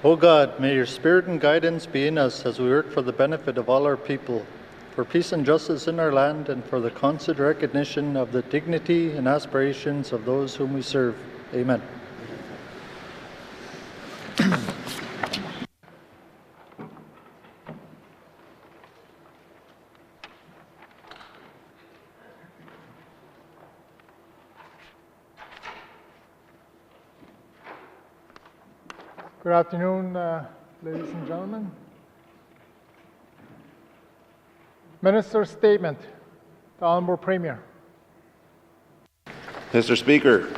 O God, may your spirit and guidance be in us as we work for the benefit of all our people, for peace and justice in our land, and for the constant recognition of the dignity and aspirations of those whom we serve. Amen. Good afternoon, ladies and gentlemen. Minister's statement. The Honourable Premier. Mr. Speaker,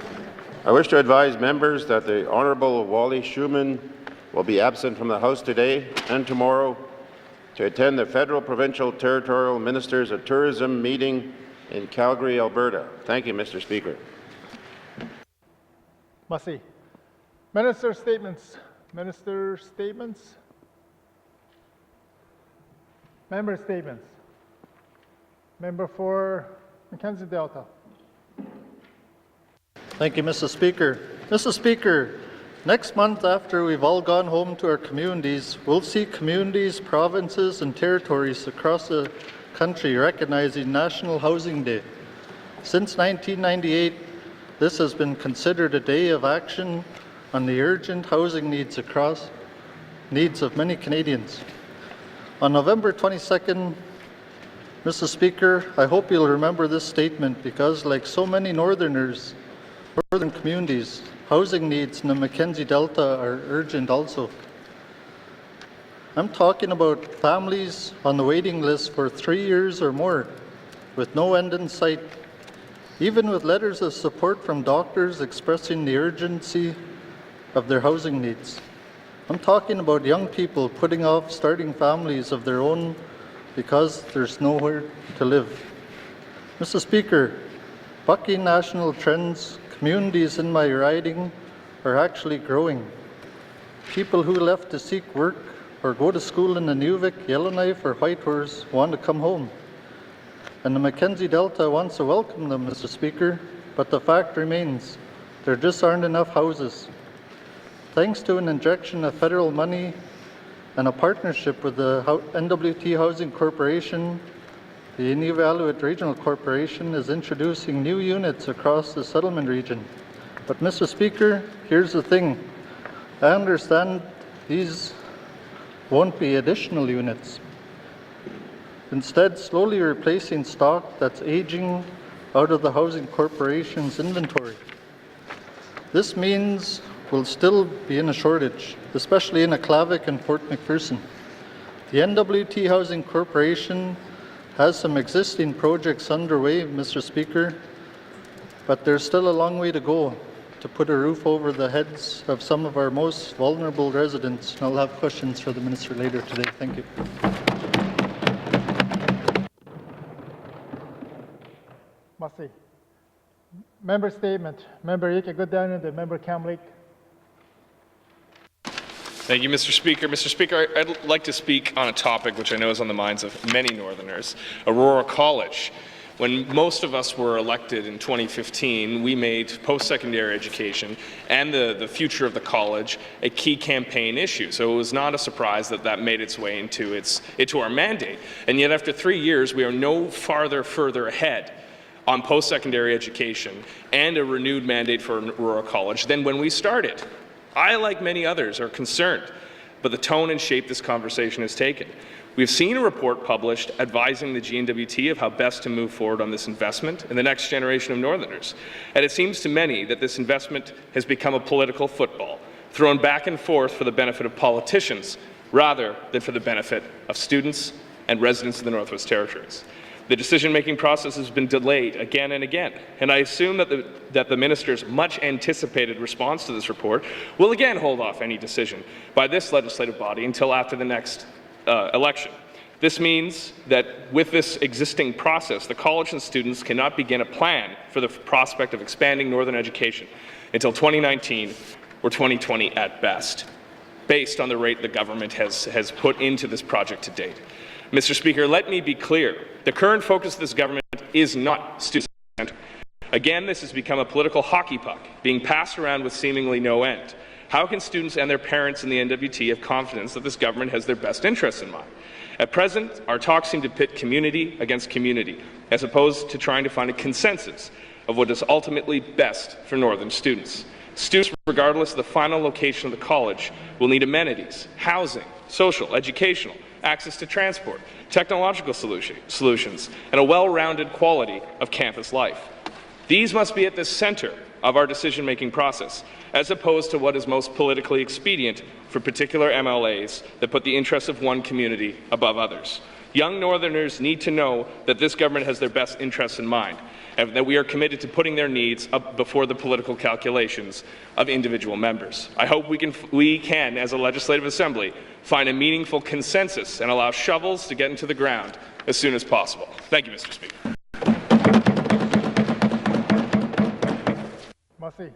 I wish to advise members that the Honourable Wally Schuman will be absent from the House today and tomorrow to attend the Federal Provincial Territorial Ministers of Tourism meeting in Calgary, Alberta. Thank you, Mr. Speaker. Merci. Minister's statements. Minister statements. Member statements. Member for Mackenzie Delta. Thank you, Mr. Speaker. Mr. Speaker, next month, after we've all gone home to our communities, we'll see communities, provinces and territories across the country recognizing National Housing Day. Since 1998, this has been considered a day of action on the urgent housing needs of many Canadians. On November 22nd, Mr. Speaker, I hope you'll remember this statement because, like so many northern communities, housing needs in the Mackenzie Delta are urgent also. I'm talking about families on the waiting list for 3 years or more with no end in sight, even with letters of support from doctors expressing the urgency of their housing needs. I'm talking about young people putting off starting families of their own because there's nowhere to live. Mr. Speaker, bucking national trends, communities in my riding are actually growing. People who left to seek work or go to school in Nunavik, Yellowknife or Whitehorse want to come home. And the Mackenzie Delta wants to welcome them, Mr. Speaker, but the fact remains, there just aren't enough houses. Thanks to an injection of federal money and a partnership with the N.W.T. Housing Corporation, the Inuvialuit Regional Corporation is introducing new units across the settlement region. But Mr. Speaker, here's the thing. I understand these won't be additional units. Instead, slowly replacing stock that's aging out of the Housing Corporation's inventory. This means we'll still be in a shortage, especially in Aklavik and Fort McPherson. The N.W.T. Housing Corporation has some existing projects underway, Mr. Speaker, but there's still a long way to go to put a roof over the heads of some of our most vulnerable residents. And I'll have questions for the Minister later today. Thank you. Merci. Member statement. Member Ika Goodan and the Member Cam Lake. Thank you, Mr. Speaker. Mr. Speaker, I'd like to speak on a topic which I know is on the minds of many Northerners, Aurora College. When most of us were elected in 2015, we made post-secondary education and the future of the college a key campaign issue. So it was not a surprise that that made its way into our mandate. And yet after 3 years, we are no further ahead on post-secondary education and a renewed mandate for Aurora College than when we started. I, like many others, are concerned by the tone and shape this conversation has taken. We've seen a report published advising the N.W.T. of how best to move forward on this investment in the next generation of Northerners. And it seems to many that this investment has become a political football, thrown back and forth for the benefit of politicians rather than for the benefit of students and residents of the Northwest Territories. The decision-making process has been delayed again and again, and I assume that the minister's much-anticipated response to this report will again hold off any decision by this legislative body until after the next election. This means that with this existing process, the college and students cannot begin a plan for the prospect of expanding Northern education until 2019 or 2020 at best, based on the rate the government has put into this project to date. Mr. Speaker, let me be clear. The current focus of this government is not student-centered. Again, this has become a political hockey puck being passed around with seemingly no end. How can students and their parents in the N.W.T have confidence that this government has their best interests in mind? At present, our talks seem to pit community against community, as opposed to trying to find a consensus of what is ultimately best for Northern students. Students, regardless of the final location of the college, will need amenities, housing, social, educational, access to transport, technological solutions, and a well-rounded quality of campus life. These must be at the center of our decision-making process, as opposed to what is most politically expedient for particular MLAs that put the interests of one community above others. Young Northerners need to know that this government has their best interests in mind, and that we are committed to putting their needs up before the political calculations of individual members. I hope we can, as a Legislative Assembly, find a meaningful consensus and allow shovels to get into the ground as soon as possible. Thank you, Mr. Speaker. Massey.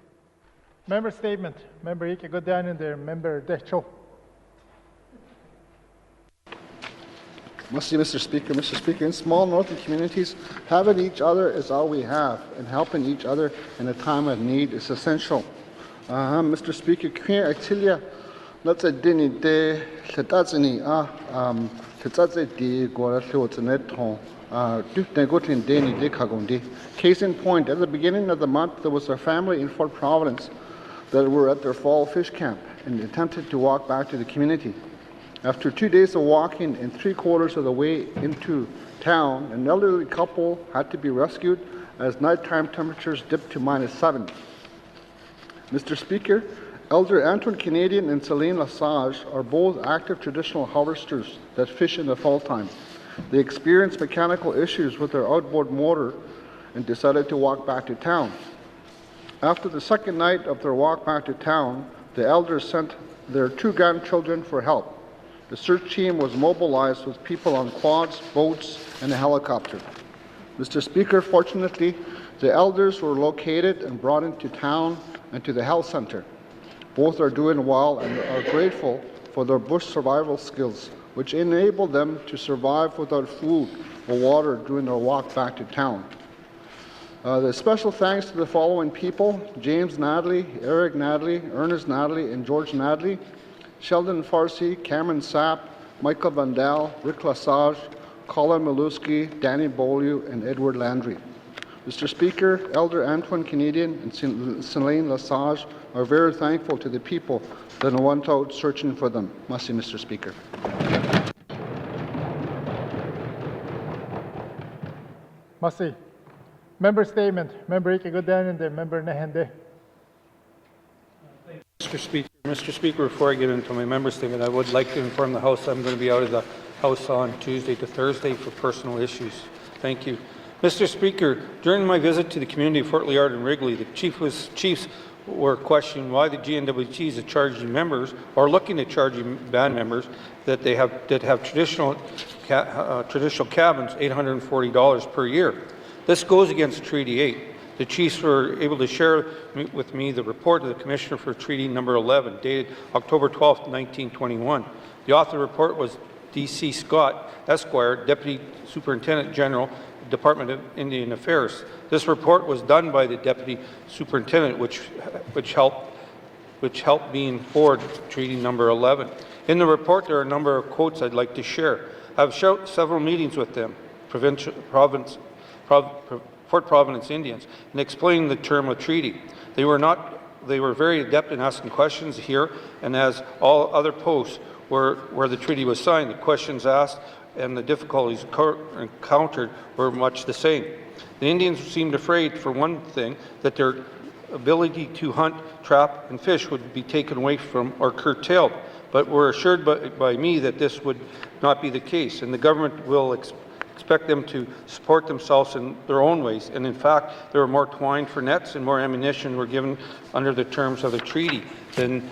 Member statement. Member Ike Godanen there. Member Decho. Must see, Mr. Speaker. Mr. Speaker, in small northern communities, having each other is all we have, and helping each other in a time of need is essential. Mr. Speaker, kaya actilia, let's say dini de letatsini letatse di gora lotneton negotin deni de kagundi. Case in point, at the beginning of the month, there was a family in Fort Providence that were at their fall fish camp and attempted to walk back to the community. After 2 days of walking and 3/4 of the way into town, an elderly couple had to be rescued as nighttime temperatures dipped to -7. Mr. Speaker, Elder Antoine Canadian and Celine Lesage are both active traditional harvesters that fish in the fall time. They experienced mechanical issues with their outboard motor and decided to walk back to town. After the second night of their walk back to town, the elders sent their 2 grandchildren for help. The search team was mobilized with people on quads, boats, and a helicopter. Mr. Speaker, fortunately, the elders were located and brought into town and to the health center. Both are doing well and are grateful for their bush survival skills, which enabled them to survive without food or water during their walk back to town. The special thanks to the following people: James Nadley, Eric Nadley, Ernest Nadley, and George Nadley, Sheldon Farsi, Cameron Sapp, Michael Vandal, Rick Lesage, Colin Maluski, Danny Beaulieu, and Edward Landry. Mr. Speaker, Elder Antoine Canadian and Celine Lesage are very thankful to the people that went out searching for them. Merci, Mr. Speaker. Massey. Member statement. Member Ike Godanen there. Member Nehende. Mr. Speaker, before I get into my member statement, I would like to inform the House I'm going to be out of the House on Tuesday to Thursday for personal issues. Thank you. Mr. Speaker, during my visit to the community of Fort Liard and Wrigley, the chiefs were questioning why the GNWTs are charging members or looking at charging band members that have traditional cabins $840 per year. This goes against Treaty 8. The chiefs were able to share with me the report of the Commissioner for Treaty Number 11, dated October 12, 1921. The author of the report was D.C. Scott, Esquire, Deputy Superintendent General, Department of Indian Affairs. This report was done by the Deputy Superintendent, which helped me forward Treaty Number 11. In the report, there are a number of quotes I'd like to share. I've had several meetings with them, Fort Providence Indians, and explaining the term of treaty. They were very adept in asking questions here, and as all other posts where the treaty was signed, the questions asked and the difficulties encountered were much the same. The Indians seemed afraid, for one thing, that their ability to hunt, trap, and fish would be taken away from or curtailed, but were assured by me that this would not be the case, and the government will expect them to support themselves in their own ways. And in fact, there were more twine for nets and more ammunition were given under the terms of the treaty than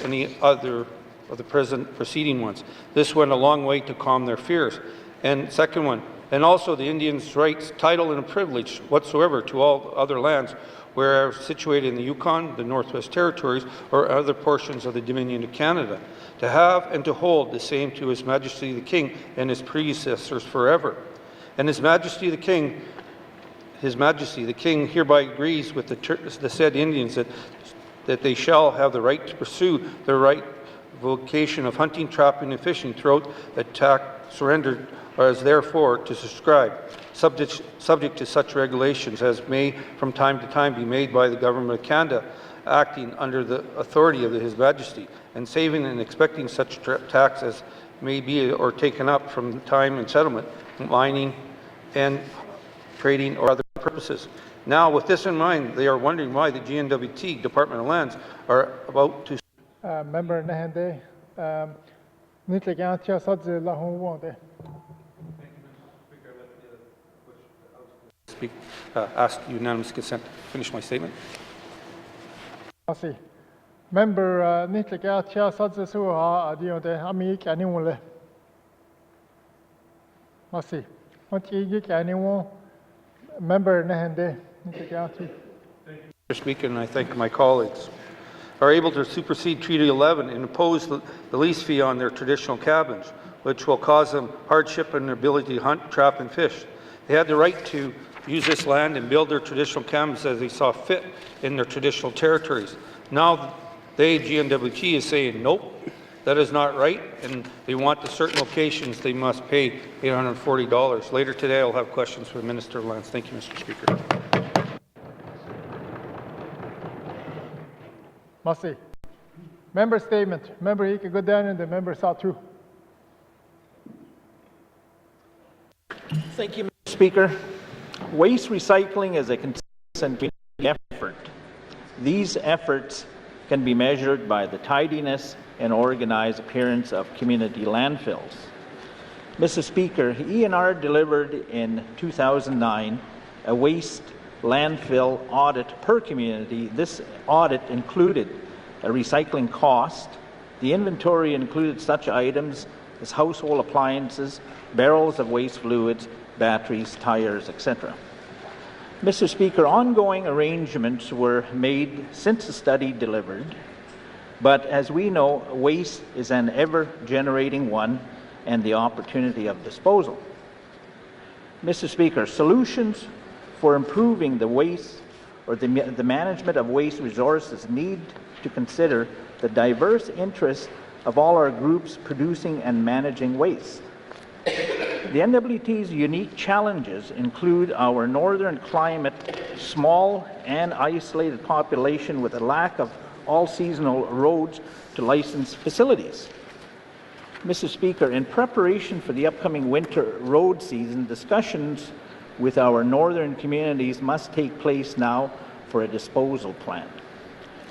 any other of the present preceding ones. This went a long way to calm their fears. And second one, and also the Indians' rights, title, and privilege whatsoever to all other lands where situated in the Yukon, the Northwest Territories, or other portions of the Dominion of Canada, to have and to hold the same to His Majesty the King and his predecessors forever. And His Majesty the King hereby agrees with the said Indians that that they shall have the right to pursue their right vocation of hunting, trapping, and fishing throughout the tax surrendered or as therefore to subscribe, subject to such regulations as may from time to time be made by the Government of Canada, acting under the authority of His Majesty, and saving and expecting such tax as may be or taken up from time and settlement, mining and trading or other purposes. Now, with this in mind, they are wondering why the N.W.T, Department of Lands, are about to Member Nahende, Nitligantia Sadze Lahonwonde. speak, ask unanimous consent to finish my statement. Merci. Member Nitligantia Sadze Suha Adionde Amik Anyone. Merci. What you anyone? Member Nahende, Nitligantia. Mr. Speaker, and I thank my colleagues, are able to supersede Treaty 11 and impose the lease fee on their traditional cabins, which will cause them hardship in their ability to hunt, trap, and fish. They had the right to use this land and build their traditional cabins as they saw fit in their traditional territories. Now, they, N.W.T, is saying, nope, that is not right, and they want to certain locations they must pay $840. Later today, I'll have questions for the Minister of Lands. Thank you, Mr. Speaker. Merci. Member statement. Member Ike Goodman and the member Satu. Thank you, Mr. Speaker. Waste recycling is a consistent effort. These efforts can be measured by the tidiness and organized appearance of community landfills. Mr. Speaker, ENR delivered in 2009 a waste landfill audit per community. This audit included a recycling cost. The inventory included such items as household appliances, barrels of waste fluids, batteries, tires, etc. Mr. Speaker, ongoing arrangements were made since the study delivered, but as we know, waste is an ever-generating one and the opportunity of disposal. Mr. Speaker, solutions for improving the waste or the management of waste resources need to consider the diverse interests of all our groups producing and managing waste. The N.W.T's unique challenges include our northern climate, small and isolated population with a lack of all-seasonal roads to licensed facilities. Mr. Speaker, in preparation for the upcoming winter road season, discussions with our northern communities must take place now for a disposal plan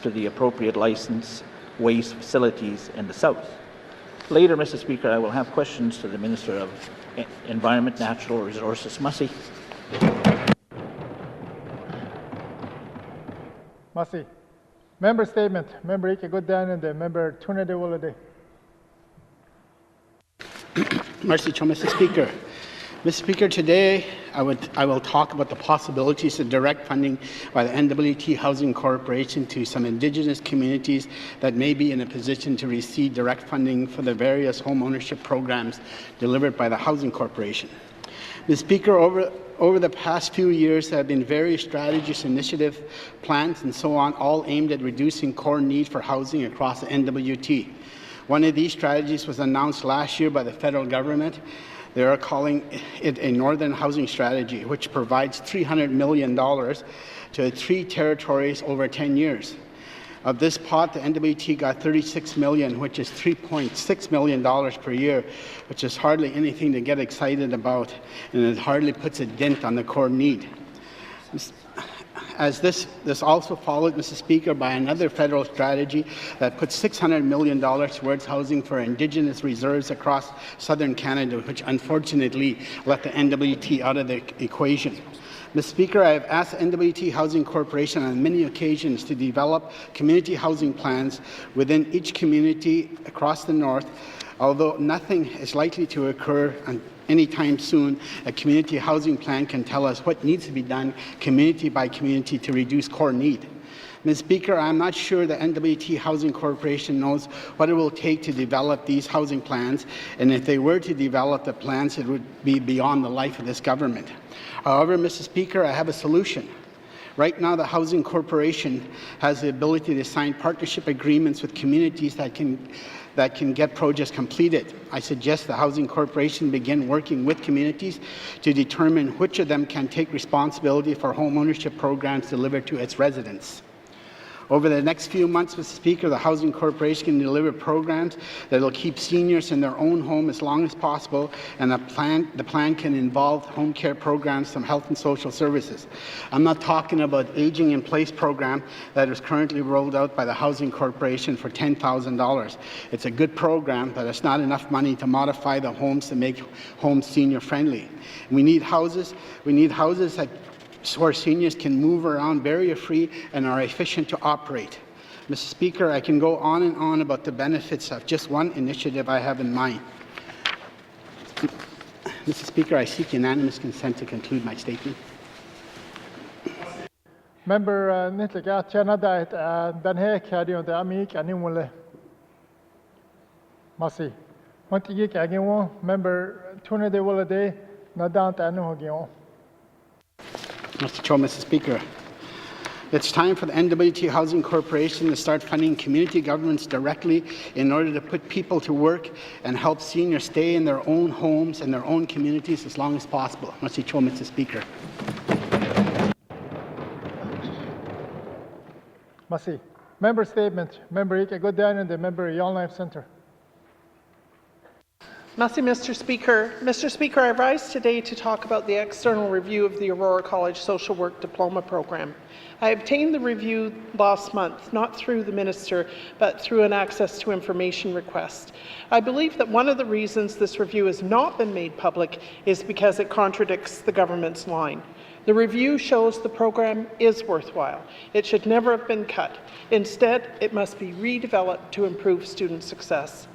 to the appropriate licensed waste facilities in the south. Later, Mr. Speaker, I will have questions to the Minister of Environment, Natural Resources. Massey. Merci. Member statement. Member Ike Goodman and the member Tunde Wolode. Merci, Mr. Speaker. Mr. Speaker, today I will talk about the possibilities of direct funding by the N.W.T Housing Corporation to some Indigenous communities that may be in a position to receive direct funding for the various home ownership programs delivered by the Housing Corporation. Mr. Speaker, over the past few years, there have been various strategies, initiatives, plans, and so on, all aimed at reducing core need for housing across the N.W.T. One of these strategies was announced last year by the federal government. They are calling it a Northern Housing Strategy, which provides $300 million to 3 territories over 10 years. Of this pot, the N.W.T got $36 million, which is $3.6 million per year, which is hardly anything to get excited about, and it hardly puts a dent on the core need. As this also followed, Mr. Speaker, by another federal strategy that puts $600 million towards housing for Indigenous reserves across southern Canada, which unfortunately let the N.W.T out of the equation. Mr. Speaker, I have asked the N.W.T Housing Corporation on many occasions to develop community housing plans within each community across the north. Although nothing is likely to occur anytime soon, a community housing plan can tell us what needs to be done community by community to reduce core need. Ms. Speaker, I'm not sure the N.W.T Housing Corporation knows what it will take to develop these housing plans, and if they were to develop the plans, it would be beyond the life of this government. However, Mr. Speaker, I have a solution. Right now, the Housing Corporation has the ability to sign partnership agreements with communities that can get projects completed. I suggest the Housing Corporation begin working with communities to determine which of them can take responsibility for home ownership programs delivered to its residents. Over the next few months, Mr. Speaker, the Housing Corporation can deliver programs that will keep seniors in their own home as long as possible, and the plan can involve home care programs from Health and Social Services. I'm not talking about Aging in Place program that is currently rolled out by the Housing Corporation for $10,000. It's a good program, but it's not enough money to modify the homes to make homes senior friendly. We need houses that where seniors can move around barrier-free and are efficient to operate. Mr. Speaker, I can go on and on about the benefits of just one initiative I have in mind. Mr. Speaker, I seek unanimous consent to conclude my statement. Member Nitliga Chanada Dan Hekadi the Amik Animule Masi. Montigi Agio, member Tuna de Wolade, Nadant Anuhogion. Mr. Speaker, it's time for the N.W.T. Housing Corporation to start funding community governments directly in order to put people to work and help seniors stay in their own homes and their own communities as long as possible. Mr. Speaker. Masi. Member statement. Member Ike Godan and the member YELLOWKNIFE Centre. Mr. Speaker. Mr. Speaker, I rise today to talk about the external review of the Aurora College Social Work Diploma Program. I obtained the review last month, not through the Minister, but through an access to information request. I believe that one of the reasons this review has not been made public is because it contradicts the government's line. The review shows the program is worthwhile. It should never have been cut. Instead, it must be redeveloped to improve student success.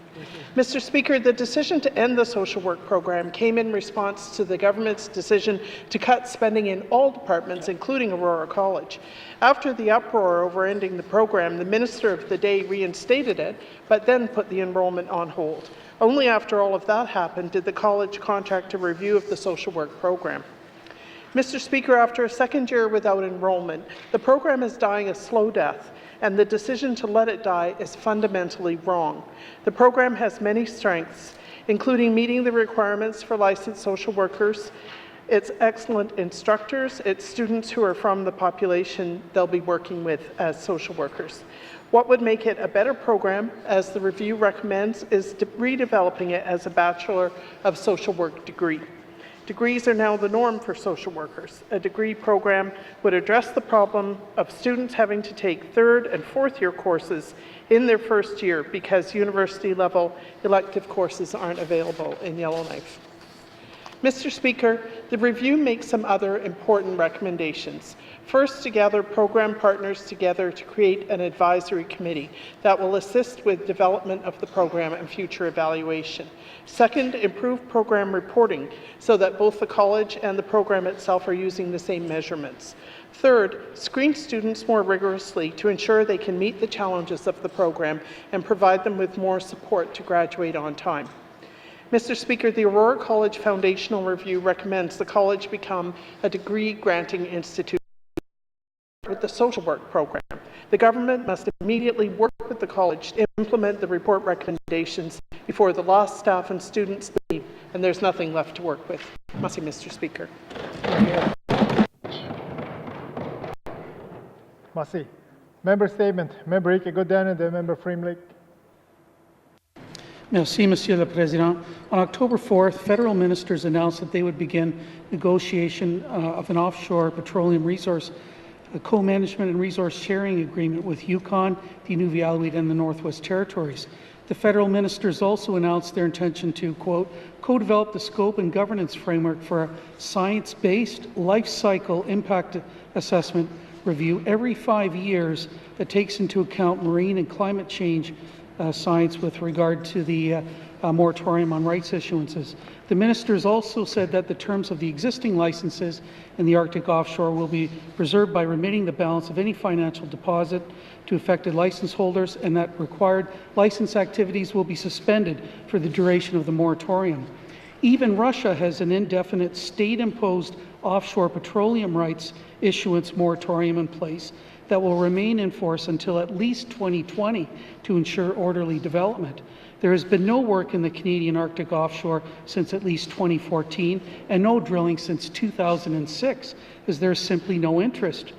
Mr. Speaker, the decision to end the social work program came in response to the government's decision to cut spending in all departments, including Aurora College. After the uproar over ending the program, the Minister of the day reinstated it, but then put the enrollment on hold. Only after all of that happened did the college contract a review of the social work program. Mr. Speaker, after a second year without enrollment, the program is dying a slow death, and the decision to let it die is fundamentally wrong. The program has many strengths, including meeting the requirements for licensed social workers, its excellent instructors, its students who are from the population they'll be working with as social workers. What would make it a better program, as the review recommends, is redeveloping it as a Bachelor of Social Work degree. Degrees are now the norm for social workers. A degree program would address the problem of students having to take third and fourth year courses in their first year because university-level elective courses aren't available in Yellowknife. Mr. Speaker, the review makes some other important recommendations. First, to gather program partners together to create an advisory committee that will assist with development of the program and future evaluation. Second, improve program reporting so that both the college and the program itself are using the same measurements. Third, screen students more rigorously to ensure they can meet the challenges of the program and provide them with more support to graduate on time. Mr. Speaker, the Aurora College Foundational Review recommends the college become a degree-granting institution with the social work program. The government must immediately work with the college to implement the report recommendations before the lost staff and students leave and there's nothing left to work with. Mr. Speaker. Masi. Member statement. Member Ike Godan and the member Freemlake. Merci, Monsieur le Président. On October 4th, federal ministers announced that they would begin negotiation of an offshore petroleum resource co-management and resource sharing agreement with Yukon, the Inuvialuit, and the Northwest Territories. The federal ministers also announced their intention to, quote, co-develop the scope and governance framework for a science-based life cycle impact assessment review every 5 years that takes into account marine and climate change science with regard to the moratorium on rights issuances. The ministers also said that the terms of the existing licenses in the Arctic offshore will be preserved by remitting the balance of any financial deposit to affected license holders, and that required license activities will be suspended for the duration of the moratorium. Even Russia has an indefinite state-imposed offshore petroleum rights issuance moratorium in place that will remain in force until at least 2020 to ensure orderly development. There has been no work in the Canadian Arctic offshore since at least 2014 and no drilling since 2006, as there is simply no interest.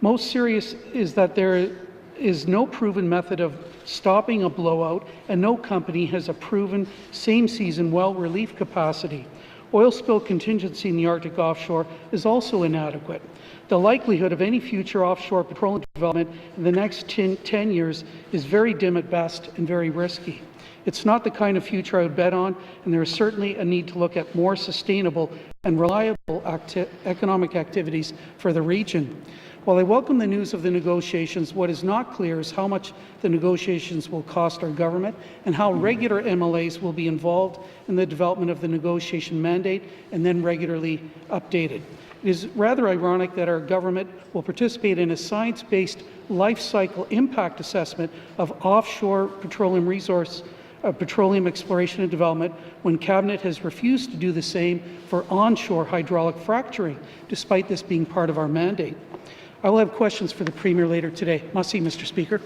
Most serious is that there is no proven method of stopping a blowout and no company has a proven same-season well relief capacity. Oil spill contingency in the Arctic offshore is also inadequate. The likelihood of any future offshore petroleum development in the next 10 years is very dim at best and very risky. It's not the kind of future I would bet on, and there is certainly a need to look at more sustainable and reliable economic activities for the region. While I welcome the news of the negotiations, what is not clear is how much the negotiations will cost our government and how regular MLAs will be involved in the development of the negotiation mandate and then regularly updated. It is rather ironic that our government will participate in a science-based life cycle impact assessment of offshore petroleum petroleum exploration and development when Cabinet has refused to do the same for onshore hydraulic fracturing, despite this being part of our mandate. I will have questions for the Premier later today. Mussy, Mr. Speaker.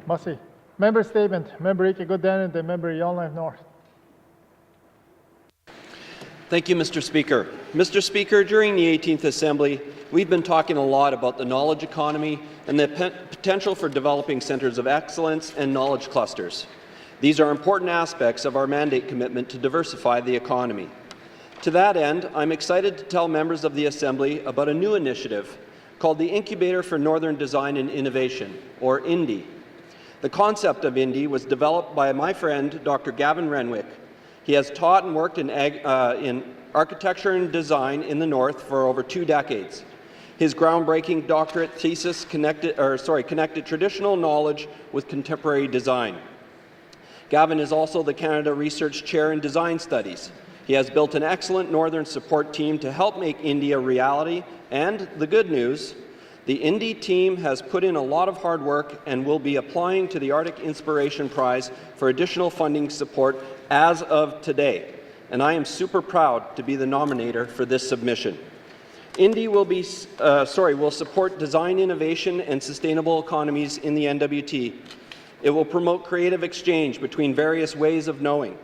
Mussy. Member statement. Member Ike Goodman and Member Yellowknife North. Thank you, Mr. Speaker. Mr. Speaker, during the 18th Assembly, we've been talking a lot about the knowledge economy and the potential for developing centres of excellence and knowledge clusters. These are important aspects of our mandate commitment to diversify the economy. To that end, I'm excited to tell members of the Assembly about a new initiative called the Incubator for Northern Design and Innovation, or INDI. The concept of INDI was developed by my friend, Dr. Gavin Renwick. He has taught and worked in architecture and design in the North for over 2 decades. His groundbreaking doctorate thesis connected traditional knowledge with contemporary design. Gavin is also the Canada Research Chair in Design Studies. He has built an excellent Northern support team to help make INDI a reality, and the good news, the INDI team has put in a lot of hard work and will be applying to the Arctic Inspiration Prize for additional funding support as of today, and I am super proud to be the nominator for this submission. INDI will support design innovation and sustainable economies in the N.W.T. It will promote creative exchange between various ways of knowing.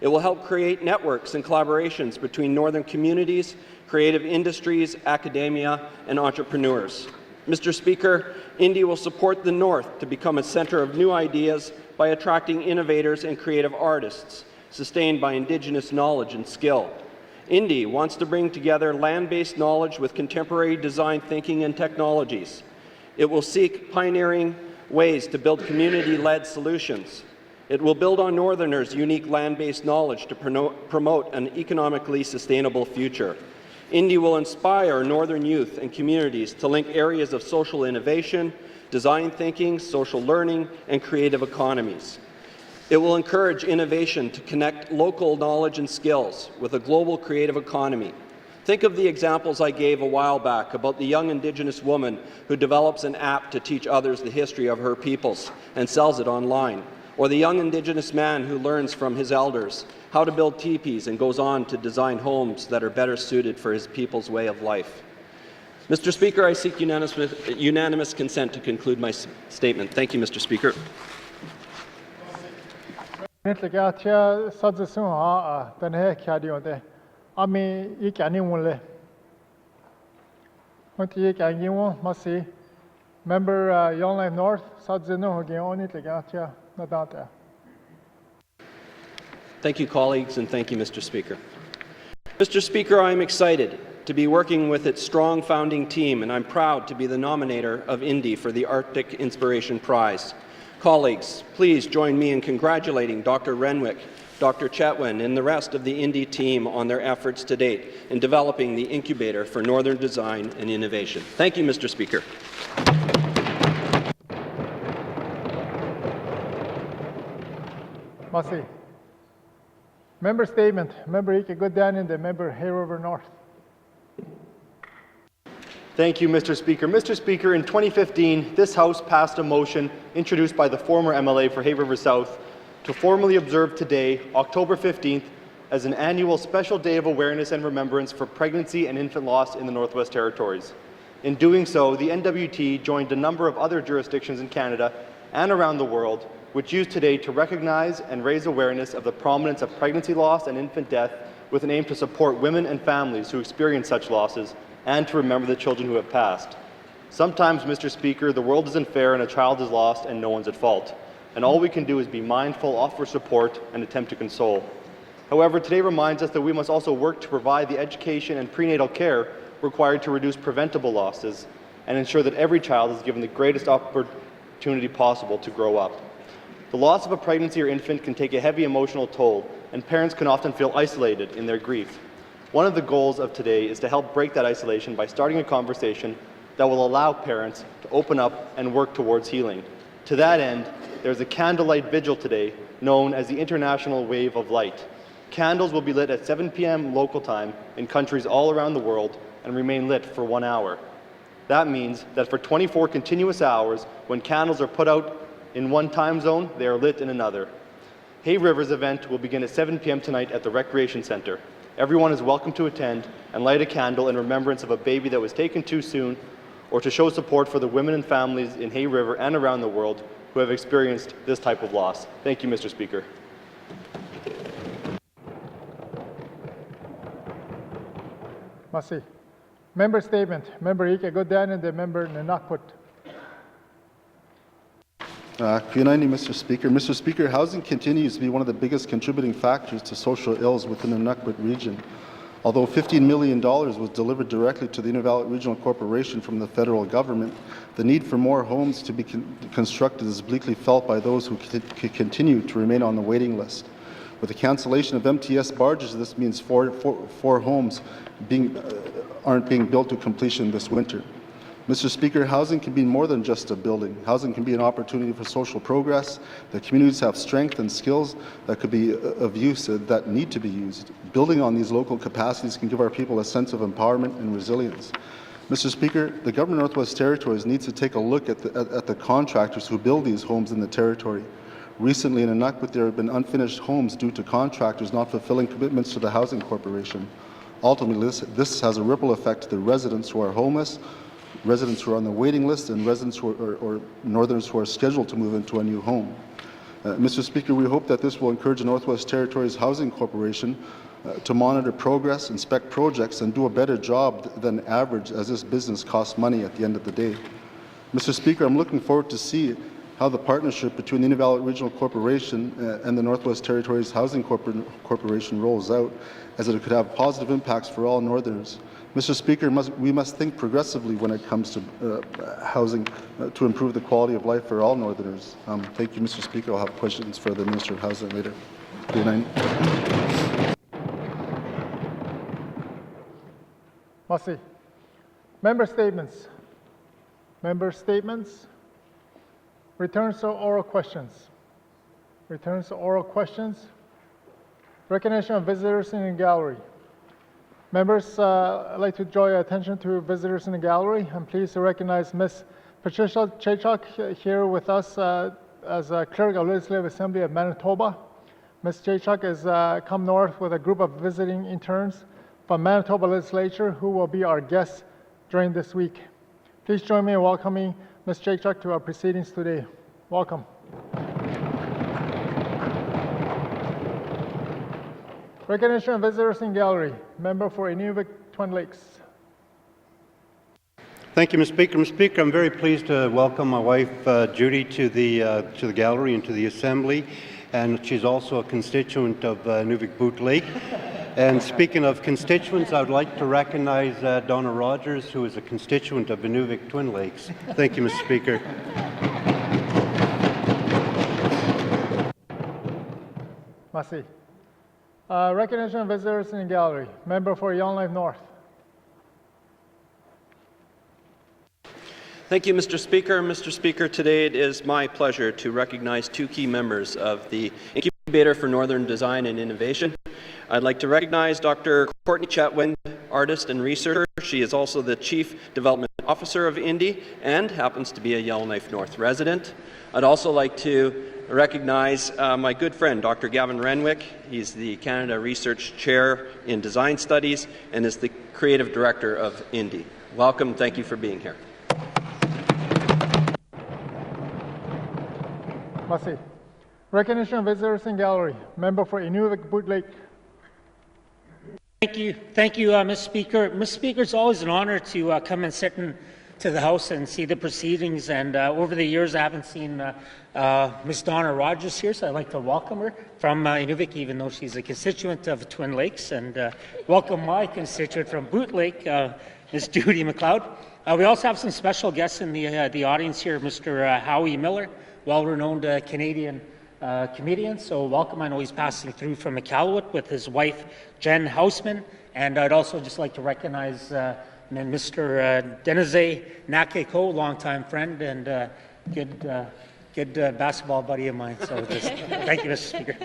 It will help create networks and collaborations between Northern communities, creative industries, academia, and entrepreneurs. Mr. Speaker, INDI will support the North to become a centre of new ideas by attracting innovators and creative artists, sustained by Indigenous knowledge and skill. INDI wants to bring together land-based knowledge with contemporary design thinking and technologies. It will seek pioneering ways to build community-led solutions. It will build on Northerners' unique land-based knowledge to promote an economically sustainable future. INDI will inspire Northern youth and communities to link areas of social innovation, design thinking, social learning, and creative economies. It will encourage innovation to connect local knowledge and skills with a global creative economy. Think of the examples I gave a while back about the young Indigenous woman who develops an app to teach others the history of her peoples and sells it online, or the young Indigenous man who learns from his elders how to build teepees and goes on to design homes that are better suited for his people's way of life. Mr. Speaker, I seek unanimous consent to conclude my statement. Thank you, Mr. Speaker. Member Yellowknife North, Thank you, colleagues, and thank you, Mr. Speaker. Mr. Speaker, I am excited to be working with its strong founding team, and I'm proud to be the nominator of INDI for the Arctic Inspiration Prize. Colleagues, please join me in congratulating Dr. Renwick, Dr. Chetwin, and the rest of the INDI team on their efforts to date in developing the Incubator for Northern Design and Innovation. Thank you, Mr. Speaker. Mussy. Member statement. Member Ike Goodman and Member Hay River North. Thank you, Mr. Speaker. Mr. Speaker, in 2015, this House passed a motion introduced by the former MLA for Hay River South to formally observe today, October 15th, as an annual special day of awareness and remembrance for pregnancy and infant loss in the Northwest Territories. In doing so, the N.W.T. joined a number of other jurisdictions in Canada and around the world which use today to recognize and raise awareness of the prominence of pregnancy loss and infant death with an aim to support women and families who experience such losses and to remember the children who have passed. Sometimes, Mr. Speaker, the world isn't fair and a child is lost and no one's at fault. And all we can do is be mindful, offer support, and attempt to console. However, today reminds us that we must also work to provide the education and prenatal care required to reduce preventable losses and ensure that every child is given the greatest opportunity possible to grow up. The loss of a pregnancy or infant can take a heavy emotional toll, and parents can often feel isolated in their grief. One of the goals of today is to help break that isolation by starting a conversation that will allow parents to open up and work towards healing. To that end, there's a candlelight vigil today known as the International Wave of Light. Candles will be lit at 7 p.m. local time in countries all around the world and remain lit for 1 hour. That means that for 24 continuous hours, when candles are put out in one time zone, they are lit in another. Hay River's event will begin at 7 p.m. tonight at the Recreation Centre. Everyone is welcome to attend and light a candle in remembrance of a baby that was taken too soon, or to show support for the women and families in Hay River and around the world who have experienced this type of loss. Thank you, Mr. Speaker. Merci. Member statement. Member Ike Godan and the member N.W.T. Good evening, Mr. Speaker. Mr. Speaker, housing continues to be one of the biggest contributing factors to social ills within the N.W.T. region. Although $15 million was delivered directly to the Untitled Regional Corporation from the federal government, the need for more homes to be constructed is bleakly felt by those who continue to remain on the waiting list. With the cancellation of MTS barges, this means four homes aren't being built to completion this winter. Mr. Speaker, housing can be more than just a building. Housing can be an opportunity for social progress. The communities have strength and skills that could be of use, that need to be used. Building on these local capacities can give our people a sense of empowerment and resilience. Mr. Speaker, the Government of Northwest Territories needs to take a look at the contractors who build these homes in the territory. Recently in N.W.T, there have been unfinished homes due to contractors not fulfilling commitments to the Housing Corporation. Ultimately, this has a ripple effect to the residents who are homeless, residents who are on the waiting list, and residents who are, or Northerners who are scheduled to move into a new home. Mr. Speaker, we hope that this will encourage the Northwest Territories Housing Corporation to monitor progress, inspect projects, and do a better job than average, as this business costs money at the end of the day. Mr. Speaker, I'm looking forward to see how the partnership between the Untitled Regional Corporation and the Northwest Territories Housing Corporation rolls out, as it could have positive impacts for all Northerners. Mr. Speaker, we must think progressively when it comes to housing to improve the quality of life for all Northerners. Thank you, Mr. Speaker. I'll have questions for the Minister of Housing later. Good night. Merci. Member statements. Member statements. Returns to oral questions. Returns to oral questions. Recognition of visitors in the gallery. Members, I'd like to draw your attention to visitors in the gallery. I'm pleased to recognize Ms. Patricia Chaychuk here with us as a clerk of Legislative Assembly of Manitoba. Ms. Chaychuk has come north with a group of visiting interns from Manitoba Legislature who will be our guests during this week. Please join me in welcoming Ms. Chaychuk to our proceedings today. Welcome. Recognition of visitors in gallery. Member for Inuvik Twin Lakes. Thank you, Mr. Speaker. Mr. Speaker, I'm very pleased to welcome my wife, Judy, to the gallery and to the Assembly. And she's also a constituent of Inuvik Boot Lake. And speaking of constituents, I would like to recognize Donna Rogers, who is a constituent of Inuvik Twin Lakes. Thank you, Mr. Speaker. Merci. Recognition of visitors in the gallery. Member for Yellowknife North. Thank you, Mr. Speaker. Mr. Speaker, today it is my pleasure to recognize two key members of the Incubator for Northern Design and Innovation. I'd like to recognize Dr. Courtney Chatwin, artist and researcher. She is also the Chief Development Officer of Indy and happens to be a Yellowknife North resident. I'd also like to recognize my good friend, Dr. Gavin Renwick. He's the Canada Research Chair in Design Studies and is the Creative Director of INDI. Welcome. Thank you for being here. Merci. Recognition of visitors in gallery. Member for Inuvik Boot Lake. Thank you, Mr. Speaker. Mr. Speaker, it's always an honour to come and sit to the House and see the proceedings. And over the years, I haven't seen Ms. Donna Rogers here, so I'd like to welcome her from Inuvik, even though she's a constituent of Twin Lakes, and welcome my constituent from Boot Lake, Ms. Judy McLeod. We also have some special guests in the audience here, Mr. Howie Miller, well-renowned Canadian comedian, so welcome. I know he's passing through from Iqaluit with his wife, Jen Houseman, and I'd also just like to recognize Mr. Denise Nakeko, longtime friend and good basketball buddy of mine. So just thank you, Mr. Speaker.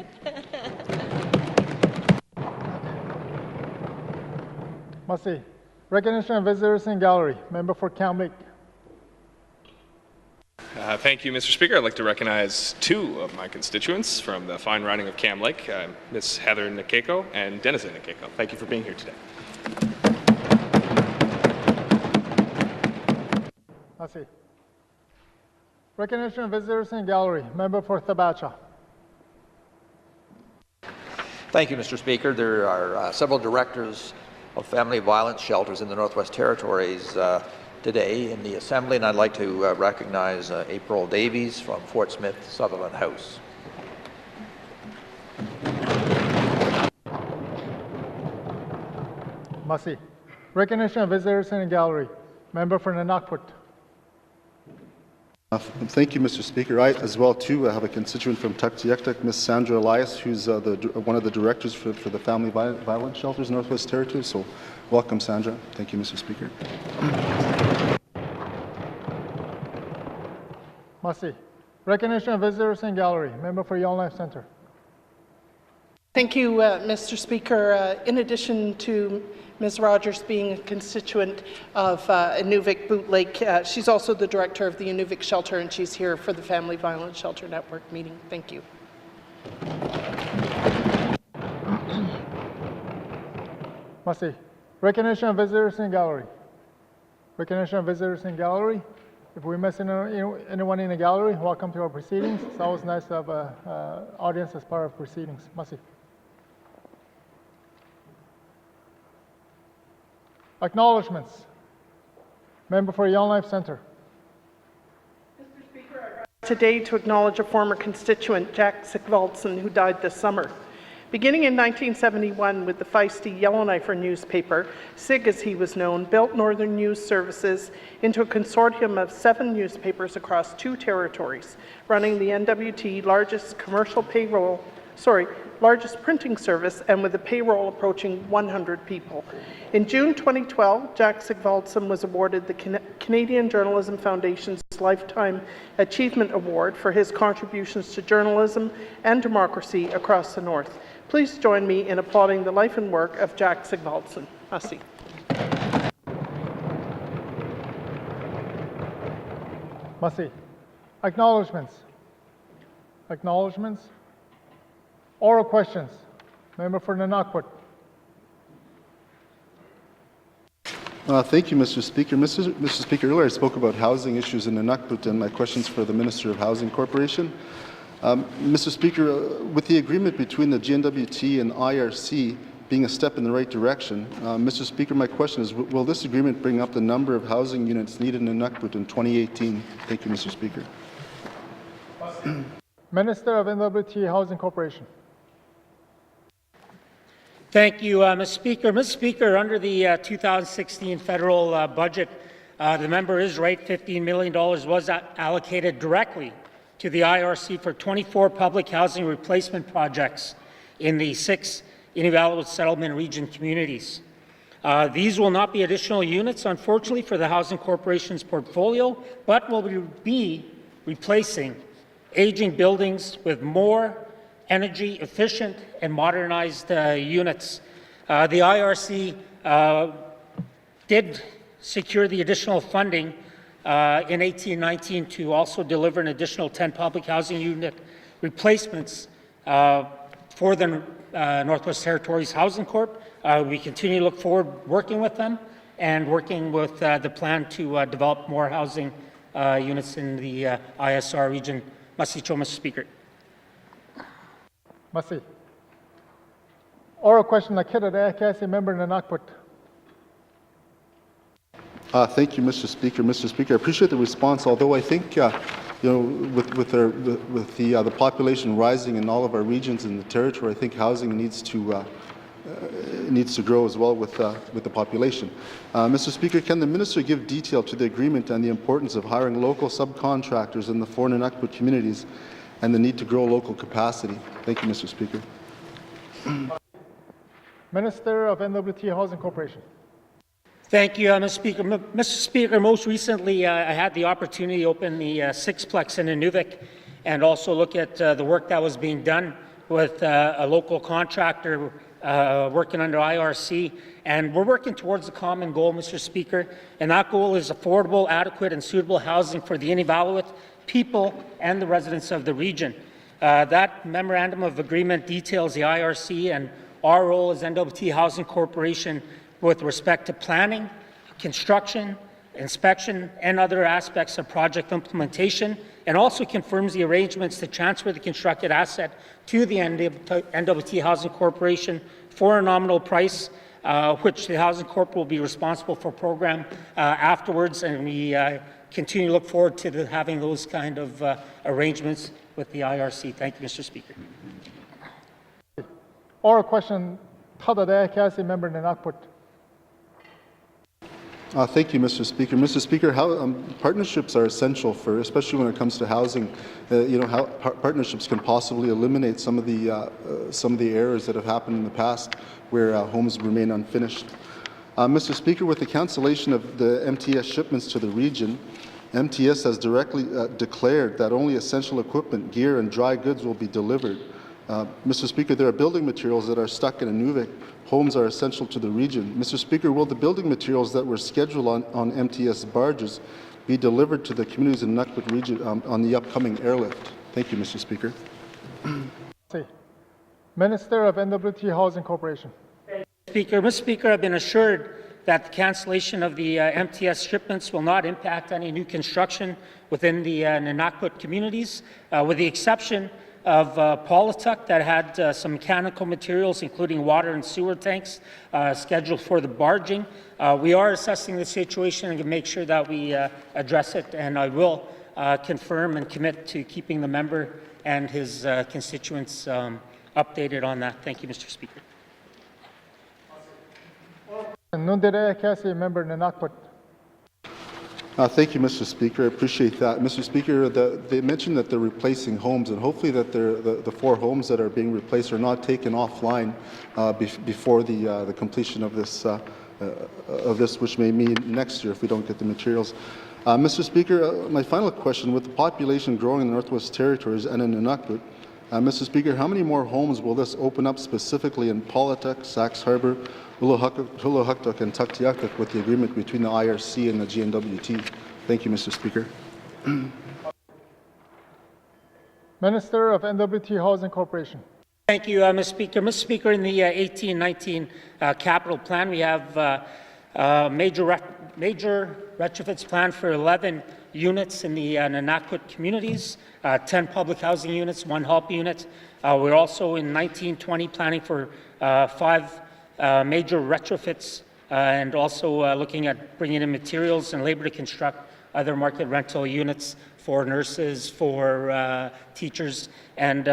Merci. Recognition of visitors in gallery. Member for Cam Lake. Thank you, Mr. Speaker. I'd like to recognize two of my constituents from the fine riding of Cam Lake, Ms. Heather Nakeko and Denise Nakeko. Thank you for being here today. Merci. Recognition of visitors in gallery. Member for Thabacha. Thank you, Mr. Speaker. There are several directors of family violence shelters in the Northwest Territories today in the Assembly, and I'd like to recognize April Davies from Fort Smith Sutherland House. Merci. Recognition of visitors in gallery. Member for Nunavut. Thank you, Mr. Speaker. I, as well, too, have a constituent from Tuktoyaktuk, Ms. Sandra Elias, who's one of the directors for the Family Violence Shelters, Northwest Territories. So, welcome, Sandra. Thank you, Mr. Speaker. Merci. Recognition of visitors in gallery. Member for Yellowknife Centre. Thank you, Mr. Speaker. In addition to Ms. Rogers being a constituent of Inuvik Boot Lake, she's also the director of the Inuvik Shelter, and she's here for the Family Violence Shelter Network meeting. Thank you. Merci. Recognition of visitors in gallery. Recognition of visitors in gallery. If we miss anyone in the gallery, welcome to our proceedings. It's always nice to have an audience as part of proceedings. Merci. Acknowledgments. Member for Yellowknife Centre. Mr. Speaker, I rise today to acknowledge a former constituent, Jack Sigvaldson, who died this summer. Beginning in 1971 with the feisty Yellowknifer newspaper, SIG as he was known, built Northern News Services into a consortium of 7 newspapers across 2 territories, running the N.W.T. largest largest printing service, and with a payroll approaching 100 people. In June 2012, Jack Sigvaldson was awarded the Canadian Journalism Foundation's Lifetime Achievement Award for his contributions to journalism and democracy across the North. Please join me in applauding the life and work of Jack Sigvaldson. Merci. Merci. Acknowledgements. Acknowledgements. Oral questions. Member for Nunavut. Thank you, Mr. Speaker. Mr. Speaker, earlier I spoke about housing issues in Nunavut and my questions for the Minister of Housing Corporation. Mr. Speaker, with the agreement between the N.W.T. and IRC being a step in the right direction, Mr. Speaker, my question is, will this agreement bring up the number of housing units needed in Nunavut in 2018? Thank you, Mr. Speaker. Minister of N.W.T. Housing Corporation. Thank you, Mr. Speaker. Mr. Speaker, under the 2016 federal budget, the member is right, $15 million was allocated directly to the IRC for 24 public housing replacement projects in the 6 Inuvialuit settlement region communities. These will not be additional units, unfortunately, for the Housing Corporation's portfolio, but will be replacing aging buildings with more energy efficient and modernized units. The IRC did secure the additional funding in 18-19 to also deliver an additional 10 public housing replacements for the Northwest Territories Housing Corp. We continue to look forward working with them and working with the plan to develop more housing units in the ISR region. Merci, Mr. Speaker. Merci. Oral question, Akita member Nanakput. Thank you, Mr. Speaker. Mr. Speaker, I appreciate the response, although I think with the population rising in all of our regions in the territory, I think housing needs to grow as well with the population. Mr. Speaker, can the minister give detail to the agreement and the importance of hiring local subcontractors in the 4 Nunavut communities and the need to grow local capacity? Thank you, Mr. Speaker. Minister of N.W.T. Housing Corporation. Thank you, Mr. Speaker. Mr. Speaker, most recently I had the opportunity to open the Sixplex in Inuvik and also look at the work that was being done with a local contractor working under IRC. And we're working towards a common goal, Mr. Speaker, and that goal is affordable, adequate, and suitable housing for the Inuvialuit people and the residents of the region. That memorandum of agreement details the IRC and our role as N.W.T. Housing Corporation with respect to planning, construction, inspection, and other aspects of project implementation, and also confirms the arrangements to transfer the constructed asset to the N.W.T. Housing Corporation for a nominal price, which the Housing Corp will be responsible for program afterwards, and we continue to look forward to having those kind of arrangements with the IRC. Thank you, Mr. Speaker. Oral question, Tada member Nanakput. Thank you, Mr. Speaker. Mr. Speaker, partnerships are essential for, especially when it comes to housing. How partnerships can possibly eliminate some of the errors that have happened in the past where homes remain unfinished. Mr. Speaker, with the cancellation of the MTS shipments to the region, MTS has directly declared that only essential equipment, gear, and dry goods will be delivered. Mr. Speaker, there are building materials that are stuck in Inuvik. Homes are essential to the region. Mr. Speaker, will the building materials that were scheduled on MTS barges be delivered to the communities in the Nunavut region on the upcoming airlift? Thank you, Mr. Speaker. Minister of N.W.T. Housing Corporation. Mr. Speaker, I've been assured that the cancellation of the MTS shipments will not impact any new construction within the Nunavut communities, with the exception of Polituck that had some mechanical materials, including water and sewer tanks, scheduled for the barging. We are assessing the situation and make sure that we address it, and I will confirm and commit to keeping the member and his constituents updated on that. Thank you, Mr. Speaker. Member Nanakput. Thank you, Mr. Speaker. I appreciate that. Mr. Speaker, they mentioned that they're replacing homes, and hopefully that the 4 homes that are being replaced are not taken offline before the completion of this, which may mean next year if we don't get the materials. Mr. Speaker, my final question, with the population growing in the Northwest Territories and in Nunavut, Mr. Speaker, how many more homes will this open up specifically in Polituck, Sax Harbor, Huluhuktuk, and Tuktoyaktuk with the agreement between the IRC and the GNWT? Thank you, Mr. Speaker. Minister of N.W.T. Housing Corporation. Thank you, Mr. Speaker. Mr. Speaker, in the 18-19 capital plan, we have major retrofits planned for 11 units in the Nunavut communities, 10 public housing units, 1 help unit. We're also in 19-20 planning for 5 major retrofits and also looking at bringing in materials and labor to construct other market rental units for nurses, for teachers. And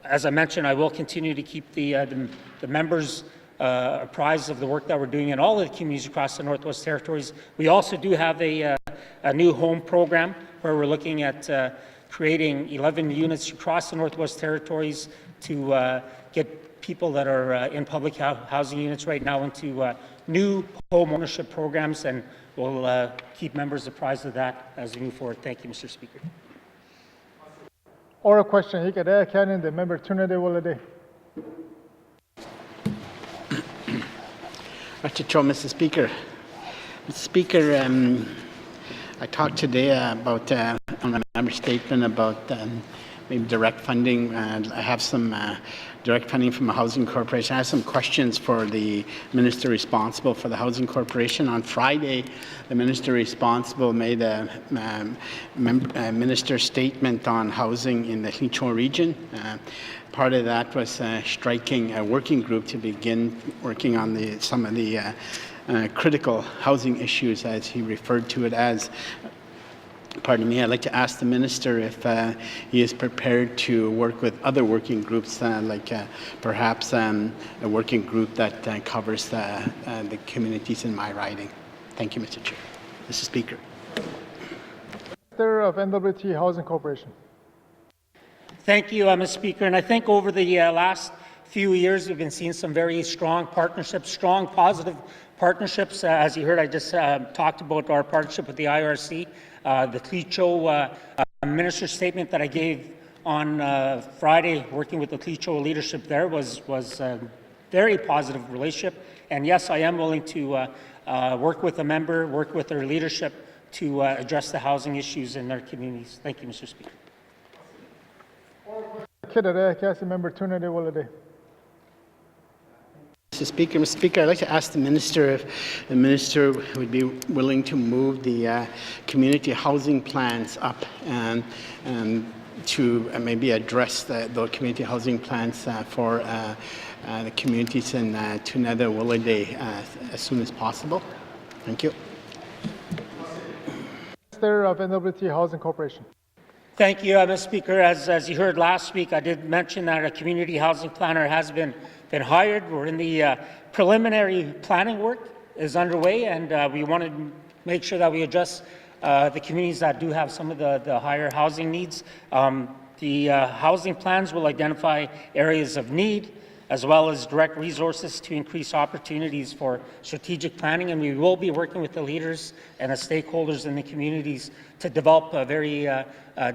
as I mentioned, I will continue to keep the members apprised of the work that we're doing in all of the communities across the Northwest Territories. We also do have a new home program where we're looking at creating 11 units across the Northwest Territories to get people that are in public housing units right now into new home ownership programs, and we'll keep members apprised of that as we move forward. Thank you, Mr. Speaker. Oral question, the member Trinidad Willade. Mr. Speaker. Mr. Speaker, I talked today about on my member statement about maybe direct funding. I have some direct funding from the Housing Corporation. I have some questions for the Minister responsible for the Housing Corporation. On Friday, the Minister responsible made a Minister statement on housing in the Huicho region. Part of that was striking a working group to begin working on some of the critical housing issues, as he referred to it as. Pardon me, I'd like to ask the Minister if he is prepared to work with other working groups, like perhaps a working group that covers the communities in my riding. Thank you, Mr. Chair. Mr. Speaker. Minister of N.W.T. Housing Corporation. Thank you, Mr. Speaker. And I think over the last few years, we've been seeing some very strong partnerships, strong positive partnerships. As you heard, I just talked about our partnership with the IRC. The Huicho Minister's statement that I gave on Friday, working with the Huicho leadership there, was a very positive relationship. And yes, I am willing to work with a member, work with their leadership to address the housing issues in their communities. Thank you, Mr. Speaker. Member Tunade Willade. Mr. Speaker, I'd like to ask the Minister if the Minister would be willing to move the community housing plans up to maybe address the community housing plans for the communities in Tunade Willade as soon as possible. Thank you. Minister of N.W.T. Housing Corporation. Thank you, Mr. Speaker. As you heard last week, I did mention that a community housing planner has been hired. We're in the preliminary planning work is underway, and we want to make sure that we address the communities that do have some of the higher housing needs. The housing plans will identify areas of need, as well as direct resources to increase opportunities for strategic planning, and we will be working with the leaders and the stakeholders in the communities to develop a very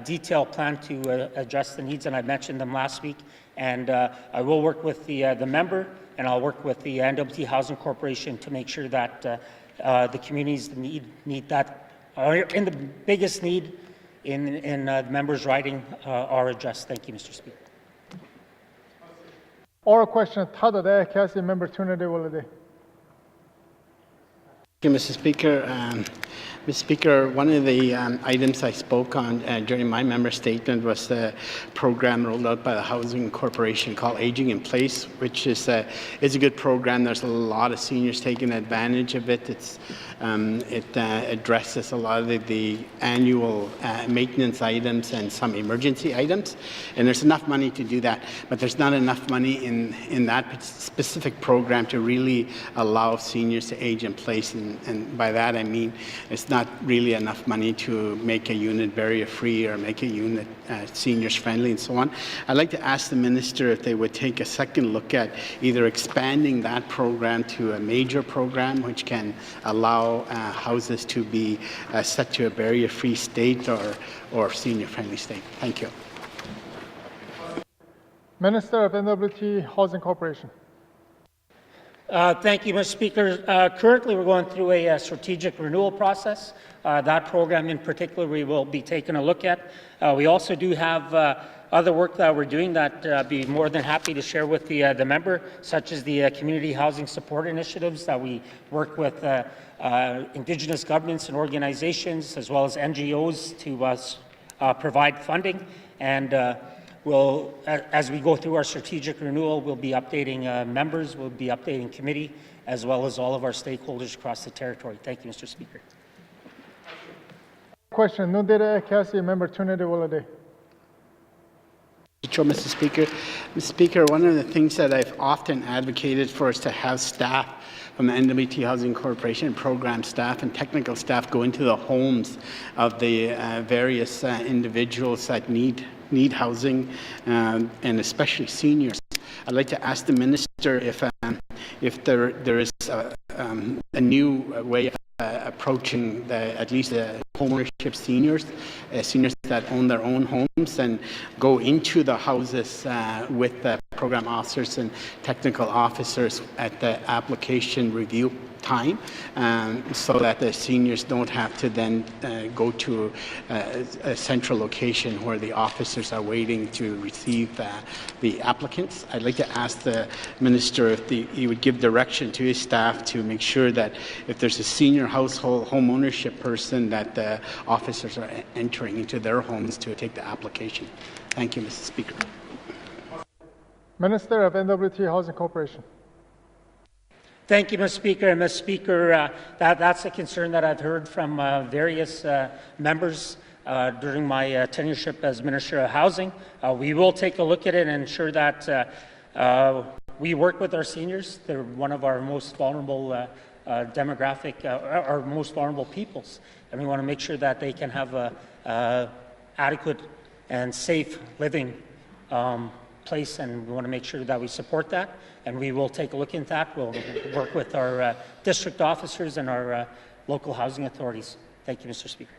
detailed plan to address the needs, and I mentioned them last week. And I will work with the member, and I'll work with the N.W.T. Housing Corporation to make sure that the communities need that are in the biggest need in the members' riding are addressed. Thank you, Mr. Speaker. Oral question, Member Tunade Willade. Thank you, Mr. Speaker. Mr. Speaker, one of the items I spoke on during my member statement was the program rolled out by the Housing Corporation called Aging in Place, which is a good program. There's a lot of seniors taking advantage of it. It addresses a lot of the annual maintenance items and some emergency items, and there's enough money to do that, but there's not enough money in that specific program to really allow seniors to age in place, and by that I mean it's not really enough money to make a unit barrier-free or make a unit seniors-friendly and so on. I'd like to ask the Minister if they would take a second look at either expanding that program to a major program which can allow houses to be set to a barrier-free state or senior-friendly state. Thank you. Minister of N.W.T. Housing Corporation. Thank you, Mr. Speaker. Currently, we're going through a strategic renewal process. That program in particular, we will be taking a look at. We also do have other work that we're doing that I'd be more than happy to share with the member, such as the community housing support initiatives that we work with Indigenous governments and organizations, as well as NGOs to provide funding. And we'll, as we go through our strategic renewal, we'll be updating members, we'll be updating committee, as well as all of our stakeholders across the territory. Thank you, Mr. Speaker. Question, Member Tunade Willade. Mr. Speaker. Mr. Speaker, one of the things that I've often advocated for is to have staff from the N.W.T. Housing Corporation, program staff and technical staff go into the homes of the various individuals that need housing, and especially seniors. I'd like to ask the Minister if there is a new way of approaching at least the homeownership seniors, seniors that own their own homes, and go into the houses with the program officers and technical officers at the application review time, so that the seniors don't have to then go to a central location where the officers are waiting to receive the applicants. I'd like to ask the minister if he would give direction to his staff to make sure that if there's a senior household home ownership person, that the officers are entering into their homes to take the application. Thank you, Mr. Speaker. Minister of N.W.T. Housing Corporation. Thank you, Mr. Speaker. And Mr. Speaker, that's a concern that I've heard from various members during my tenureship as Minister of Housing. We will take a look at it and ensure that we work with our seniors. They're one of our most vulnerable demographic, our most vulnerable peoples. And we want to make sure that they can have a adequate and safe living place, and we want to make sure that we support that. And we will take a look into that. We'll work with our district officers and our local housing authorities. Thank you, Mr. Speaker.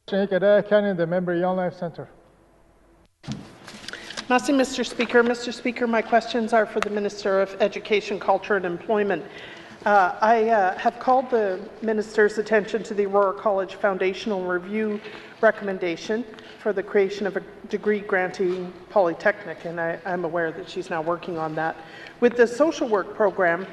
The member Yellowknife Centre. Merci, Mr. Speaker. Mr. Speaker, my questions are for the Minister of Education, Culture and Employment. I have called the Minister's attention to the Aurora College Foundational Review recommendation for the creation of a degree-granting polytechnic, and I'm aware that she's now working on that. With the social work program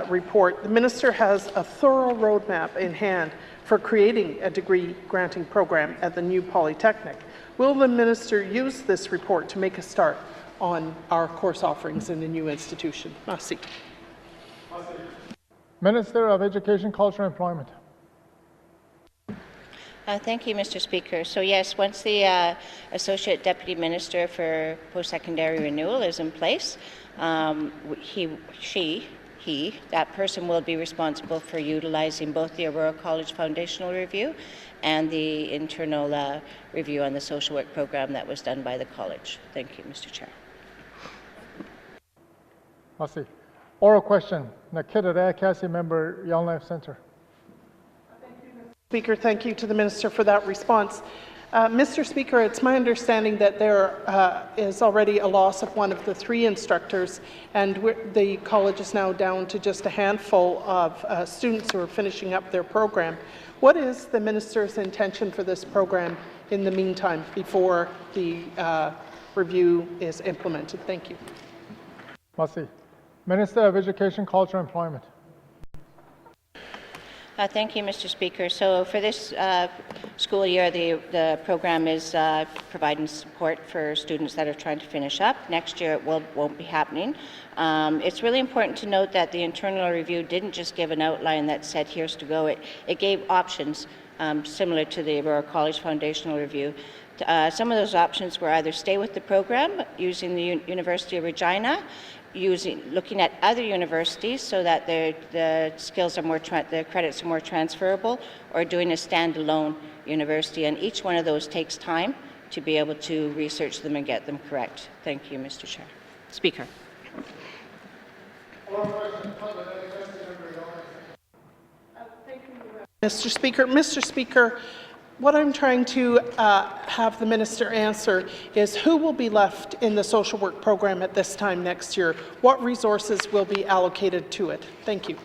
report, the Minister has a thorough roadmap in hand for creating a degree-granting program at the new polytechnic. Will the Minister use this report to make a start on our course offerings in the new institution? Merci. Minister of Education, Culture and Employment. Thank you, Mr. Speaker. So yes, once the Associate Deputy Minister for Post-Secondary Renewal is in place, that person will be responsible for utilizing both the Aurora College Foundational Review and the internal review on the social work program that was done by the college. Thank you, Mr. Chair. Merci. Oral question. Nakita Cassie, member Yellowknife Centre. Speaker, thank you to the Minister for that response. Mr. Speaker, it's my understanding that there is already a loss of one of the 3 instructors, and the college is now down to just a handful of students who are finishing up their program. What is the Minister's intention for this program in the meantime before the review is implemented? Thank you. Merci. Minister of Education, Culture and Employment. Thank you, Mr. Speaker. So for this school year, the program is providing support for students that are trying to finish up. Next year, it won't be happening. It's really important to note that the internal review didn't just give an outline that said, here's to go. It gave options similar to the Aurora College Foundational Review. Some of those options were either stay with the program using the University of Regina, looking at other universities so that the skills are more, the credits are more transferable, or doing a standalone university. And each one of those takes time to be able to research them and get them correct. Thank you, Mr. Chair. Speaker. Mr. Speaker, what I'm trying to have the Minister answer is who will be left in the social work program at this time next year? What resources will be allocated to it? Thank you.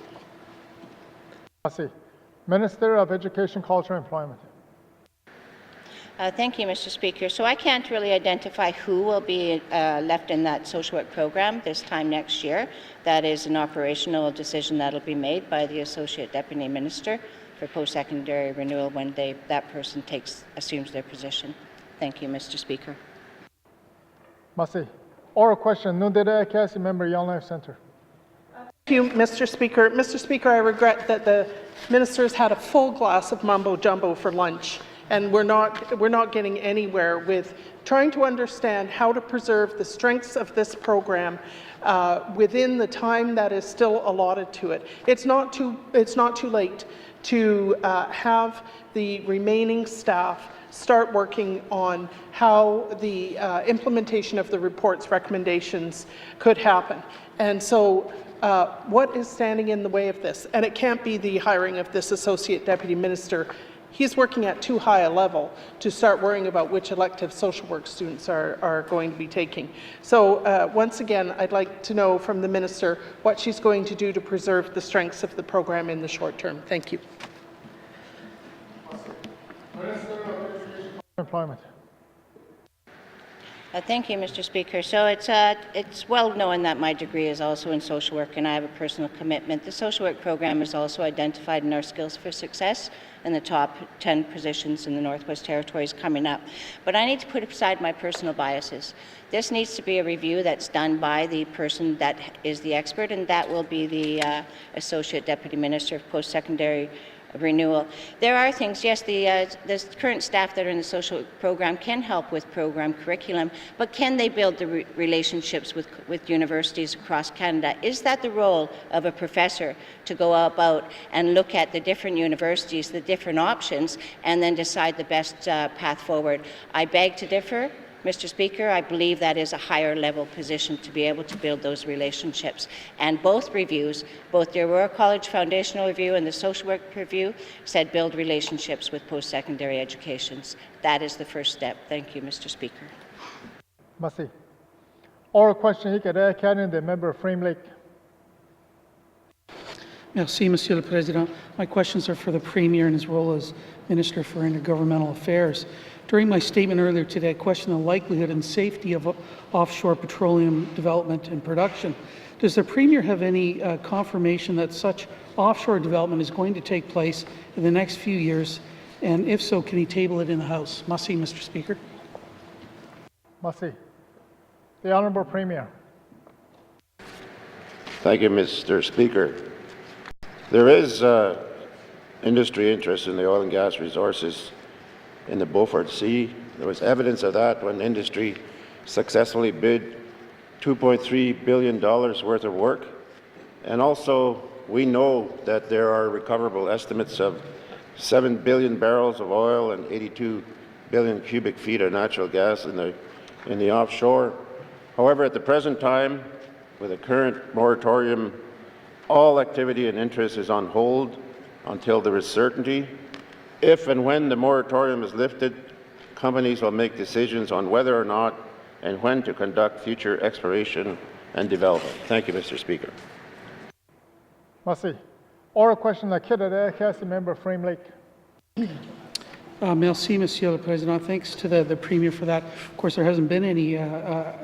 Minister of Education, Culture and Employment. Thank you, Mr. Speaker. So I can't really identify who will be left in that social work program this time next year. That is an operational decision that will be made by the Associate Deputy Minister for Post-Secondary Renewal when that person assumes their position. Thank you, Mr. Speaker. Merci. Oral question. Nundere Cassie, member Yellowknife Centre. Thank you, Mr. Speaker. Mr. Speaker, I regret that the Minister's had a full glass of mumbo jumbo for lunch, and we're not getting anywhere with trying to understand how to preserve the strengths of this program within the time that is still allotted to it. It's not too late to have the remaining staff start working on how the implementation of the report's recommendations could happen. And so What is standing in the way of this? And it can't be the hiring of this Associate Deputy Minister. He's working at too high a level to start worrying about which elective social work students are going to be taking. So once again, I'd like to know from the Minister what she's going to do to preserve the strengths of the program in the short term. Thank you. Employment. Thank you, Mr. Speaker. So it's well known that my degree is also in social work and I have a personal commitment. The social work program is also identified in our Skills for Success in the top 10 positions in the Northwest Territories coming up. But I need to put aside my personal biases. This needs to be a review that's done by the person that is the expert, and that will be the Associate Deputy Minister of Post-Secondary Renewal. There are things, yes, the current staff that are in the social program can help with program curriculum, but can they build the relationships with universities across Canada? Is that the role of a professor, to go about and look at the different universities, the different options, and then decide the best path forward? I beg to differ, Mr. Speaker. I believe that is a higher level position to be able to build those relationships. And both reviews, both the Aurora College Foundational Review and the Social Work Review, said build relationships with post-secondary educations. That is the first step. Thank you, Mr. Speaker. Merci. Oral question, the member of Frame Lake. Merci, Monsieur le Président. My questions are for the Premier in his role as Minister for Intergovernmental Affairs. During my statement earlier today, I questioned the likelihood and safety of offshore petroleum development and production. Does the Premier have any confirmation that such offshore development is going to take place in the next few years? And if so, can he table it in the House? Merci, Mr. Speaker. Merci. The Honourable Premier. Thank you, Mr. Speaker. There is industry interest in the oil and gas resources in the Beaufort Sea. There was evidence of that when industry successfully bid $2.3 billion worth of work. And also, we know that there are recoverable estimates of 7 billion barrels of oil and 82 billion cubic feet of natural gas in the offshore. However, at the present time, with the current moratorium, all activity and interest is on hold until there is certainty. If and when the moratorium is lifted, companies will make decisions on whether or not and when to conduct future exploration and development. Thank you, Mr. Speaker. Merci. Oral question, the member of Frame Lake. Merci, Monsieur le Président. Thanks to the Premier for that. Of course, there hasn't been any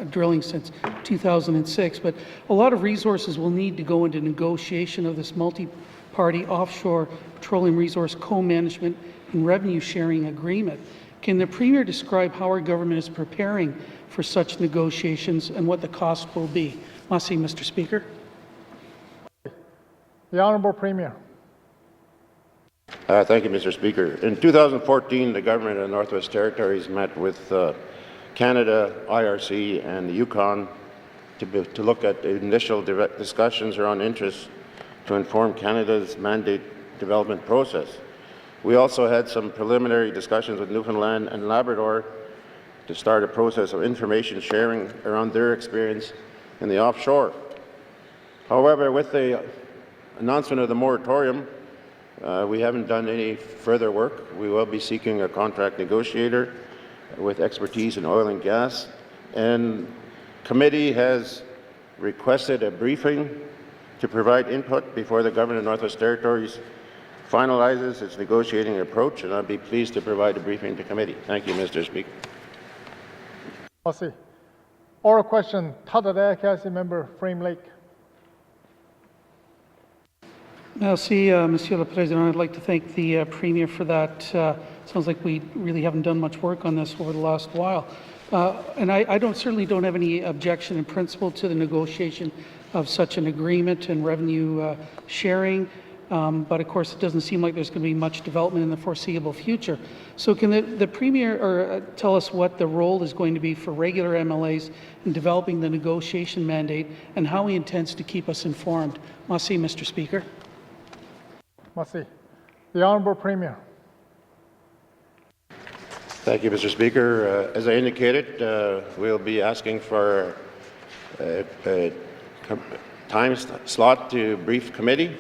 drilling since 2006, but a lot of resources will need to go into negotiation of this multi-party offshore petroleum resource co-management and revenue sharing agreement. Can the Premier describe how our government is preparing for such negotiations and what the cost will be? Merci, Mr. Speaker. The Honourable Premier. Thank you, Mr. Speaker. In 2014, the government of the Northwest Territories met with Canada, IRC, and the Yukon to look at the initial discussions around interest to inform Canada's mandate development process. We also had some preliminary discussions with Newfoundland and Labrador to start a process of information sharing around their experience in the offshore. However, with the announcement of the moratorium, we haven't done any further work. We will be seeking a contract negotiator with expertise in oil and gas, and committee has requested a briefing to provide input before the Government of Northwest Territories finalizes its negotiating approach, and I'll be pleased to provide a briefing to committee. Thank you, Mr. Speaker. Merci. Oral question, member Frame Lake. Merci, Monsieur le Président. I'd like to thank the Premier for that. Sounds like we really haven't done much work on this over the last while. And I certainly don't have any objection in principle to the negotiation of such an agreement and revenue sharing. But of course, it doesn't seem like there's going to be much development in the foreseeable future. So can the Premier tell us what the role is going to be for regular MLAs in developing the negotiation mandate and how he intends to keep us informed? Merci, Mr. Speaker. Merci. The Honourable Premier. Thank you, Mr. Speaker. As I indicated, we'll be asking for time slot to brief committee,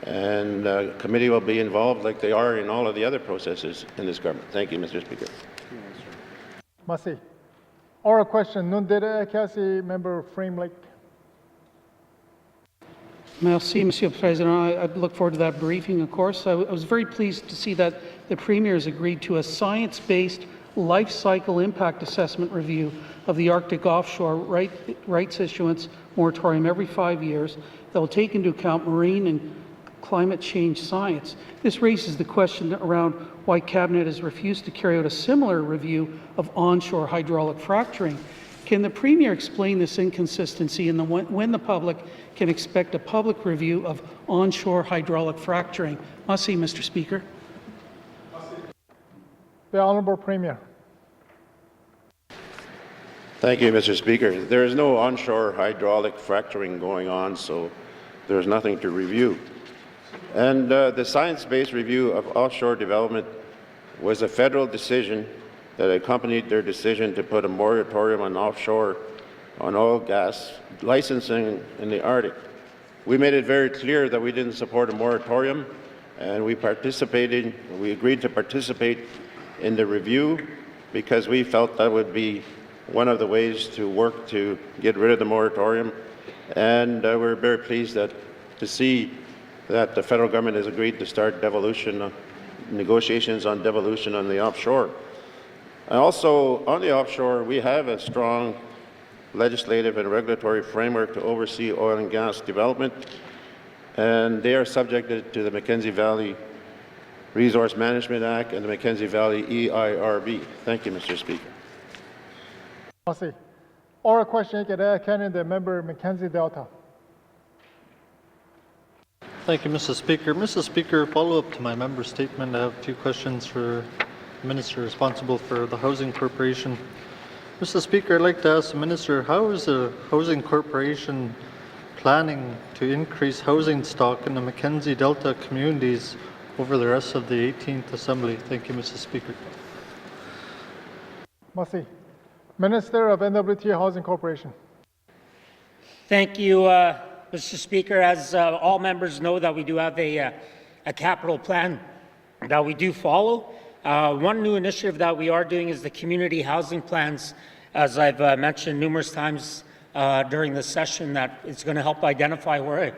and committee will be involved like they are in all of the other processes in this government. Thank you, Mr. Speaker. Merci. Oral question, Nundere Kasi, member Frame Lake. Merci, Monsieur le Président. I look forward to that briefing, of course. I was very pleased to see that the Premier has agreed to a science-based life cycle impact assessment review of the Arctic offshore rights issuance moratorium every 5 years that will take into account marine and climate change science. This raises the question around why Cabinet has refused to carry out a similar review of onshore hydraulic fracturing. Can the Premier explain this inconsistency and when the public can expect a public review of onshore hydraulic fracturing? Merci, Mr. Speaker. The Honourable Premier. Thank you, Mr. Speaker. There is no onshore hydraulic fracturing going on, so there's nothing to review. And the science-based review of offshore development was a federal decision that accompanied their decision to put a moratorium on offshore on oil gas licensing in the Arctic. We made it very clear that we didn't support a moratorium, and we agreed to participate in the review because we felt that would be one of the ways to work to get rid of the moratorium. And we're very pleased to see that the federal government has agreed to start negotiations on devolution on the offshore. And also, on the offshore, we have a strong legislative and regulatory framework to oversee oil and gas development, and they are subjected to the Mackenzie Valley Resource Management Act and the Mackenzie Valley EIRB. Thank you, Mr. Speaker. Merci. Oral question, the member Mackenzie Delta. Thank you, Mr. Speaker. Mr. Speaker, follow up to my member statement. I have 2 questions for the Minister responsible for the Housing Corporation. Mr. Speaker, I'd like to ask the Minister, how is the Housing Corporation planning to increase housing stock in the Mackenzie Delta communities over the rest of the 18th Assembly? Thank you, Mr. Speaker. Merci. Minister of N.W.T. Housing Corporation. Thank you, Mr. Speaker. As all members know, that we do have a capital plan that we do follow. One new initiative that we are doing is the community housing plans, as I've mentioned numerous times during this session, that it's going to help identify where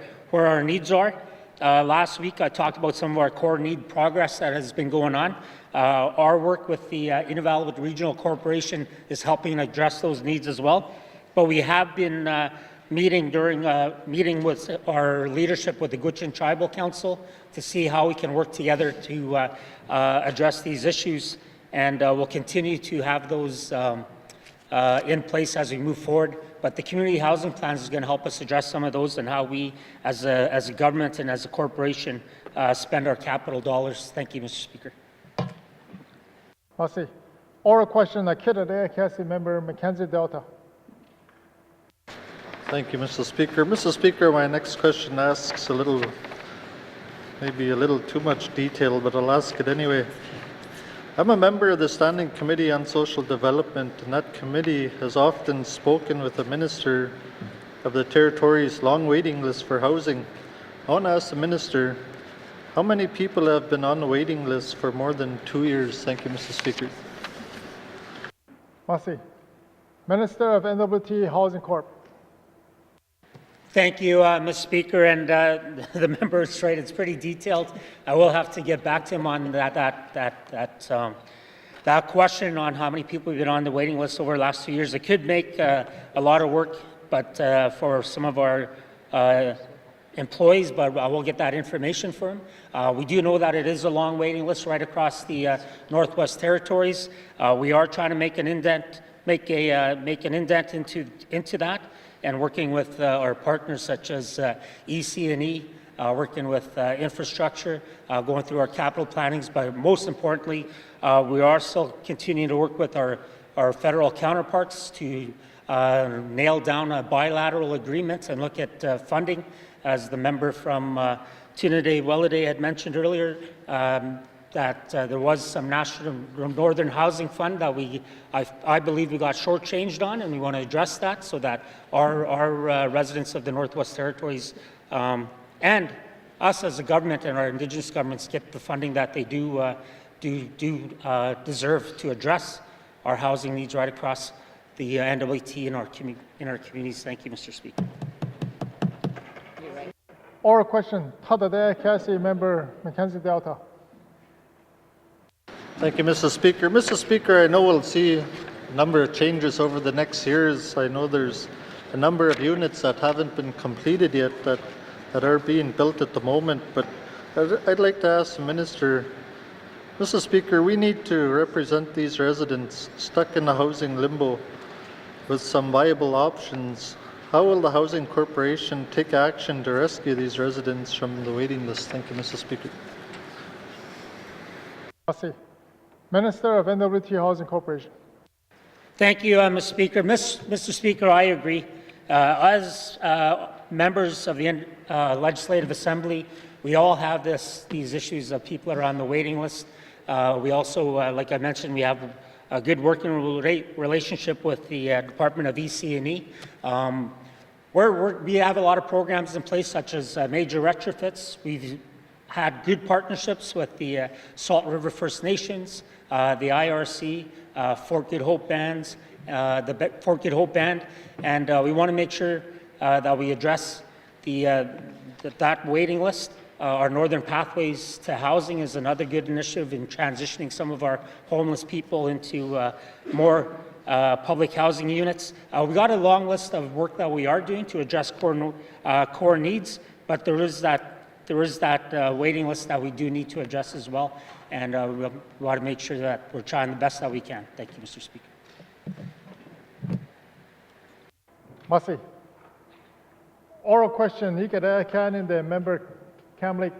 our needs are. Last week, I talked about some of our core need progress that has been going on. Our work with the Inuvialuit Regional Corporation is helping address those needs as well. But we have been meeting with our leadership with the Gwich'in Tribal Council to see how we can work together to address these issues, and we'll continue to have those in place as we move forward. But the community housing plans is going to help us address some of those and how we, as a government and as a corporation, spend our capital dollars. Thank you, Mr. Speaker. Merci. Oral question, member Mackenzie Delta. Thank you, Mr. Speaker. Mr. Speaker, my next question asks maybe a little too much detail, but I'll ask it anyway. I'm a member of the Standing Committee on Social Development, and that committee has often spoken with the Minister of the Territory's long waiting list for housing. I want to ask the Minister, how many people have been on the waiting list for more than 2 years? Thank you, Mr. Speaker. Merci. Minister of N.W.T. Housing Corp. Thank you, Mr. Speaker, and the member is right. It's pretty detailed. I will have to get back to him on that question on how many people have been on the waiting list over the last 2 years. It could make a lot of work, but for some of our employees, but I will get that information for him. We do know that it is a long waiting list right across the Northwest Territories. We are trying to make an indent into that, and working with our partners such as EC&E, working with infrastructure, going through our capital plannings, but most importantly, we are still continuing to work with our federal counterparts to nail down a bilateral agreement and look at funding. As the member from Trinidad Welladay had mentioned earlier, there was some National Northern Housing Fund that I believe we got shortchanged on, and we want to address that so that our residents of the Northwest Territories and us as a government and our Indigenous governments get the funding that they do deserve to address our housing needs right across the N.W.T. in our communities. Thank you, Mr. Speaker. Oral question, Tadade Cassie, member Mackenzie Delta. Thank you, Mr. Speaker. Mr. Speaker, I know we'll see a number of changes over the next years. I know there's a number of units that haven't been completed yet that are being built at the moment, but I'd like to ask the Minister, Mr. Speaker, we need to represent these residents stuck in the housing limbo with some viable options. How will the Housing Corporation take action to rescue these residents from the waiting list? Thank you, Mr. Speaker. Minister of N.W.T. Housing Corporation. Thank you, Mr. Speaker. Mr. Speaker, I agree. As members of the Legislative Assembly, we all have these issues of people that are on the waiting list. We also, like I mentioned, we have a good working relationship with the Department of EC&E. We have a lot of programs in place, such as major retrofits. We've had good partnerships with the Salt River First Nations, the IRC, Fort Good Hope bands, the Fort Good Hope Band, and we want to make sure that we address that waiting list. Our Northern Pathways to Housing is another good initiative in transitioning some of our homeless people into more public housing units. We got a long list of work that we are doing to address core needs, but there is that waiting list that we do need to address as well, and we want to make sure that we're trying the best that we can. Thank you, Mr. Speaker. Massey. Oral question, Hikada Kanin, the member Kamlik.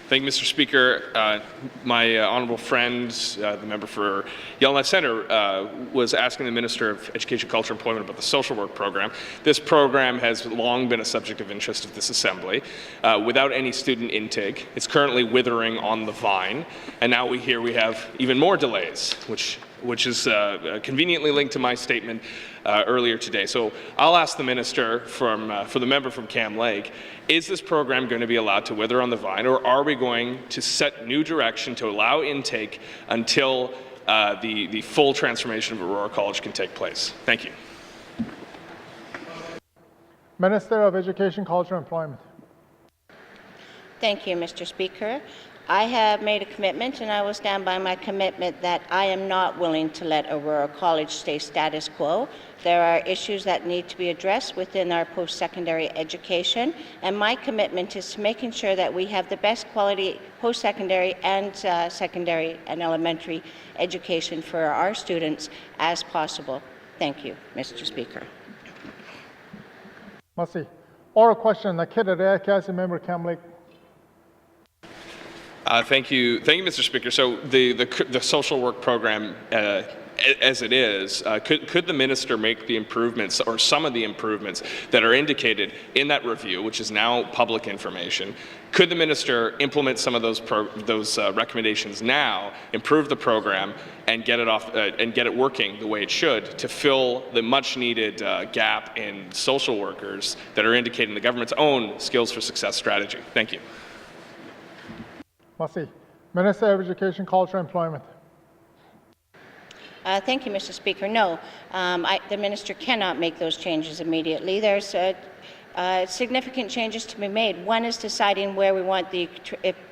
Thank you, Mr. Speaker. My honourable friend, the member for Yellowknife Centre, was asking the Minister of Education, Culture and Employment about the social work program. This program has long been a subject of interest of this Assembly. Without any student intake, it's currently withering on the vine, and now we hear we have even more delays, which is conveniently linked to my statement earlier today. So I'll ask the Minister for the member from Cam Lake, is this program going to be allowed to wither on the vine, or are we going to set new direction to allow intake until the full transformation of Aurora College can take place? Thank you. Minister of Education, Culture and Employment. Thank you, Mr. Speaker. I have made a commitment, and I will stand by my commitment, that I am not willing to let Aurora College stay status quo. There are issues that need to be addressed within our post-secondary education, and my commitment is to making sure that we have the best quality post-secondary and secondary and elementary education for our students as possible. Thank you, Mr. Speaker. Massey. Oral question, Nakeda Kasi, member Kamlik. Thank you, Mr. Speaker. So the social work program, as it is, could the minister make the improvements, or some of the improvements that are indicated in that review, which is now public information? Could the minister implement some of those recommendations now, improve the program, and get it off and get it working the way it should to fill the much-needed gap in social workers that are indicating the government's own Skills for Success strategy? Thank you. Massey. Minister of Education, Culture and Employment. Thank you, Mr. Speaker. No, the minister cannot make those changes immediately. There's significant changes to be made. One is deciding where we want the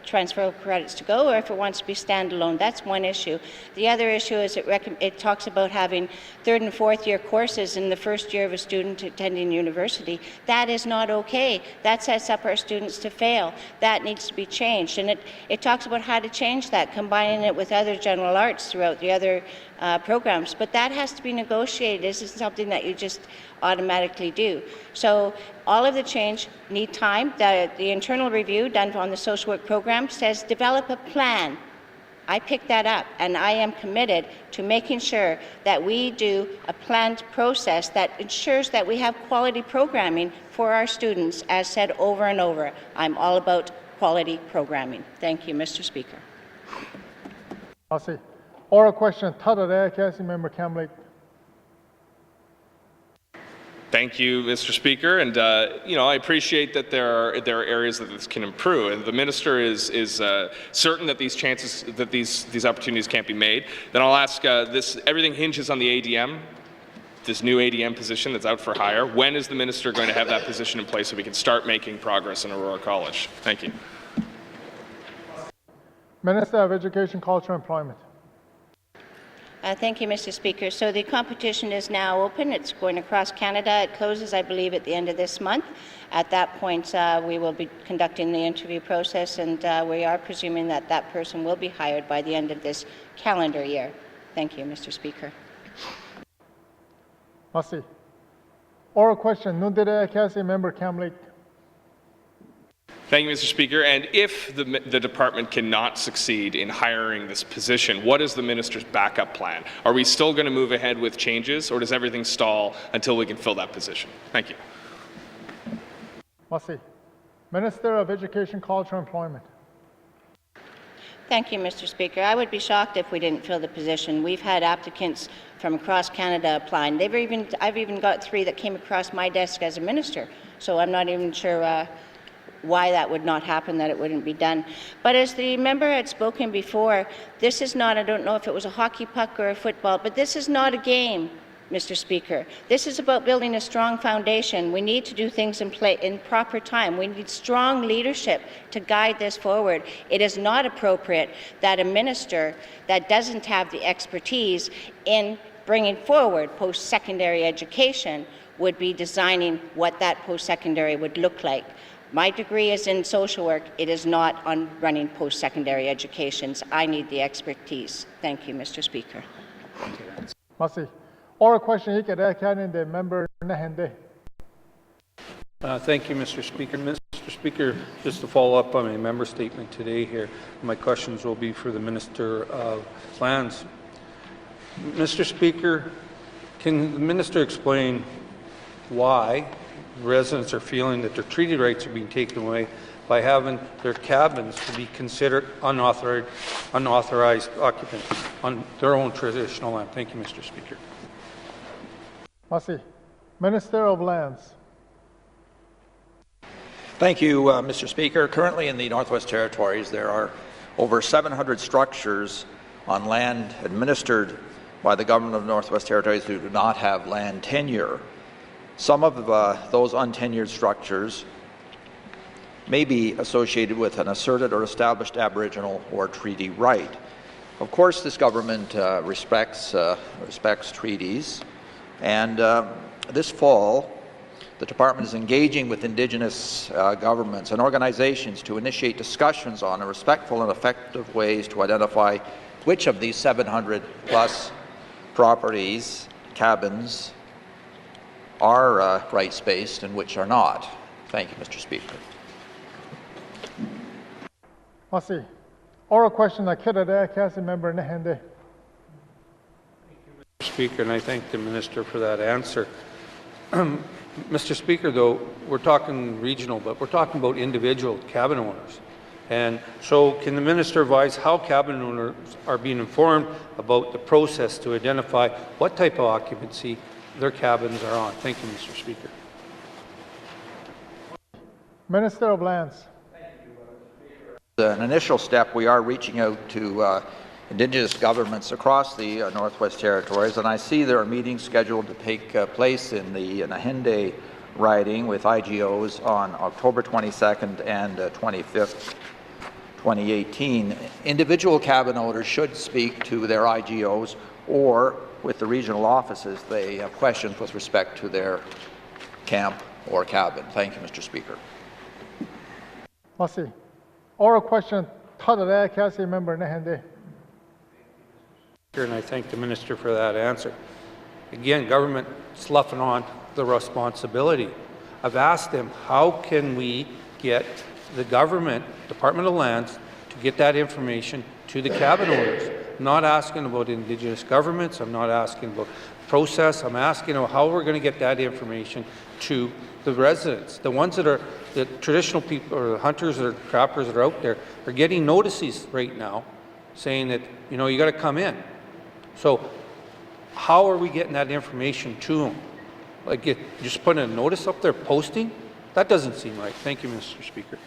transfer credits to go, or if it wants to be standalone. That's one issue. The other issue is it talks about having third and fourth year courses in the first year of a student attending university. That is not okay. That sets up our students to fail. That needs to be changed. And it talks about how to change that, combining it with other general arts throughout the other programs. But that has to be negotiated. This isn't something that you just automatically do. So all of the change need time. The internal review done on the social work program says develop a plan. I picked that up, and I am committed to making sure that we do a planned process that ensures that we have quality programming for our students, as said over and over. I'm all about quality programming. Thank you, Mr. Speaker. Merci. Oral question, Tadare, Council Member Kamlik. Thank you, Mr. Speaker. And I appreciate that there are areas that this can improve, and the minister is certain that these chances, that these opportunities can't be made. Then I'll ask everything hinges on the ADM, this new ADM position that's out for hire. When is the minister going to have that position in place so we can start making progress in Aurora College? Thank you. Minister of Education, Culture and Employment. Thank you, Mr. Speaker. So the competition is now open. It's going across Canada. It closes, I believe, at the end of this month. At that point, we will be conducting the interview process, and we are presuming that that person will be hired by the end of this calendar year. Thank you, Mr. Speaker. Merci. Oral question, Nundere, Council Member Kamlik. Thank you, Mr. Speaker. And if the department cannot succeed in hiring this position, what is the minister's backup plan? Are we still going to move ahead with changes, or does everything stall until we can fill that position? Thank you. Merci. Minister of Education, Culture and Employment. Thank you, Mr. Speaker. I would be shocked if we didn't fill the position. We've had applicants from across Canada applying. I've even got 3 that came across my desk as a minister, so I'm not even sure why that would not happen, that it wouldn't be done. But as the member had spoken before, this is not, I don't know if it was a hockey puck or a football, but this is not a game, Mr. Speaker. This is about building a strong foundation. We need to do things in proper time. We need strong leadership to guide this forward. It is not appropriate that a minister that doesn't have the expertise in bringing forward post-secondary education would be designing what that post-secondary would look like. My degree is in social work. It is not on running post-secondary educations. I need the expertise. Thank you, Mr. Speaker. Merci. Oral question, the member Nahende. Thank you, Mr. Speaker. Mr. Speaker, just to follow up on a member statement today here, my questions will be for the Minister of Lands. Mr. Speaker, can the Minister explain why residents are feeling that their treaty rights are being taken away by having their cabins to be considered unauthorized occupants on their own traditional land? Thank you, Mr. Speaker. Merci. Minister of Lands. Thank you, Mr. Speaker. Currently in the Northwest Territories, there are over 700 structures on land administered by the government of Northwest Territories who do not have land tenure. Some of those untenured structures may be associated with an asserted or established Aboriginal or treaty right. Of course, this government respects treaties, and this fall, the department is engaging with Indigenous governments and organizations to initiate discussions on respectful and effective ways to identify which of these 700-plus properties, cabins, are rights-based and which are not. Thank you, Mr. Speaker. Merci. Oral question, Council Member Nahende. Mr. Speaker, and I thank the Minister for that answer. Mr. Speaker, though, we're talking regional, but we're talking about individual cabin owners. And so can the Minister advise how cabin owners are being informed about the process to identify what type of occupancy their cabins are on? Thank you, Mr. Speaker. Minister of Lands. An initial step, we are reaching out to Indigenous governments across the Northwest Territories, and I see there are meetings scheduled to take place in the Nahende riding with IGOs on October 22nd and 25th, 2018. Individual cabin owners should speak to their IGOs or with the regional offices they have questions with respect to their camp or cabin. Thank you, Mr. Speaker. Merci. Oral question, Council Member Nahende. And I thank the Minister for that answer. Again, government sloughing on the responsibility. I've asked them, how can we get the government, Department of Lands, to get that information to the cabin owners? I'm not asking about Indigenous governments. I'm not asking about process. I'm asking how we're going to get that information to the residents, the ones that are the traditional people or the hunters or trappers that are out there are getting notices right now saying that, you know, you got to come in. So how are we getting that information to them? Like just putting a notice up there posting? That doesn't seem right. Thank you, Mr. Speaker.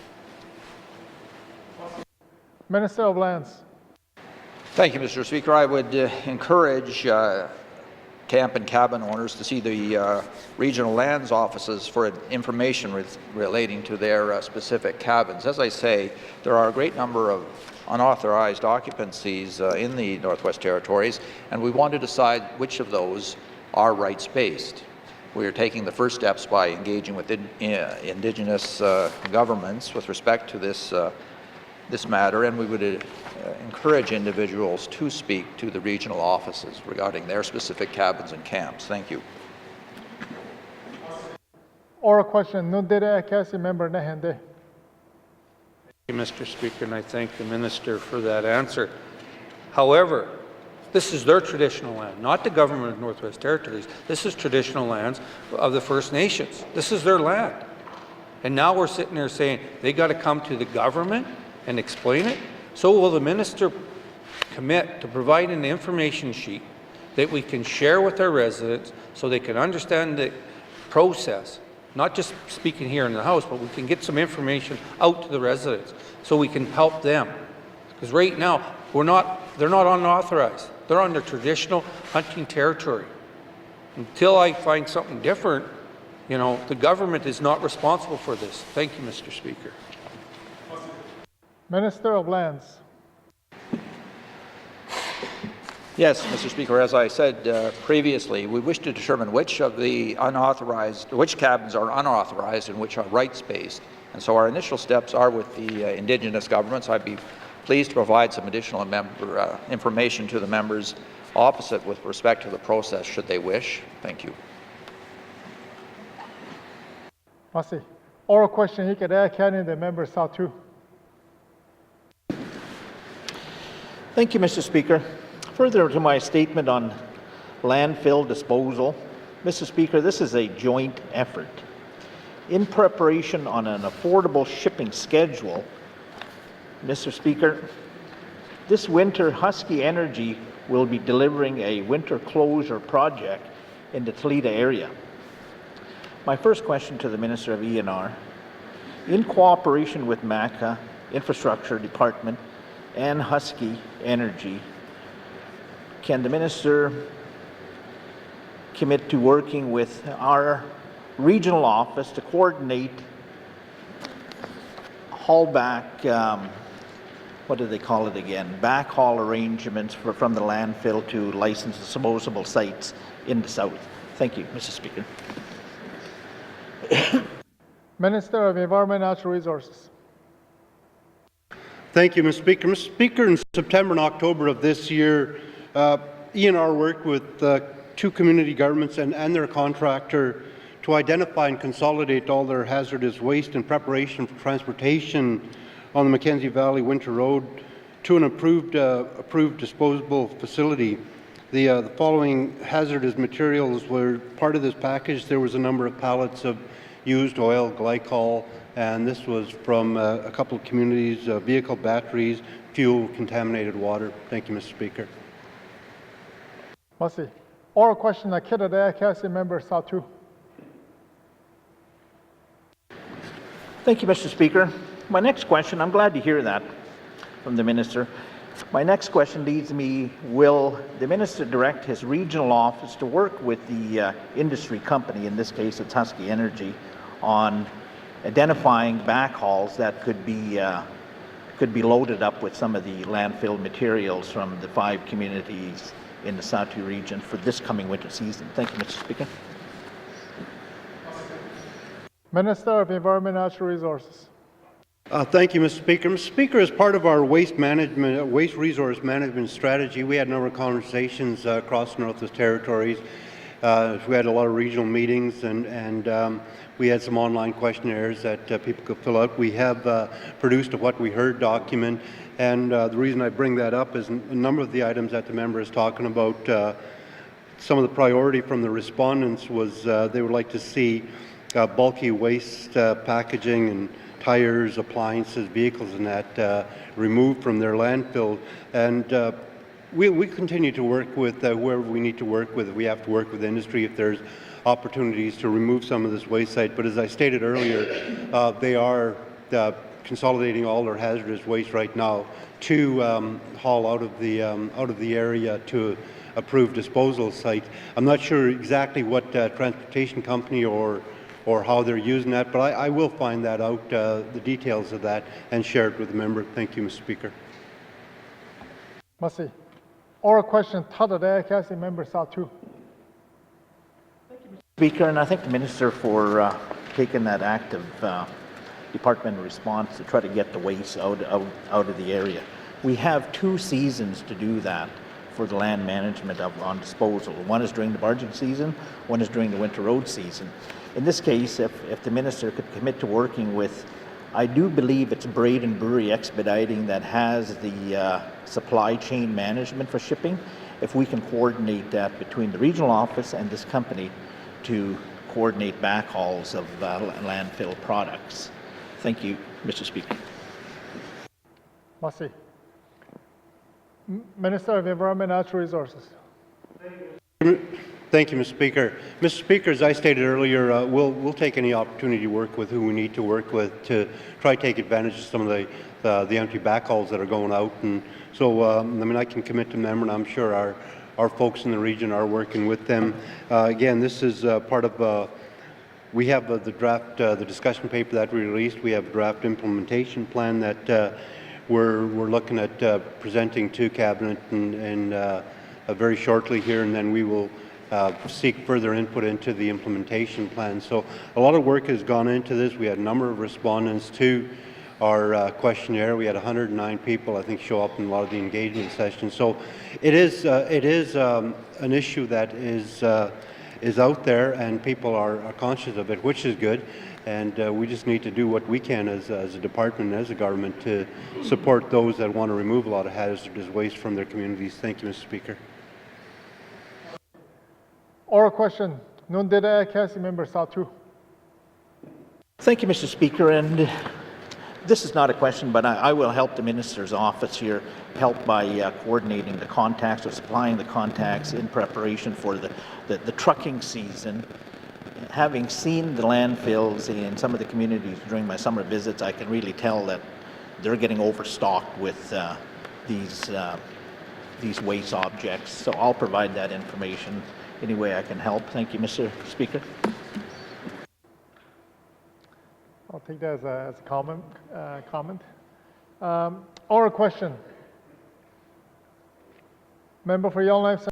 Minister of Lands. Thank you, Mr. Speaker. I would encourage camp and cabin owners to see the regional lands offices for information relating to their specific cabins. As I say, there are a great number of unauthorized occupancies in the Northwest Territories, and we want to decide which of those are rights-based. We are taking the first steps by engaging with Indigenous governments with respect to this matter, and we would encourage individuals to speak to the regional offices regarding their specific cabins and camps. Thank you. Oral question. No data Akasi member Nahende. Thank you, Mr. Speaker, and I thank the minister for that answer. However, this is their traditional land, not the government of Northwest Territories. This is traditional lands of the First Nations. This is their land. And now we're sitting there saying they got to come to the government and explain it. So will the minister commit to provide an information sheet that we can share with our residents so they can understand the process, not just speaking here in the House, but we can get some information out to the residents so we can help them. Because right now, they're not unauthorized. They're on their traditional hunting territory. Until I find something different, you know, the government is not responsible for this. Thank you, Mr. Speaker. Minister of Lands. Yes, Mr. Speaker, as I said previously, we wish to determine which of the which cabins are unauthorized and which are rights-based. And so our initial steps are with the Indigenous governments. I'd be pleased to provide some additional information to the members opposite with respect to the process, should they wish. Thank you. Masi. Oral question. He could add the member South 2. Thank you, Mr. Speaker. Further to my statement on landfill disposal, Mr. Speaker, this is a joint effort. In preparation on an affordable shipping schedule, Mr. Speaker, this winter Husky Energy will be delivering a winter closure project in the Toledo area. My first question to the Minister of ENR, in cooperation with MACA, Infrastructure Department, and Husky Energy, can the Minister commit to working with our regional office to coordinate haulback, what do they call it again, backhaul arrangements from the landfill to licensed disposable sites in the south? Thank you, Mr. Speaker. Minister of Environment and Natural Resources. Thank you, Mr. Speaker. Mr. Speaker, in September and October of this year, ENR worked with two community governments and their contractor to identify and consolidate all their hazardous waste in preparation for transportation on the Mackenzie Valley Winter Road to an approved disposable facility. The following hazardous materials were part of this package. There was a number of pallets of used oil, glycol, and this was from a couple of communities, vehicle batteries, fuel, contaminated water. Thank you, Mr. Speaker. Masi. Oral question. Akita Akasi member South 2. Thank you, Mr. Speaker. My next question, I'm glad to hear that from the Minister. My next question leads me, will the Minister direct his regional office to work with the industry company, in this case it's Husky Energy, on identifying backhauls that could be loaded up with some of the landfill materials from the 5 communities in the Satu region for this coming winter season? Thank you, Mr. Speaker. Minister of Environment and Natural Resources. Thank you, Mr. Speaker. Mr. Speaker, as part of our waste resource management strategy, we had a number of conversations across the Northwest Territories. We had a lot of regional meetings, and we had some online questionnaires that people could fill out. We have produced a What We Heard document, and the reason I bring that up is a number of the items that the member is talking about. Some of the priority from the respondents was they would like to see bulky waste packaging and tires, appliances, vehicles and that removed from their landfill. And we continue to work with whoever we need to work with. We have to work with industry if there's opportunities to remove some of this waste site. But as I stated earlier, they are consolidating all their hazardous waste right now to haul out of the area to approved disposal site. I'm not sure exactly what transportation company or how they're using that, but I will find that out, the details of that, and share it with the member. Thank you, Mr. Speaker. Merci. Oral question, Tada Kasi, member Satu. Speaker, and I thank the Minister for taking that active departmental response to try to get the waste out of the area. We have 2 seasons to do that for the land management on disposal. One is during the barging season, one is during the winter road season. In this case, if the Minister could commit to working with, I do believe it's Braden Brewery Expediting that has the supply chain management for shipping. If we can coordinate that between the regional office and this company to coordinate backhauls of landfill products. Thank you, Mr. Speaker. Merci. Minister of Environment and Natural Resources. Thank you, Mr. Speaker. Mr. Speaker, as I stated earlier, we'll take any opportunity to work with who we need to work with to try to take advantage of some of the empty backhauls that are going out. And so, I mean, I can commit to them, and I'm sure our folks in the region are working with them. Again, this is part of. We have the draft, the discussion paper that we released. We have a draft implementation plan that we're looking at presenting to Cabinet and very shortly here, and then we will seek further input into the implementation plan. So a lot of work has gone into this. We had a number of respondents to our questionnaire. We had 109 people, I think, show up in a lot of the engagement sessions. So it is an issue that is out there, and people are conscious of it, which is good. And we just need to do what we can as a department and as a government to support those that want to remove a lot of hazardous waste from their communities. Thank you, Mr. Speaker. Oral question, Nundida Kasi, member Satu. Thank you, Mr. Speaker. And this is not a question, but I will help the Minister's office here, help by coordinating the contacts or supplying the contacts in preparation for the trucking season. Having seen the landfills in some of the communities during my summer visits, I can really tell that they're getting overstocked with these waste objects. So I'll provide that information any way I can help. Thank you, Mr. Speaker. I'll take that as a comment. Oral question. Member for Yellowknife.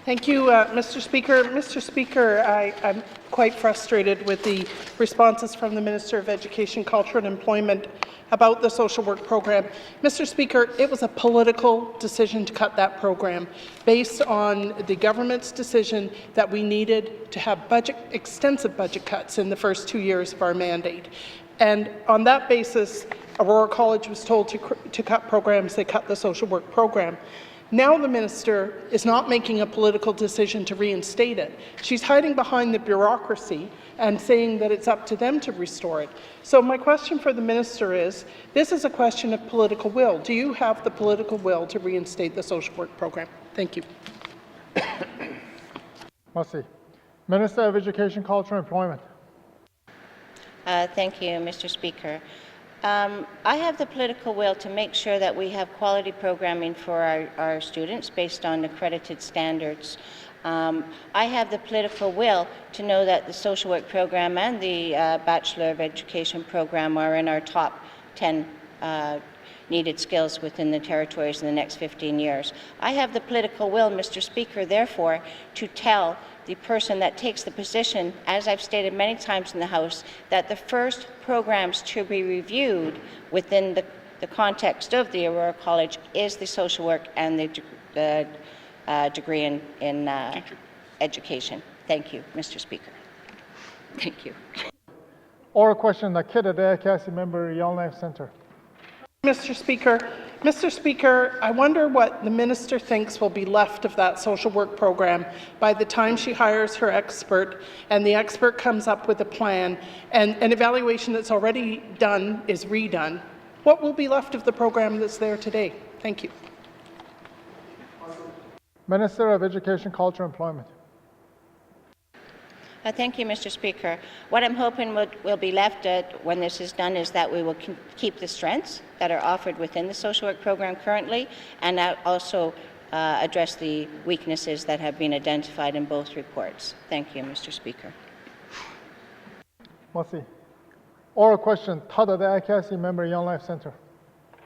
Thank you, Mr. Speaker. Mr. Speaker, I'm quite frustrated with the responses from the Minister of Education, Culture and Employment about the social work program. Mr. Speaker, it was a political decision to cut that program based on the government's decision that we needed to have extensive budget cuts in the first 2 years of our mandate. And on that basis, Aurora College was told to cut programs. They cut the social work program. Now the minister is not making a political decision to reinstate it. She's hiding behind the bureaucracy and saying that it's up to them to restore it. So my question for the minister is, this is a question of political will. Do you have the political will to reinstate the social work program? Thank you. Merci. Minister of Education, Culture and Employment. Thank you, Mr. Speaker. I have the political will to make sure that we have quality programming for our students based on accredited standards. I have the political will to know that the social work program and the Bachelor of Education program are in our top 10 needed skills within the territories in the next 15 years. I have the political will, Mr. Speaker, therefore, to tell the person that takes the position, as I've stated many times in the House, that the first programs to be reviewed within the context of the Aurora College is the social work and the degree in education. Thank you, Mr. Speaker. Thank you. Oral question, Nakita Kasi, member Yellowknife Centre. Mr. Speaker. Mr. Speaker, I wonder what the minister thinks will be left of that social work program by the time she hires her expert and the expert comes up with a plan and an evaluation that's already done is redone. What will be left of the program that's there today? Thank you. Minister of Education, Culture, and Employment. Thank you, Mr. Speaker. What I'm hoping will be left when this is done is that we will keep the strengths that are offered within the social work program currently, and also address the weaknesses that have been identified in both reports. Thank you, Mr. Speaker. Merci. Oral question, Tada de Akasi, member, Young Life Centre.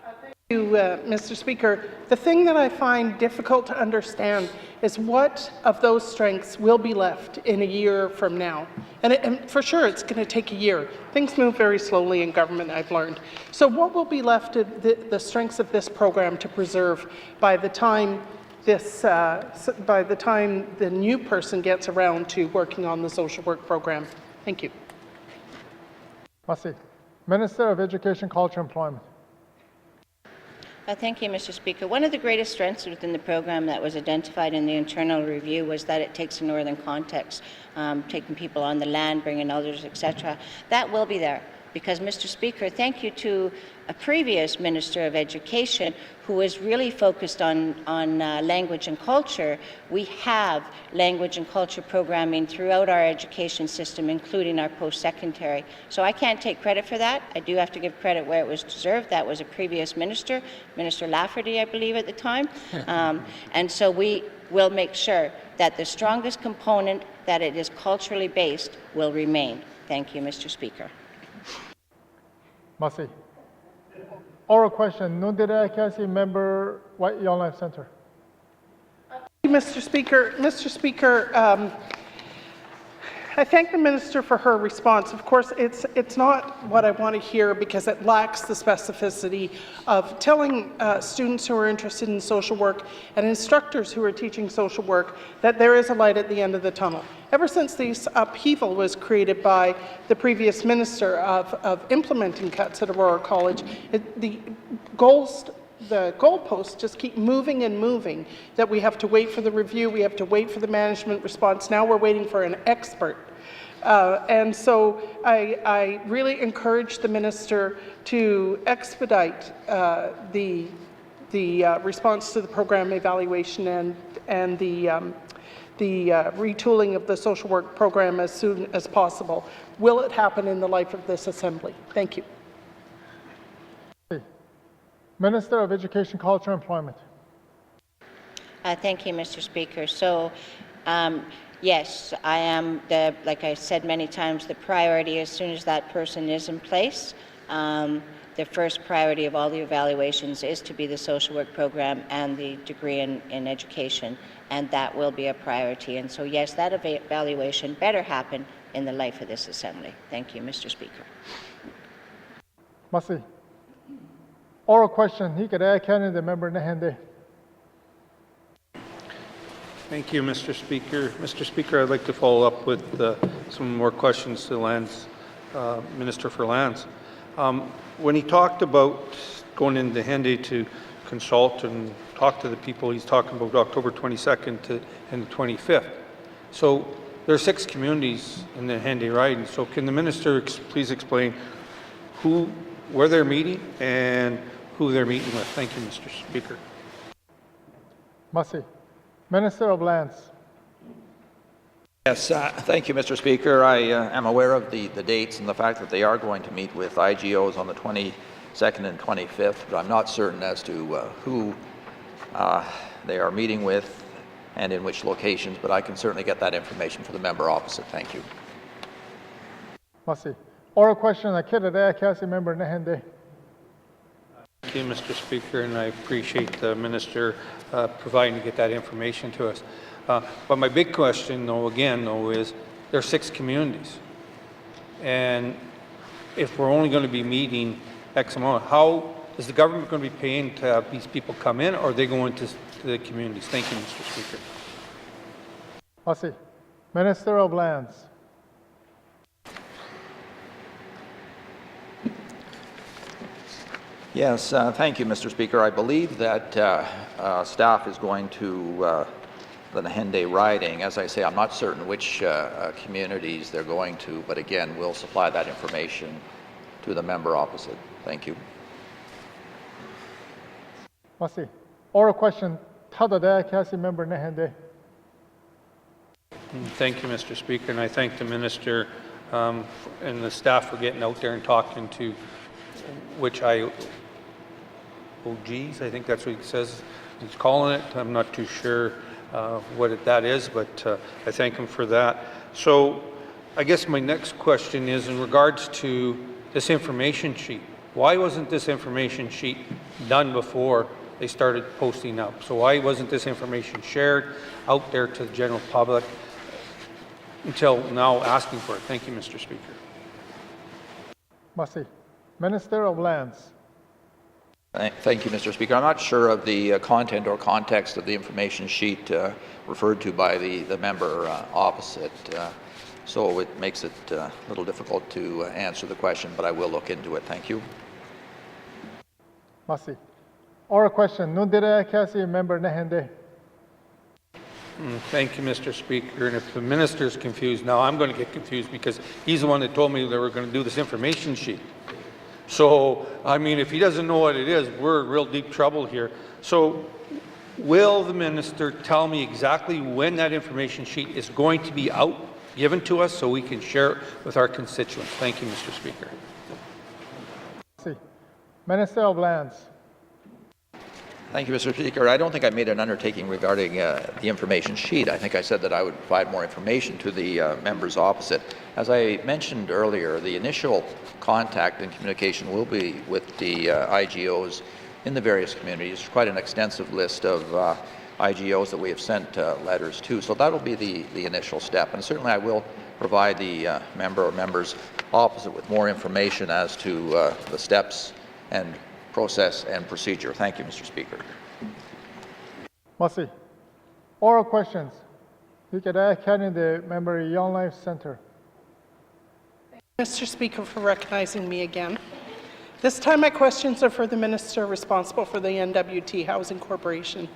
Thank you, Mr. Speaker. The thing that I find difficult to understand is what of those strengths will be left in a year from now. And for sure, it's going to take a year. Things move very slowly in government, I've learned. So what will be left of the strengths of this program to preserve by the time the new person gets around to working on the social work program? Thank you. Merci. Minister of Education, Culture, and Employment. Thank you, Mr. Speaker. One of the greatest strengths within the program that was identified in the internal review was that it takes a northern context, taking people on the land, bringing others, etc. That will be there because, Mr. Speaker, thank you to a previous Minister of Education who was really focused on language and culture. We have language and culture programming throughout our education system, including our post-secondary. So I can't take credit for that. I do have to give credit where it was deserved. That was a previous minister, Minister Lafferty, I believe, at the time. And so we will make sure that the strongest component, that it is culturally based, will remain. Thank you, Mr. Speaker. Merci. Oral question, Nundira Akasi, member, White Young Life Centre. Mr. Speaker. Mr. Speaker, I thank the minister for her response. Of course, it's not what I want to hear because it lacks the specificity of telling students who are interested in social work and instructors who are teaching social work that there is a light at the end of the tunnel. Ever since this upheaval was created by the previous minister of implementing cuts at Aurora College, the goalposts just keep moving and moving, that we have to wait for the review, we have to wait for the management response. Now we're waiting for an expert. And so I really encourage the minister to expedite the response to the program evaluation and the retooling of the social work program as soon as possible. Will it happen in the life of this Assembly? Thank you. Minister of Education, Culture, and Employment. Thank you, Mr. Speaker. So, yes, I am, like I said many times, the priority as soon as that person is in place. The first priority of all the evaluations is to be the social work program and the degree in education, and that will be a priority. And so, yes, that evaluation better happen in the life of this Assembly. Thank you, Mr. Speaker. Merci. Oral question, Hikada Canada, the member Nahende. Thank you, Mr. Speaker. Mr. Speaker, I'd like to follow up with some more questions to Lands, Minister for Lands. When he talked about going into Henday to consult and talk to the people, he's talking about October 22nd and the 25th. So there are 6 communities in the Henday riding. So can the minister please explain where they're meeting and who they're meeting with? Thank you, Mr. Speaker. Merci. Minister of Lands. Yes, thank you, Mr. Speaker. I am aware of the dates and the fact that they are going to meet with IGOs on the 22nd and 25th, but I'm not certain as to who they are meeting with and in which locations, but I can certainly get that information for the member opposite. Thank you. Merci. Oral question, Akira Cassie, member Nahende. Thank you, Mr. Speaker, and I appreciate the minister providing to get that information to us. But my big question, is there are 6 communities, and if we're only going to be meeting X amount, how is the government going to be paying to have these people come in, or are they going to the communities? Thank you, Mr. Speaker. Merci. Minister of Lands. Yes, thank you, Mr. Speaker. I believe that staff is going to the Nahende riding. As I say, I'm not certain which communities they're going to, but again, we'll supply that information to the member opposite. Thank you. Masi. Oral question. Tada Kasi member Nahende. Thank you, Mr. Speaker, and I thank the minister and the staff for getting out there and talking to OGs, I think that's what he says he's calling it. I'm not too sure what that is, but I thank him for that. So I guess my next question is in regards to this information sheet. Why wasn't this information sheet done before they started posting up? So why wasn't this information shared out there to the general public until now asking for it? Thank you, Mr. Speaker. Masi. Minister of Lands. Thank you, Mr. Speaker. I'm not sure of the content or context of the information sheet referred to by the member opposite, so it makes it a little difficult to answer the question, but I will look into it. Thank you. Masi. Oral question. Nundire Kasi member Nahende. Thank you, Mr. Speaker. And if the minister is confused, now I'm going to get confused because he's the one that told me they were going to do this information sheet. So, I mean, if he doesn't know what it is, we're in real deep trouble here. So, will the minister tell me exactly when that information sheet is going to be out, given to us, so we can share it with our constituents? Thank you, Mr. Speaker. Minister of Lands. Thank you, Mr. Speaker. I don't think I made an undertaking regarding the information sheet. I think I said that I would provide more information to the members opposite. As I mentioned earlier, the initial contact and communication will be with the IGOs in the various communities. There's quite an extensive list of IGOs that we have sent letters to, so that will be the initial step. And certainly I will provide the member or members opposite with more information as to the steps and process and procedure. Thank you, Mr. Speaker. Masi. Oral questions. Hikada Canada member YELLOWKNIFE Center. Mr. Speaker, for recognizing me again. This time my questions are for the minister responsible for the N.W.T. Housing Corporation.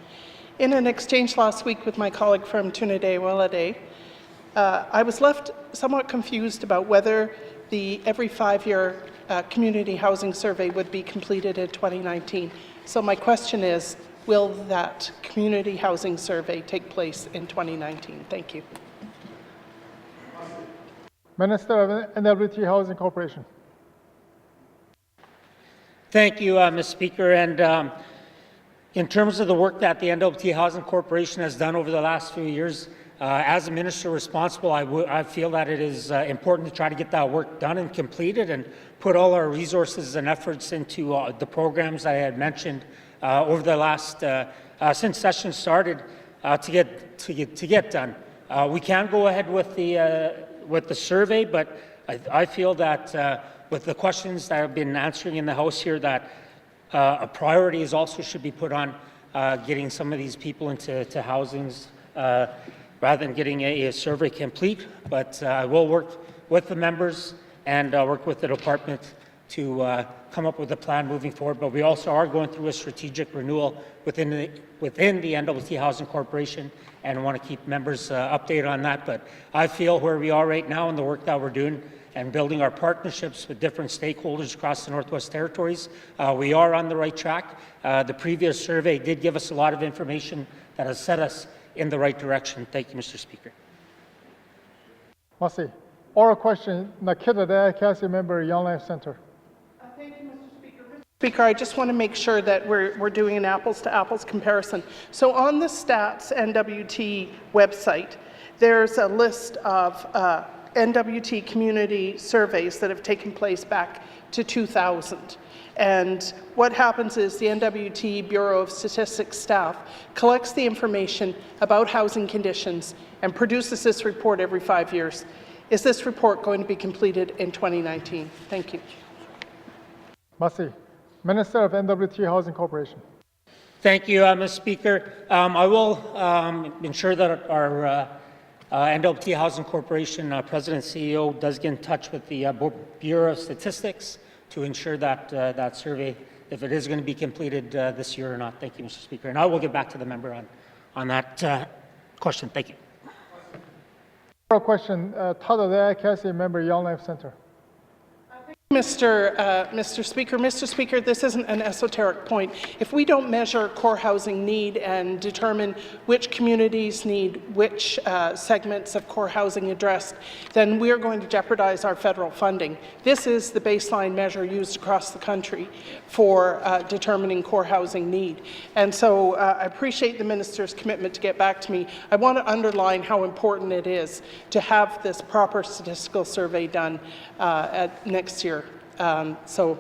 In an exchange last week with my colleague from Untitled, I was left somewhat confused about whether the every 5-year community housing survey would be completed in 2019. So my question is, will that community housing survey take place in 2019? Thank you. Minister of N.W.T. Housing Corporation. Thank you, Mr. Speaker. And in terms of the work that the N.W.T. Housing Corporation has done over the last few years, as a minister responsible, I feel that it is important to try to get that work done and completed and put all our resources and efforts into the programs I had mentioned over the last, since session started, to get done. We can go ahead with the survey, but I feel that with the questions that I've been answering in the House here, that a priority is also should be put on getting some of these people into housings rather than getting a survey complete. But I will work with the members and work with the department to come up with a plan moving forward. But we also are going through a strategic renewal within the N.W.T. Housing Corporation and want to keep members updated on that. But I feel where we are right now and the work that we're doing and building our partnerships with different stakeholders across the Northwest Territories, we are on the right track. The previous survey did give us a lot of information that has set us in the right direction. Thank you, Mr. Speaker. Masi. Oral question. Nakita Kasi member YELLOWKNIFE Center. Thank you, Mr. Speaker. Mr. Speaker, I just want to make sure that we're doing an apples-to-apples comparison. So on the Stats N.W.T. website, there's a list of N.W.T. community surveys that have taken place back to 2000. And what happens is the N.W.T. Bureau of Statistics staff collects the information about housing conditions and produces this report every 5 years. Is this report going to be completed in 2019? Thank you. Masi. Minister of N.W.T. Housing Corporation. Thank you, Mr. Speaker. I will ensure that our N.W.T. Housing Corporation President and CEO does get in touch with the Bureau of Statistics to ensure that that survey if it is going to be completed this year or not. Thank you, Mr. Speaker. And I will get back to the member on that question. Thank you. Oral question, Tada Cassie, member Yellowknife Centre. Mr. Speaker, this isn't an esoteric point. If we don't measure core housing need and determine which communities need which segments of core housing addressed, then we are going to jeopardize our federal funding. This is the baseline measure used across the country for determining core housing need. And so I appreciate the minister's commitment to get back to me. I want to underline how important it is to have this proper statistical survey done next year. So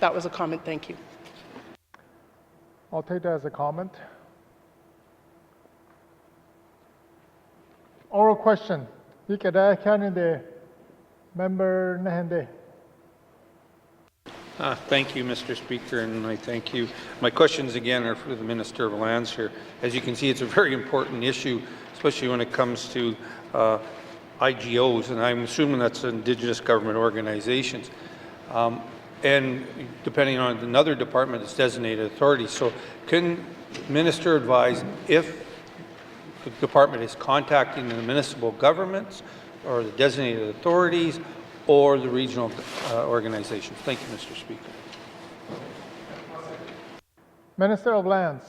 that was a comment. Thank you. I'll take that as a comment. Oral question. Ikeda Kaninde, member Nahende. Thank you, Mr. Speaker, and I thank you. My questions again are for the Minister of Lands here. As you can see, it's a very important issue, especially when it comes to IGOs, and I'm assuming that's Indigenous government organizations. And depending on another department, it's designated authorities. So can the Minister advise if the department is contacting the municipal governments or the designated authorities or the regional organizations? Thank you, Mr. Speaker. Minister of Lands.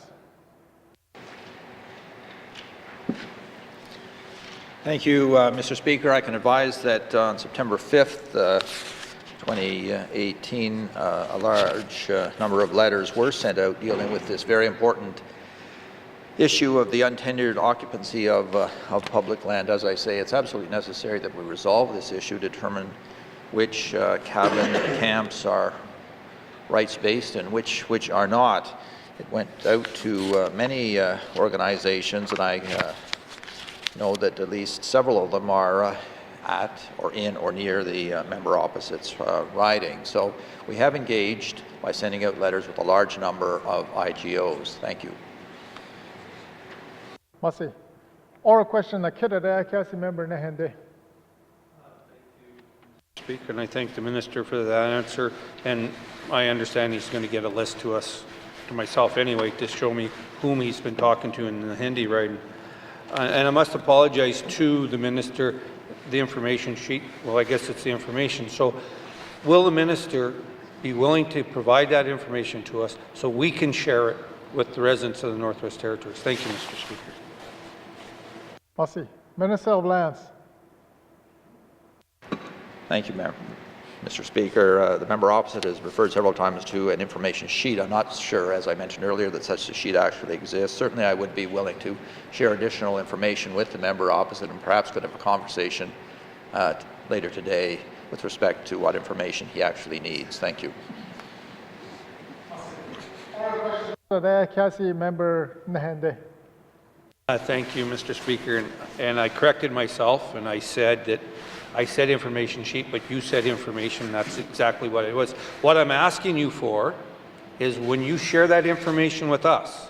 Thank you, Mr. Speaker. I can advise that on September 5th, 2018, a large number of letters were sent out dealing with this very important issue of the untenured occupancy of public land. As I say, it's absolutely necessary that we resolve this issue, determine which cabin camps are rights-based and which are not. It went out to many organizations, and I know that at least several of them are at or in or near the member opposite's riding. So we have engaged by sending out letters with a large number of IGOs. Thank you. Masi. Oral question, Akita Kasi member Nahende. Speaker, and I thank the Minister for that answer. And I understand he's going to get a list to us, to myself anyway, to show me whom he's been talking to in the Hindi riding. And I must apologize to the Minister. The information sheet, well, I guess it's the information. So will the Minister be willing to provide that information to us so we can share it with the residents of the Northwest Territories? Thank you, Mr. Speaker. Masi. Minister of Lands. Thank you, Mr. Speaker. The member opposite has referred several times to an information sheet. I'm not sure, as I mentioned earlier, that such a sheet actually exists. Certainly, I would be willing to share additional information with the member opposite and perhaps could have a conversation later today with respect to what information he actually needs. Thank you. Cassie, member Nahende. Thank you, Mr. Speaker. And I corrected myself, and I said that I said information sheet, but you said information. That's exactly what it was. What I'm asking you for is when you share that information with us,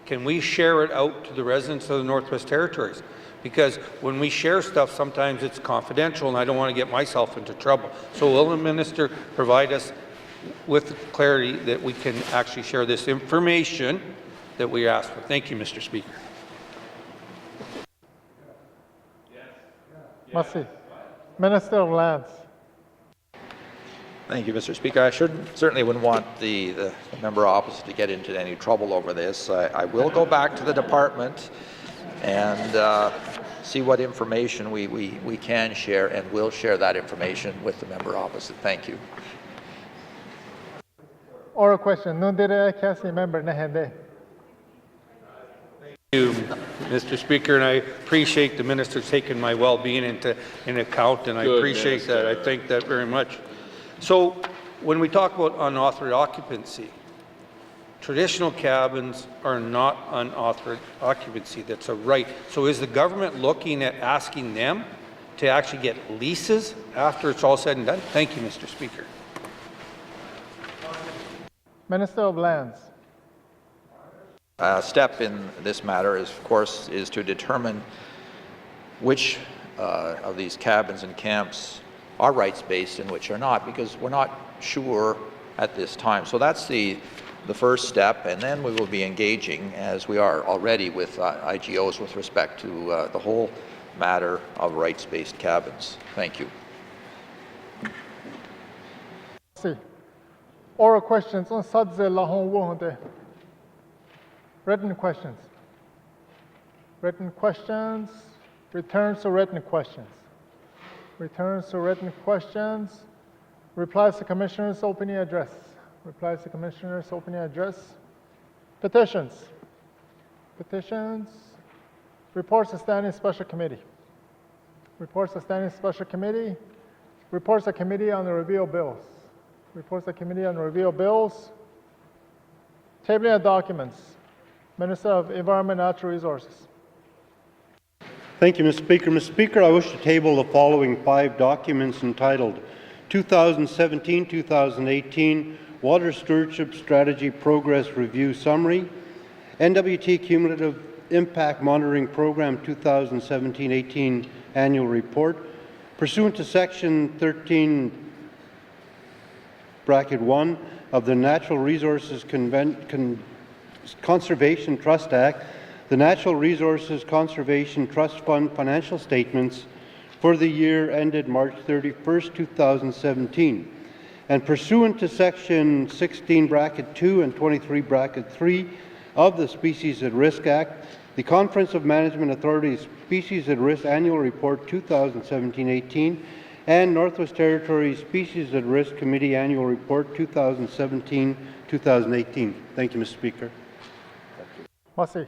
can we share it out to the residents of the Northwest Territories? Because when we share stuff, sometimes it's confidential, and I don't want to get myself into trouble. So will the Minister provide us with clarity that we can actually share this information that we asked for? Thank you, Mr. Speaker. Masi. Minister of Lands. Thank you, Mr. Speaker. I certainly wouldn't want the member opposite to get into any trouble over this. I will go back to the department and see what information we can share, and will share that information with the member opposite. Thank you. Oral question. Nundere Cassie, member Nahende. Thank you, Mr. Speaker, and I appreciate the Minister taking my well-being into account, and I appreciate that. I thank that very much. So when we talk about unauthorized occupancy, traditional cabins are not unauthorized occupancy. That's a right. So is the government looking at asking them to actually get leases after it's all said and done? Thank you, Mr. Speaker. Minister of Lands. A step in this matter is, of course, to determine which of these cabins and camps are rights-based and which are not, because we're not sure at this time. So that's the first step, and then we will be engaging, as we are already, with IGOs with respect to the whole matter of rights-based cabins. Thank you. Oral questions on Sadze Lahon Wohonde. Written questions. Written questions. Returns to written questions. Returns to written questions. Replies to Commissioner's opening address. Replies to Commissioner's opening address. Petitions. Petitions. Reports to Standing Special Committee. Reports to Standing Special Committee. Reports to Committee on the Review of Bills. Reports to Committee on the Review of Bills. Tabling of documents. Minister of Environment and Natural Resources. Thank you, Mr. Speaker. Mr. Speaker, I wish to table the following 5 documents entitled 2017-2018 Water Stewardship Strategy Progress Review Summary, N.W.T. Cumulative Impact Monitoring Program 2017-18 Annual Report, pursuant to Section 13(1) of the Natural Resources Conservation Trust Act, the Natural Resources Conservation Trust Fund financial statements for the year ended March 31st, 2017. And pursuant to Section 16(2) and 23(3) of the Species at Risk Act, the Conference of Management Authorities Species at Risk Annual Report 2017-18 and Northwest Territories Species at Risk Committee Annual Report 2017-2018. Thank you, Mr. Speaker. Masi.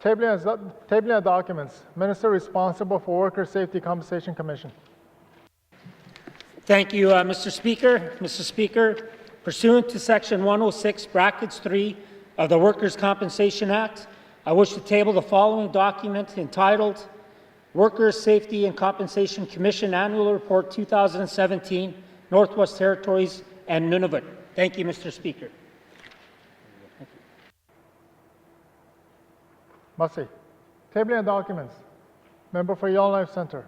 Tabling of documents. Minister responsible for Worker Safety Compensation Commission. Thank you, Mr. Speaker. Mr. Speaker, pursuant to Section 106(3) of the Workers' Compensation Act, I wish to table the following document entitled Workers' Safety and Compensation Commission Annual Report 2017, Northwest Territories and Nunavut. Thank you, Mr. Speaker. Masi. Tabling of documents. Member for Yellowknife Centre.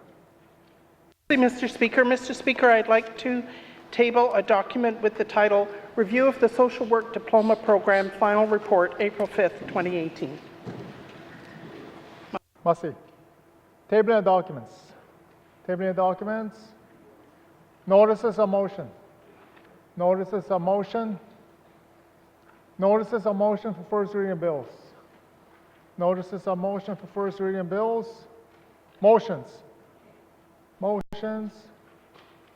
Mr. Speaker, I'd like to table a document with the title Review of the Social Work Diploma Program Final Report, April 5th, 2018. Masi. Tabling of documents. Tabling of documents. Notices of motion. Notices of motion. Notices of motion for first reading of bills. Notices of motion for first reading of bills. Motions. Motions.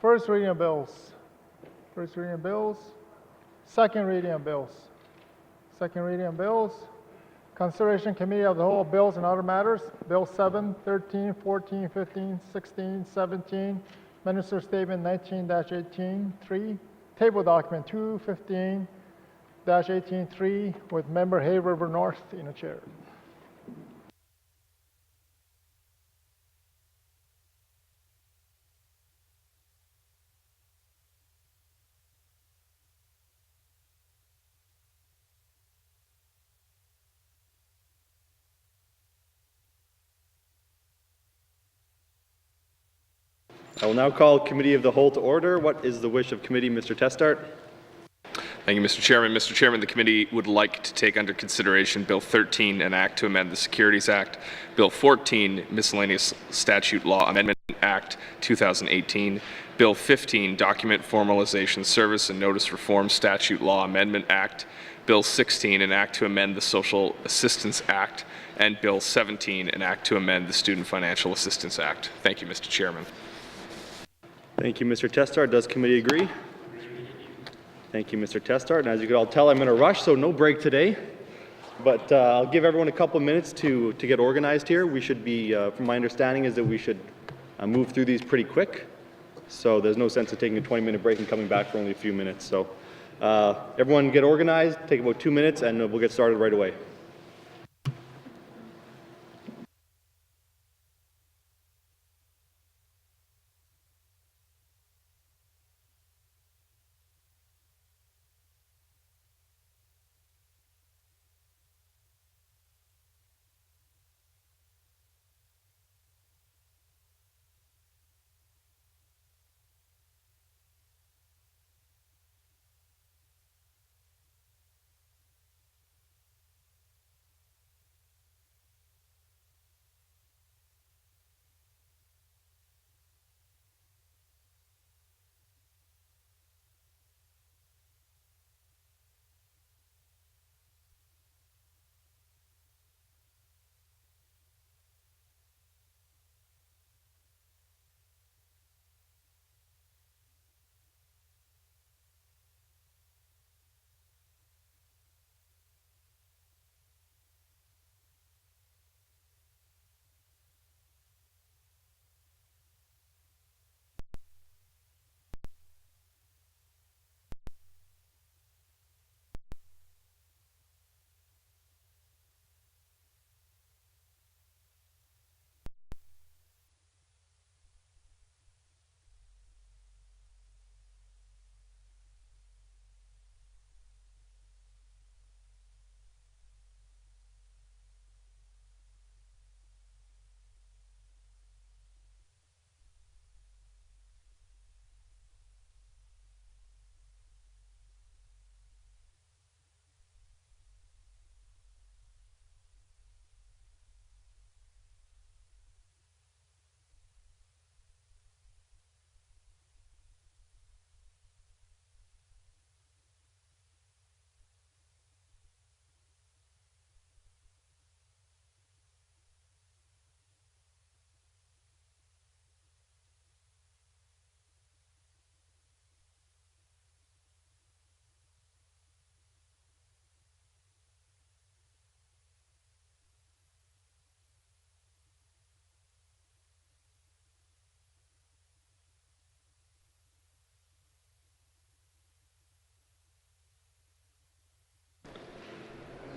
First reading of bills. First reading of bills. Second reading of bills. Second reading of bills. Consideration Committee of the Whole Bills and Other Matters. Bill 7, 13, 14, 15, 16, 17. Minister Statement 19-18-3. Table Document 215-18-3 with Member Hay River North in the chair. I will now call Committee of the Whole to order. What is the wish of committee, Mr. Testart? Thank you, Mr. Chairman. Mr. Chairman, the committee would like to take under consideration Bill 13, an act to amend the Securities Act, Bill 14, Miscellaneous Statute Law Amendment Act 2018, Bill 15, Document Formalization Service and Notice Reform Statute Law Amendment Act, Bill 16, an act to amend the Social Assistance Act, and Bill 17, an act to amend the Student Financial Assistance Act. Thank you, Mr. Chairman. Thank you, Mr. Testart. Does committee agree? Thank you, Mr. Testart. And as you can all tell, I'm in a rush, so no break today. But I'll give everyone a couple minutes to get organized here. We should be, from my understanding, is that we should move through these pretty quick. So there's no sense of taking a 20-minute break and coming back for only a few minutes. So everyone get organized, take about 2 minutes, and we'll get started right away.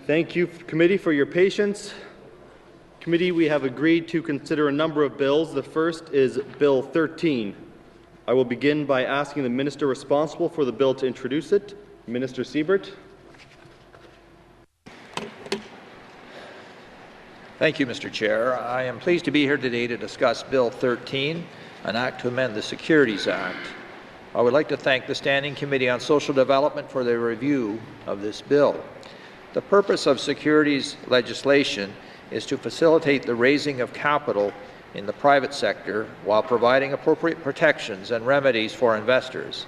Thank you, committee, for your patience. Committee, we have agreed to consider a number of bills. The first is Bill 13. I will begin by asking the minister responsible for the bill to introduce it, Minister Siebert. Thank you, Mr. Chair. I am pleased to be here today to discuss Bill 13, an act to amend the Securities Act. I would like to thank the Standing Committee on Social Development for their review of this bill. The purpose of securities legislation is to facilitate the raising of capital in the private sector while providing appropriate protections and remedies for investors.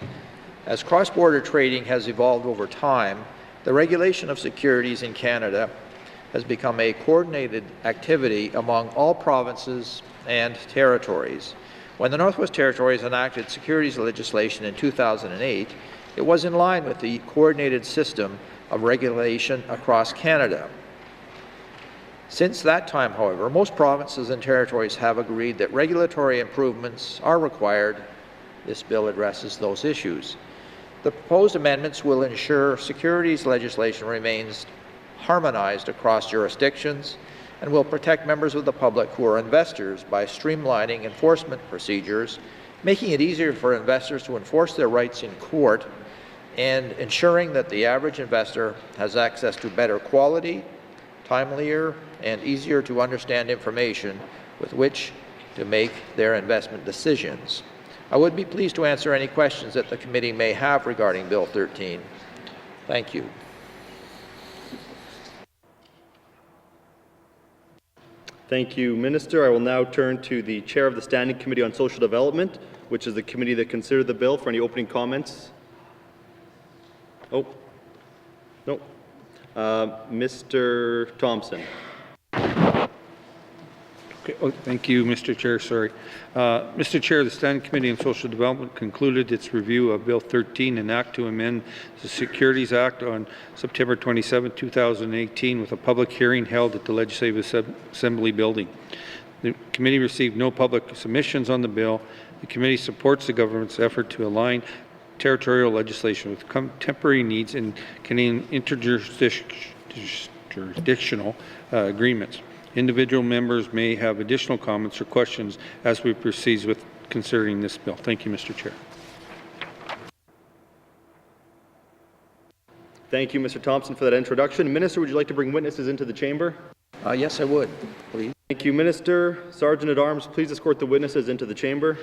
As cross-border trading has evolved over time, the regulation of securities in Canada has become a coordinated activity among all provinces and territories. When the Northwest Territories enacted securities legislation in 2008, it was in line with the coordinated system of regulation across Canada. Since that time, however, most provinces and territories have agreed that regulatory improvements are required. This bill addresses those issues. The proposed amendments will ensure securities legislation remains harmonized across jurisdictions and will protect members of the public who are investors by streamlining enforcement procedures, making it easier for investors to enforce their rights in court, and ensuring that the average investor has access to better quality, timelier, and easier to understand information with which to make their investment decisions. I would be pleased to answer any questions that the committee may have regarding Bill 13. Thank you. Thank you, Minister. I will now turn to the Chair of the Standing Committee on Social Development, which is the committee that considered the bill, for any opening comments. Oh, no. Mr. Thompson. Okay. Oh, thank you, Mr. Chair. Sorry. Mr. Chair, the Standing Committee on Social Development concluded its review of Bill 13, an act to amend the Securities Act, on September 27, 2018, with a public hearing held at the Legislative Assembly building. The committee received no public submissions on the bill. The committee supports the government's effort to align territorial legislation with contemporary needs in Canadian interjurisdictional agreements. Individual members may have additional comments or questions as we proceed with considering this bill. Thank you, Mr. Chair. Thank you, Mr. Thompson, for that introduction. Minister, would you like to bring witnesses into the chamber? Yes, I would, please. Thank you, Minister. Sergeant at Arms, please escort the witnesses into the chamber.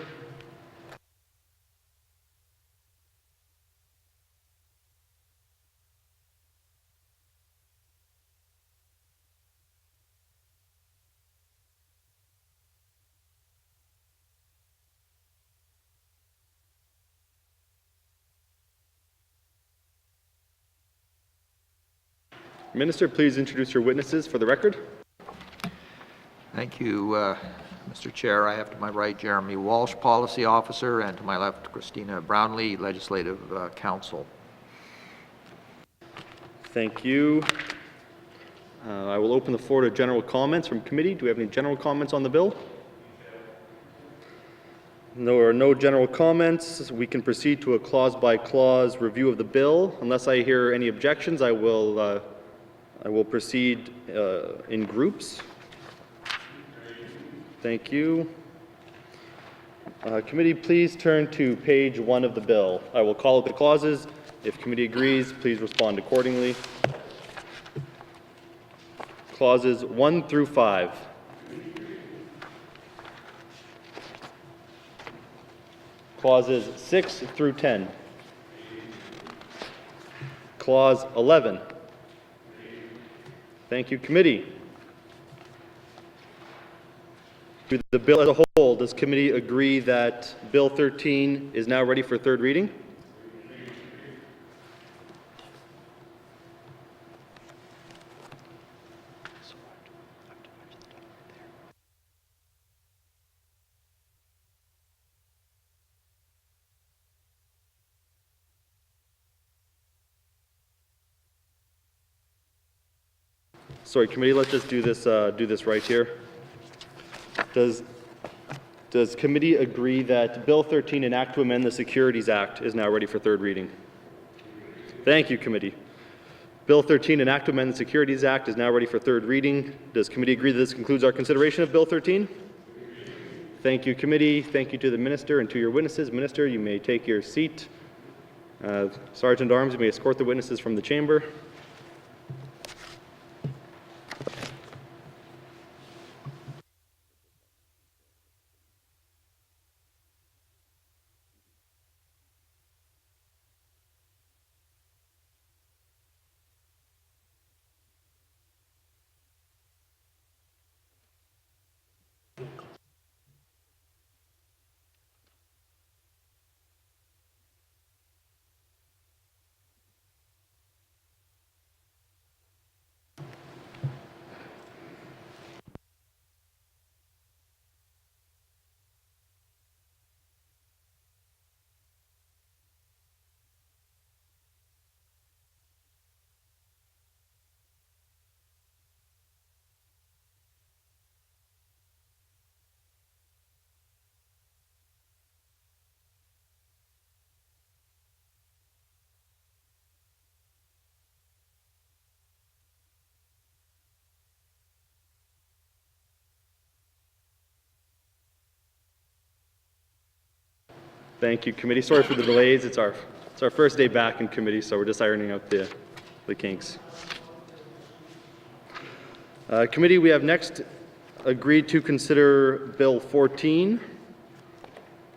Minister, please introduce your witnesses for the record. Thank you, Mr. Chair. I have to my right Jeremy Walsh, Policy Officer, and to my left Christina Brownlee, Legislative Counsel. Thank you. I will open the floor to general comments from committee. Do we have any general comments on the bill? There are no general comments. We can proceed to a clause-by-clause review of the bill. Unless I hear any objections, I will proceed in groups. Thank you. Committee, please turn to page 1 of the bill. I will call out the clauses. If committee agrees, please respond accordingly. Clauses 1 through 5. Clauses 6 through 10. Clause 11. Thank you, committee. To the bill as a whole, does committee agree that Bill 13 is now ready for third reading? Sorry, committee, let's just do this right here. Does committee agree that Bill 13, an act to amend the Securities Act, is now ready for third reading? Thank you, committee. Bill 13, an act to amend the Securities Act, is now ready for third reading. Does committee agree that this concludes our consideration of Bill 13? Thank you, committee. Thank you to the minister and to your witnesses. Minister, you may take your seat. Sergeant at Arms, you may escort the witnesses from the chamber. Thank you, committee. Sorry for the delays. It's our first day back in committee, so we're just ironing out the kinks. Committee, we have next agreed to consider Bill 14.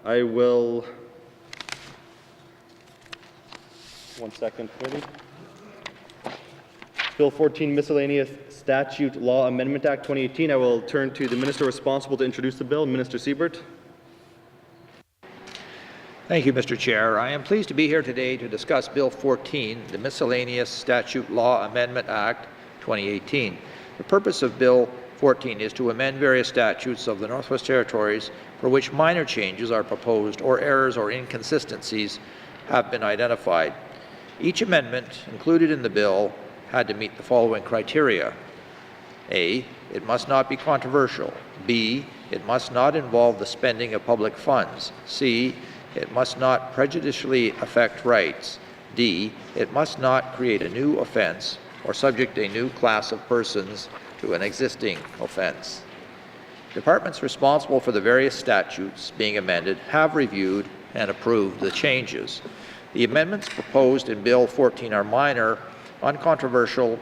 I will. One second, committee. Bill 14, Miscellaneous Statute Law Amendment Act 2018. I will turn to the minister responsible to introduce the bill, Minister Siebert. Thank you, Mr. Chair. I am pleased to be here today to discuss Bill 14, the Miscellaneous Statute Law Amendment Act 2018. The purpose of Bill 14 is to amend various statutes of the Northwest Territories for which minor changes are proposed or errors or inconsistencies have been identified. Each amendment included in the bill had to meet the following criteria. A, it must not be controversial. B, it must not involve the spending of public funds. C, it must not prejudicially affect rights. D, it must not create a new offense or subject a new class of persons to an existing offense. Departments responsible for the various statutes being amended have reviewed and approved the changes. The amendments proposed in Bill 14 are minor, uncontroversial,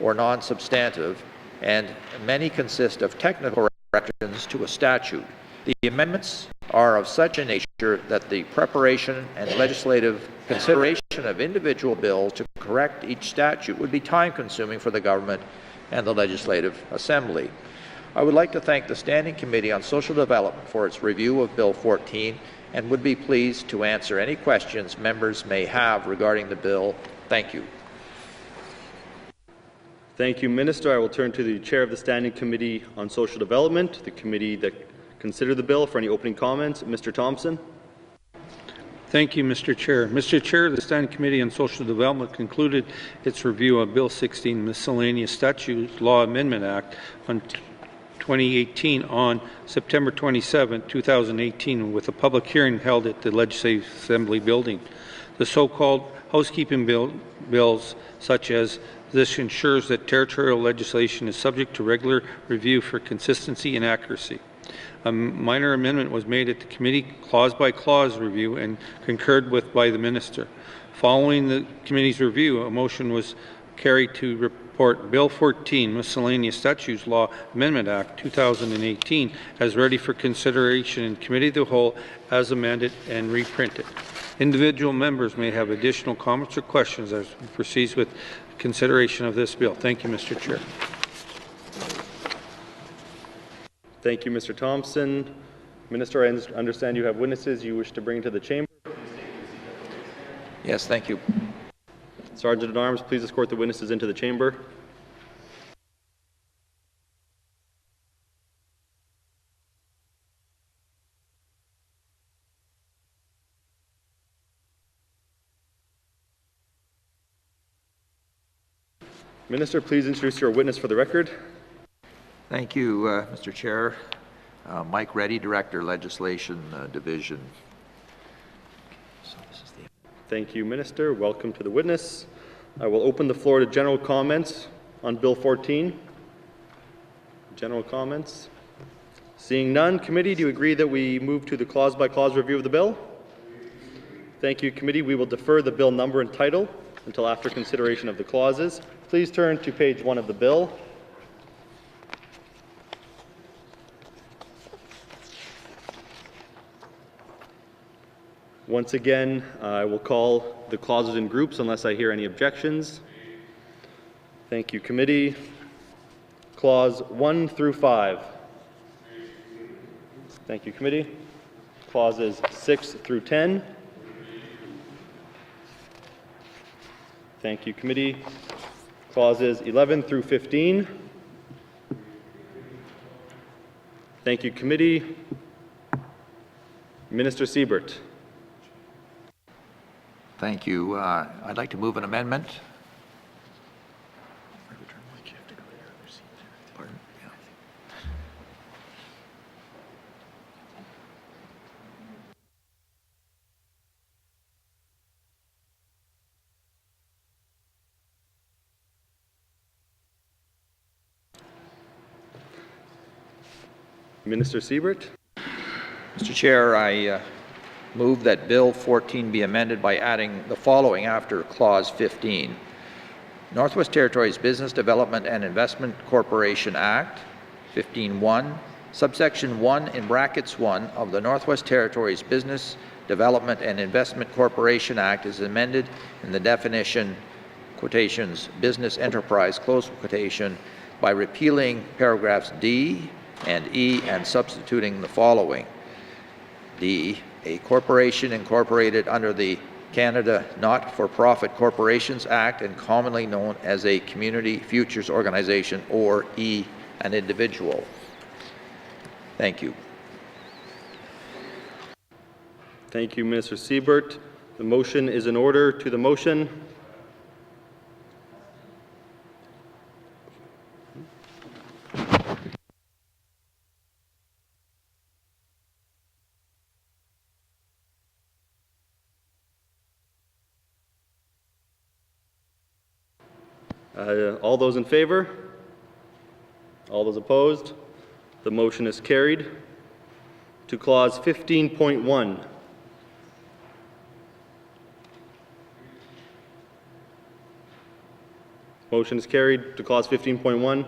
or non-substantive, and many consist of technical corrections to a statute. The amendments are of such a nature that the preparation and legislative consideration of individual bills to correct each statute would be time-consuming for the government and the Legislative Assembly. I would like to thank the Standing Committee on Social Development for its review of Bill 14 and would be pleased to answer any questions members may have regarding the bill. Thank you. Thank you, Minister. I will turn to the Chair of the Standing Committee on Social Development, the committee that considered the bill, for any opening comments. Mr. Thompson. Thank you, Mr. Chair. Mr. Chair, the Standing Committee on Social Development concluded its review of Bill 16, Miscellaneous Statutes Law Amendment Act on 2018 on September 27, 2018, with a public hearing held at the Legislative Assembly building. The so-called housekeeping bills, such as this, ensures that territorial legislation is subject to regular review for consistency and accuracy. A minor amendment was made at the committee clause-by-clause review and concurred with by the minister. Following the committee's review, a motion was carried to report Bill 14, Miscellaneous Statutes Law Amendment Act 2018, as ready for consideration in Committee of the Whole as amended and reprinted. Individual members may have additional comments or questions as we proceed with consideration of this bill. Thank you, Mr. Chair. Thank you, Mr. Thompson. Minister, I understand you have witnesses you wish to bring to the chamber. Yes, thank you. Sergeant at Arms, please escort the witnesses into the chamber. Minister, please introduce your witness for the record. Thank you, Mr. Chair. Mike Reddy, Director, Legislation Division. Thank you, Minister. Welcome to the witness. I will open the floor to general comments on Bill 14. General comments. Seeing none, committee, do you agree that we move to the clause-by-clause review of the bill? Thank you, committee. We will defer the bill number and title until after consideration of the clauses. Please turn to page 1 of the bill. Once again, I will call the clauses in groups unless I hear any objections. Thank you, committee. Clause 1 through 5. Thank you, committee. Clauses 6 through 10. Thank you, committee. Clauses 11 through 15. Thank you, committee. Minister Siebert. Thank you. I'd like to move an amendment. Pardon? Yeah. Minister Siebert. Mr. Chair, I move that Bill 14 be amended by adding the following after Clause 15. Northwest Territories Business Development and Investment Corporation Act, 15.1, subsection 1 in brackets 1 of the Northwest Territories Business Development and Investment Corporation Act is amended in the definition, quotations, business enterprise, close quotation, by repealing paragraphs D and E and substituting the following. D, a corporation incorporated under the Canada Not-for-Profit Corporations Act and commonly known as a Community Futures Organization, or E, an individual. Thank you. Thank you, Minister Siebert. The motion is in order. To the motion. All those in favor? All those opposed? The motion is carried. To clause 15.1. Motion is carried. To clause 15.1.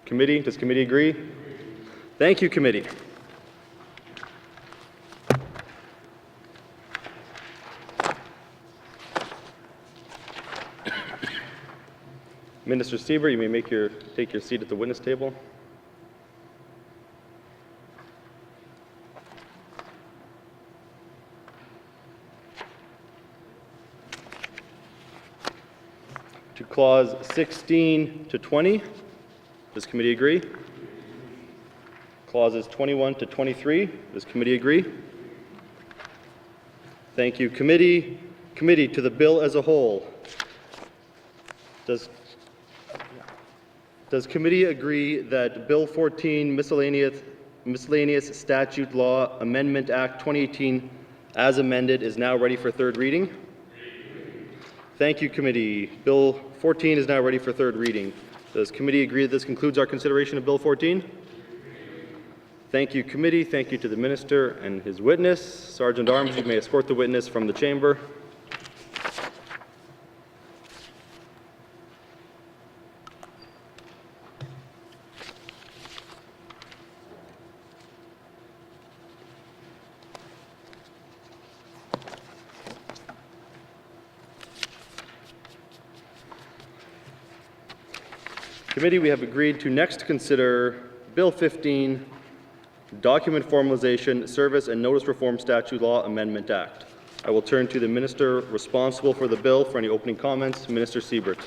Committee, does committee agree? Thank you, committee. Minister Siebert, you may take your seat at the witness table. To clause 16 to 20, does committee agree? Clauses 21 to 23, does committee agree? Thank you, committee. Committee, to the bill as a whole. Does committee agree that Bill 14, Miscellaneous Statute Law Amendment Act 2018 as amended is now ready for third reading? Thank you, committee. Bill 14 is now ready for third reading. Does committee agree that this concludes our consideration of Bill 14? Thank you, committee. Thank you to the minister and his witness. Sergeant Arms, you may escort the witness from the chamber. Committee, we have agreed to next consider Bill 15, Document Formalization, Service and Notice Reform Statute Law Amendment Act. I will turn to the minister responsible for the bill for any opening comments. Minister Siebert.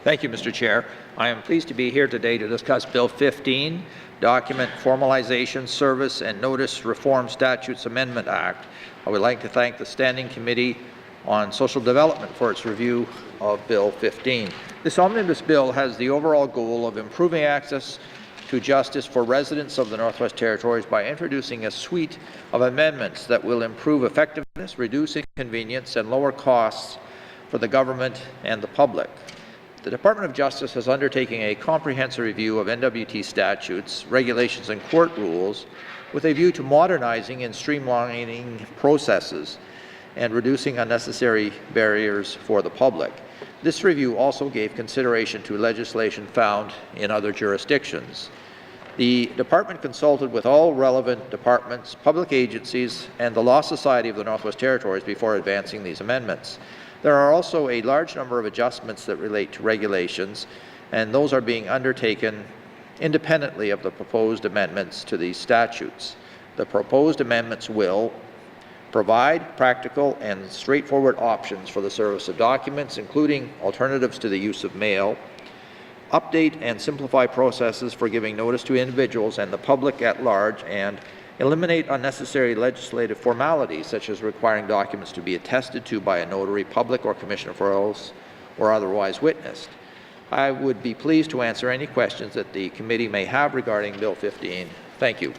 Thank you, Mr. Chair. I am pleased to be here today to discuss Bill 15, Document Formalization, Service and Notice Reform Statutes Amendment Act. I would like to thank the Standing Committee on Social Development for its review of Bill 15. This omnibus bill has the overall goal of improving access to justice for residents of the Northwest Territories by introducing a suite of amendments that will improve effectiveness, reduce inconvenience, and lower costs for the government and the public. The Department of Justice has undertaken a comprehensive review of N.W.T statutes, regulations, and court rules with a view to modernizing and streamlining processes and reducing unnecessary barriers for the public. This review also gave consideration to legislation found in other jurisdictions. The Department consulted with all relevant departments, public agencies, and the Law Society of the Northwest Territories before advancing these amendments. There are also a large number of adjustments that relate to regulations, and those are being undertaken independently of the proposed amendments to these statutes. The proposed amendments will provide practical and straightforward options for the service of documents, including alternatives to the use of mail, update and simplify processes for giving notice to individuals and the public at large, and eliminate unnecessary legislative formalities such as requiring documents to be attested to by a notary public or commissioner for oaths or otherwise witnessed. I would be pleased to answer any questions that the committee may have regarding Bill 15. Thank you.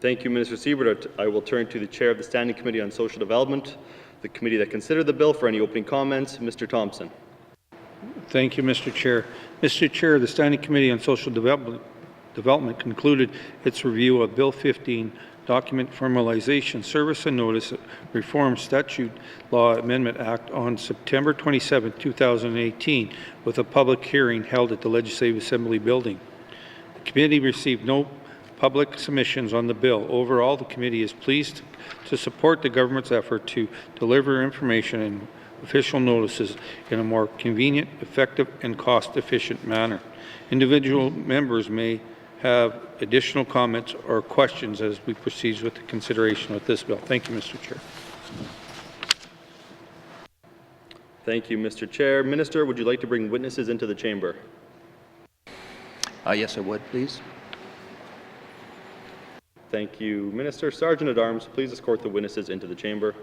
Thank you, Minister Siebert. I will turn to the Chair of the Standing Committee on Social Development, the committee that considered the bill, for any opening comments. Mr. Thompson. Thank you, Mr. Chair. Mr. Chair, the Standing Committee on Social Development concluded its review of Bill 15, Document Formalization, Service and Notice Reform Statute Law Amendment Act, on September 27, 2018, with a public hearing held at the Legislative Assembly building. The committee received no public submissions on the bill. Overall, the committee is pleased to support the government's effort to deliver information and official notices in a more convenient, effective, and cost-efficient manner. Individual members may have additional comments or questions as we proceed with the consideration of this bill. Thank you, Mr. Chair. Thank you, Mr. Chair. Minister, would you like to bring witnesses into the chamber? Yes, I would, please. Thank you, Minister. Sergeant at Arms, please escort the witnesses into the chamber.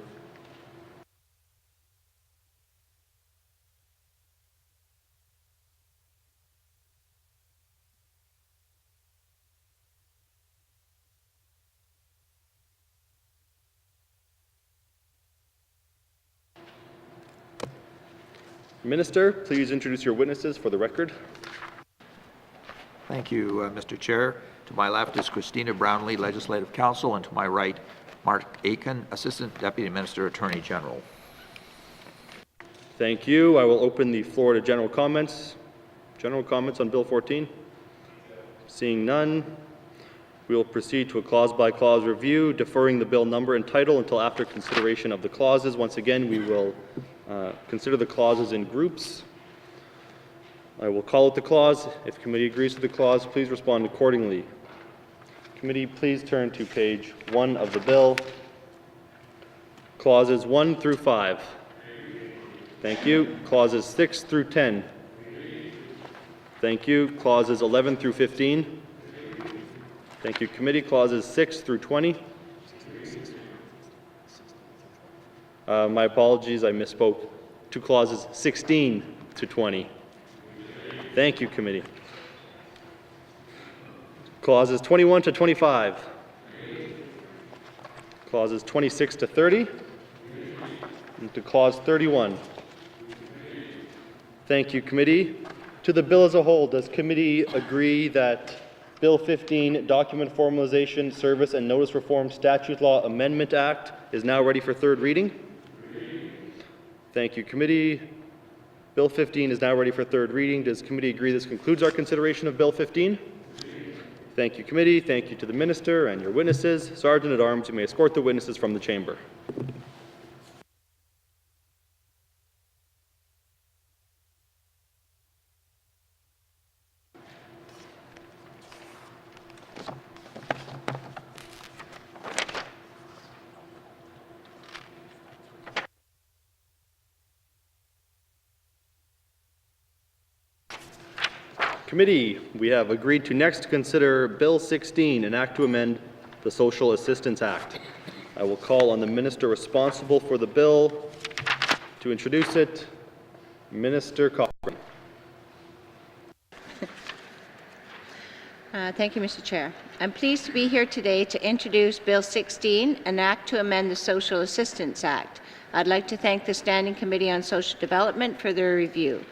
Minister, please introduce your witnesses for the record. Thank you, Mr. Chair. To my left is Christina Brownlee, Legislative Counsel, and to my right, Mark Aiken, Assistant Deputy Minister, Attorney General. Thank you. I will open the floor to general comments. General comments on Bill 14? Seeing none, we will proceed to a clause-by-clause review, deferring the bill number and title until after consideration of the clauses. Once again, we will consider the clauses in groups. I will call out the clause. If committee agrees with the clause, please respond accordingly. Committee, please turn to page 1 of the bill. Clauses 1 through 5. Thank you. Clauses 6 through 10. Thank you. Clauses 11 through 15. Thank you, committee. Clauses 6 through 20. My apologies, I misspoke. To clauses 16 to 20. Thank you, committee. Clauses 21 to 25. Clauses 26 to 30. And to clause 31. Thank you, committee. To the bill as a whole, does committee agree that Bill 15, Document Formalization, Service and Notice Reform Statute Law Amendment Act, is now ready for third reading? Thank you, committee. Bill 15 is now ready for third reading. Does committee agree this concludes our consideration of Bill 15? Thank you, committee. Thank you to the minister and your witnesses. Sergeant at Arms, you may escort the witnesses from the chamber. Committee, we have agreed to next consider Bill 16, an act to amend the Social Assistance Act. I will call on the minister responsible for the bill to introduce it, Minister Cochran. Thank you, Mr. Chair. I'm pleased to be here today to introduce Bill 16, an act to amend the Social Assistance Act. I'd like to thank the Standing Committee on Social Development for their review.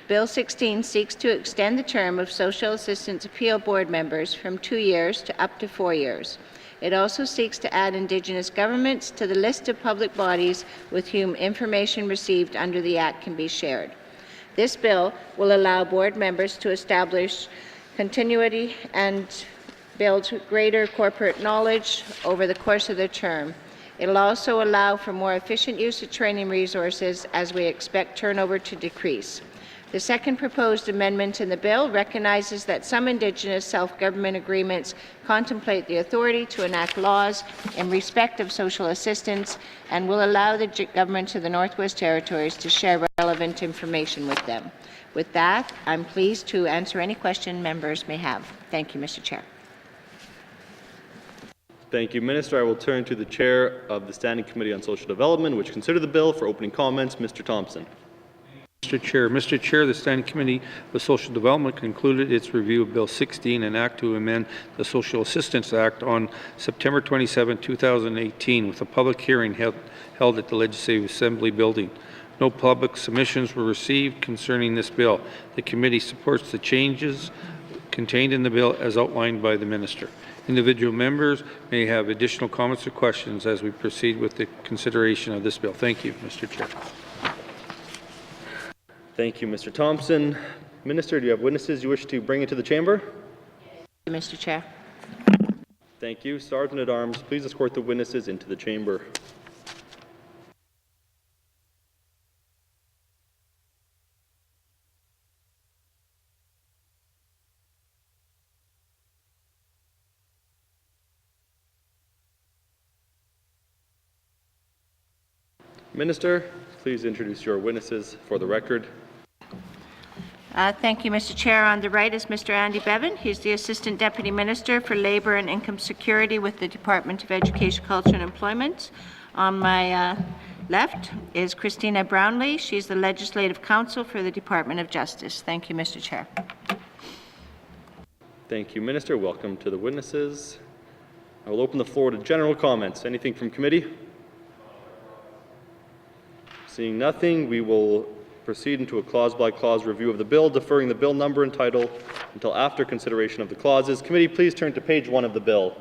Bill 16 seeks to extend the term of Social Assistance Appeal Board members from 2 years to up to 4 years. It also seeks to add Indigenous governments to the list of public bodies with whom information received under the Act can be shared. This bill will allow board members to establish continuity and build greater corporate knowledge over the course of their term. It will also allow for more efficient use of training resources as we expect turnover to decrease. The second proposed amendment in the bill recognizes that some Indigenous self-government agreements contemplate the authority to enact laws in respect of social assistance and will allow the government of the Northwest Territories to share relevant information with them. With that, I'm pleased to answer any question members may have. Thank you, Mr. Chair. Thank you, Minister. I will turn to the Chair of the Standing Committee on Social Development, which considered the bill, for opening comments. Mr. Thompson. Mr. Chair, the Standing Committee of Social Development concluded its review of Bill 16, an act to amend the Social Assistance Act, on September 27, 2018, with a public hearing held at the Legislative Assembly building. No public submissions were received concerning this bill. The committee supports the changes contained in the bill as outlined by the Minister. Individual members may have additional comments or questions as we proceed with the consideration of this bill. Thank you, Mr. Chair. Thank you, Mr. Thompson. Minister, do you have witnesses you wish to bring into the chamber? Mr. Chair. Thank you. Sergeant at Arms, please escort the witnesses into the chamber. Minister, please introduce your witnesses for the record. Thank you, Mr. Chair. On the right is Mr. Andy Bevan. He's the Assistant Deputy Minister for Labour and Income Security with the Department of Education, Culture and Employment. On my left is Christina Brownlee. She's the Legislative Counsel for the Department of Justice. Thank you, Mr. Chair. Thank you, Minister. Welcome to the witnesses. I will open the floor to general comments. Anything from committee? Seeing nothing, we will proceed into a clause-by-clause review of the bill, deferring the bill number and title until after consideration of the clauses. Committee, please turn to page 1 of the bill.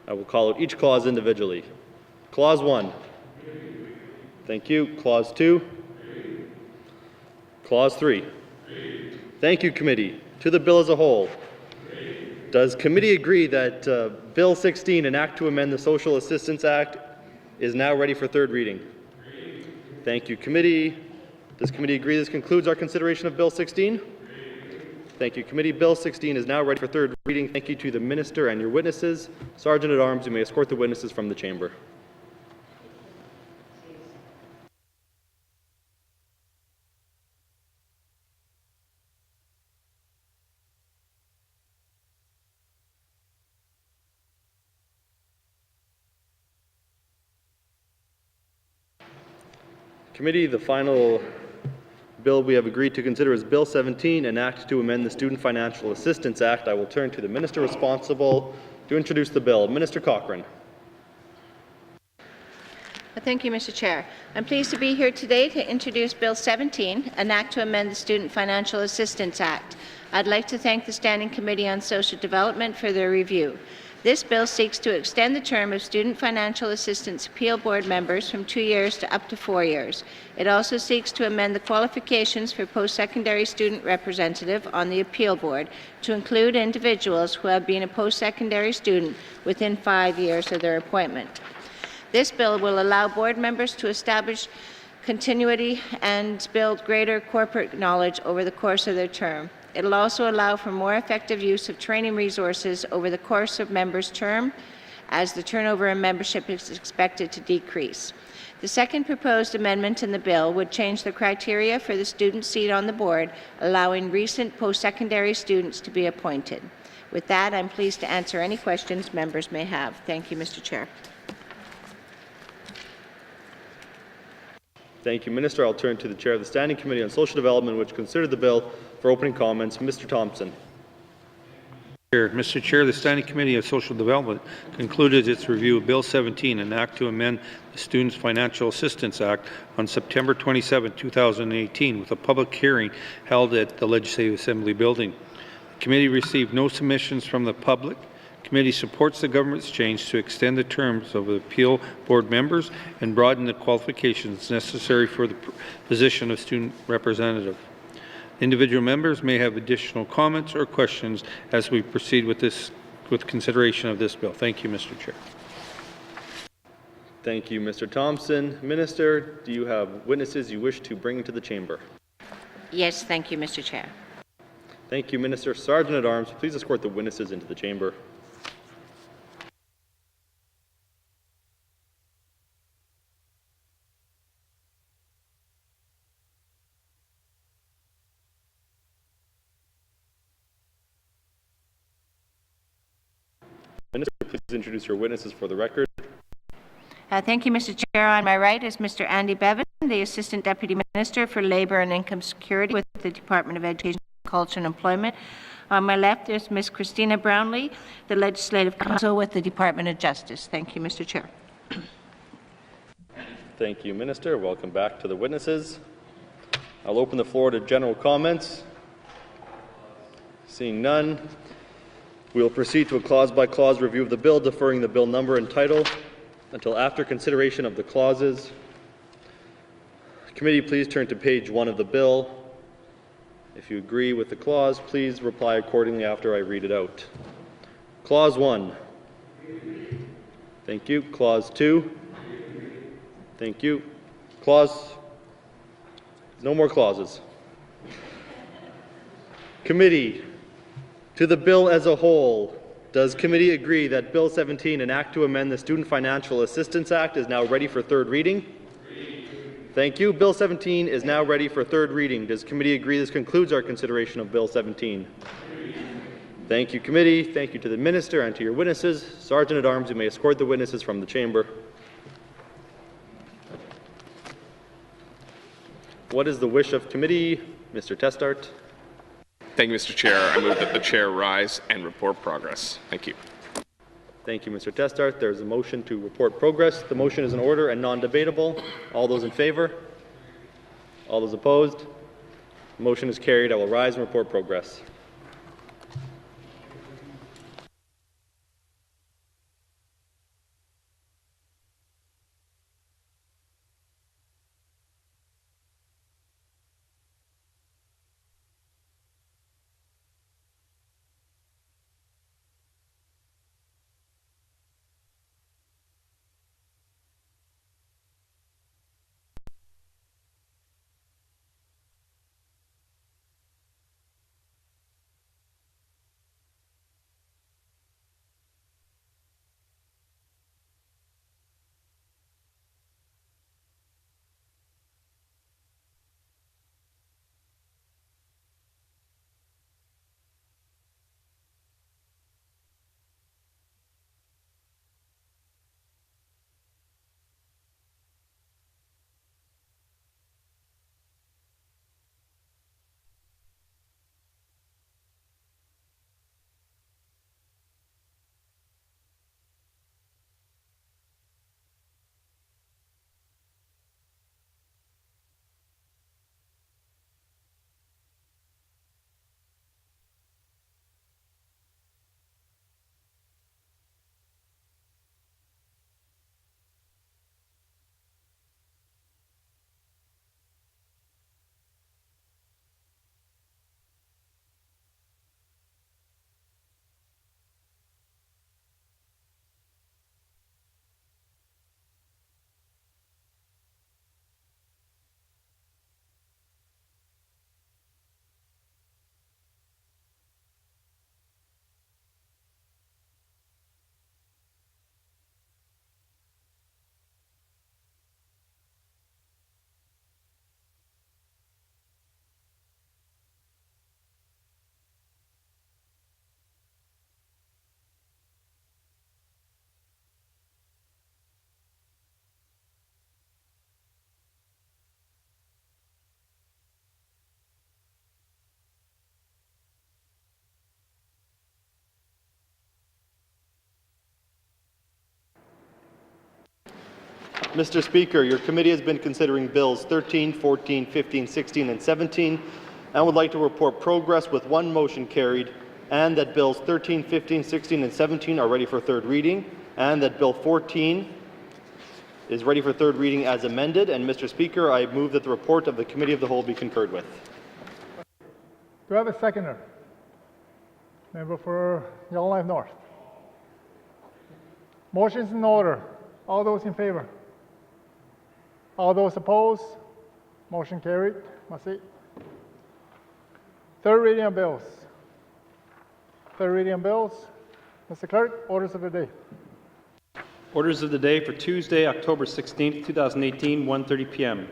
I will call out each clause individually. Clause 1. Thank you. Clause 2. Clause 3. Thank you, committee. To the bill as a whole. Does committee agree that Bill 16, an act to amend the Social Assistance Act, is now ready for third reading? Thank you, committee. Does committee agree this concludes our consideration of Bill 16? Thank you, committee. Bill 16 is now ready for third reading. Thank you to the Minister and your witnesses. Sergeant at Arms, you may escort the witnesses from the chamber. Committee, the final bill we have agreed to consider is Bill 17, an act to amend the Student Financial Assistance Act. I will turn to the Minister responsible to introduce the bill. Minister Cochrane. Thank you, Mr. Chair. I'm pleased to be here today to introduce Bill 17, an act to amend the Student Financial Assistance Act. I'd like to thank the Standing Committee on Social Development for their review. This bill seeks to extend the term of Student Financial Assistance Appeal Board members from 2 years to up to 4 years. It also seeks to amend the qualifications for post-secondary student representative on the Appeal Board to include individuals who have been a post-secondary student within 5 years of their appointment. This bill will allow board members to establish continuity and build greater corporate knowledge over the course of their term. It will also allow for more effective use of training resources over the course of members' term, as the turnover in membership is expected to decrease. The second proposed amendment in the bill would change the criteria for the student seat on the board, allowing recent post-secondary students to be appointed. With that, I'm pleased to answer any questions members may have. Thank you, Mr. Chair. Thank you, Minister. I'll turn to the Chair of the Standing Committee on Social Development, which considered the bill, for opening comments. Mr. Thompson. Mr. Chair, the Standing Committee of Social Development concluded its review of Bill 17, an act to amend the Students Financial Assistance Act on September 27, 2018, with a public hearing held at the Legislative Assembly building. The committee received no submissions from the public. The committee supports the government's change to extend the terms of the appeal board members and broaden the qualifications necessary for the position of student representative. Individual members may have additional comments or questions as we proceed with consideration of this bill. Thank you, Mr. Chair. Thank you, Mr. Thompson. Minister, do you have witnesses you wish to bring into the chamber? Yes, thank you, Mr. Chair. Thank you, Minister. Sergeant at Arms, please escort the witnesses into the chamber. Minister, please introduce your witnesses for the record. Thank you, Mr. Chair. On my right is Mr. Andy Bevan, the Assistant Deputy Minister for Labour and Income Security with the Department of Education, Culture and Employment. On my left is Ms. Christina Brownlee, the Legislative Counsel with the Department of Justice. Thank you, Mr. Chair. Thank you, Minister. Welcome back to the witnesses. I'll open the floor to general comments. Seeing none, we will proceed to a clause-by-clause review of the bill, deferring the bill number and title until after consideration of the clauses. Committee, please turn to page 1 of the bill. If you agree with the clause, please reply accordingly after I read it out. Clause 1. Thank you. Clause 2. Thank you. Clause. No more clauses. Committee, to the bill as a whole, does committee agree that Bill 17, an act to amend the Student Financial Assistance Act, is now ready for third reading? Thank you. Bill 17 is now ready for third reading. Does committee agree this concludes our consideration of Bill 17? Thank you, committee. Thank you to the minister and to your witnesses. Sergeant at Arms, you may escort the witnesses from the chamber. What is the wish of committee? Mr. Testart. Thank you, Mr. Chair. I move that the chair rise and report progress. Thank you. Thank you, Mr. Testart. There is a motion to report progress. The motion is in order and non-debatable. All those in favor? All those opposed? The motion is carried. I will rise and report progress. Mr. Speaker, your committee has been considering Bills 13, 14, 15, 16, and 17, and would like to report progress with one motion carried, and that Bills 13, 15, 16, and 17 are ready for third reading, and that Bill 14 is ready for third reading as amended. And Mr. Speaker, I move that the report of the Committee of the Whole be concurred with. Do I have a seconder? Member for Yellowknife North. Motion's in order. All those in favor? All those opposed? Motion carried. Merci. Third reading of bills. Third reading of bills. Mr. Clerk, orders of the day. Orders of the day for Tuesday, October 16th, 2018, 1:30 p.m.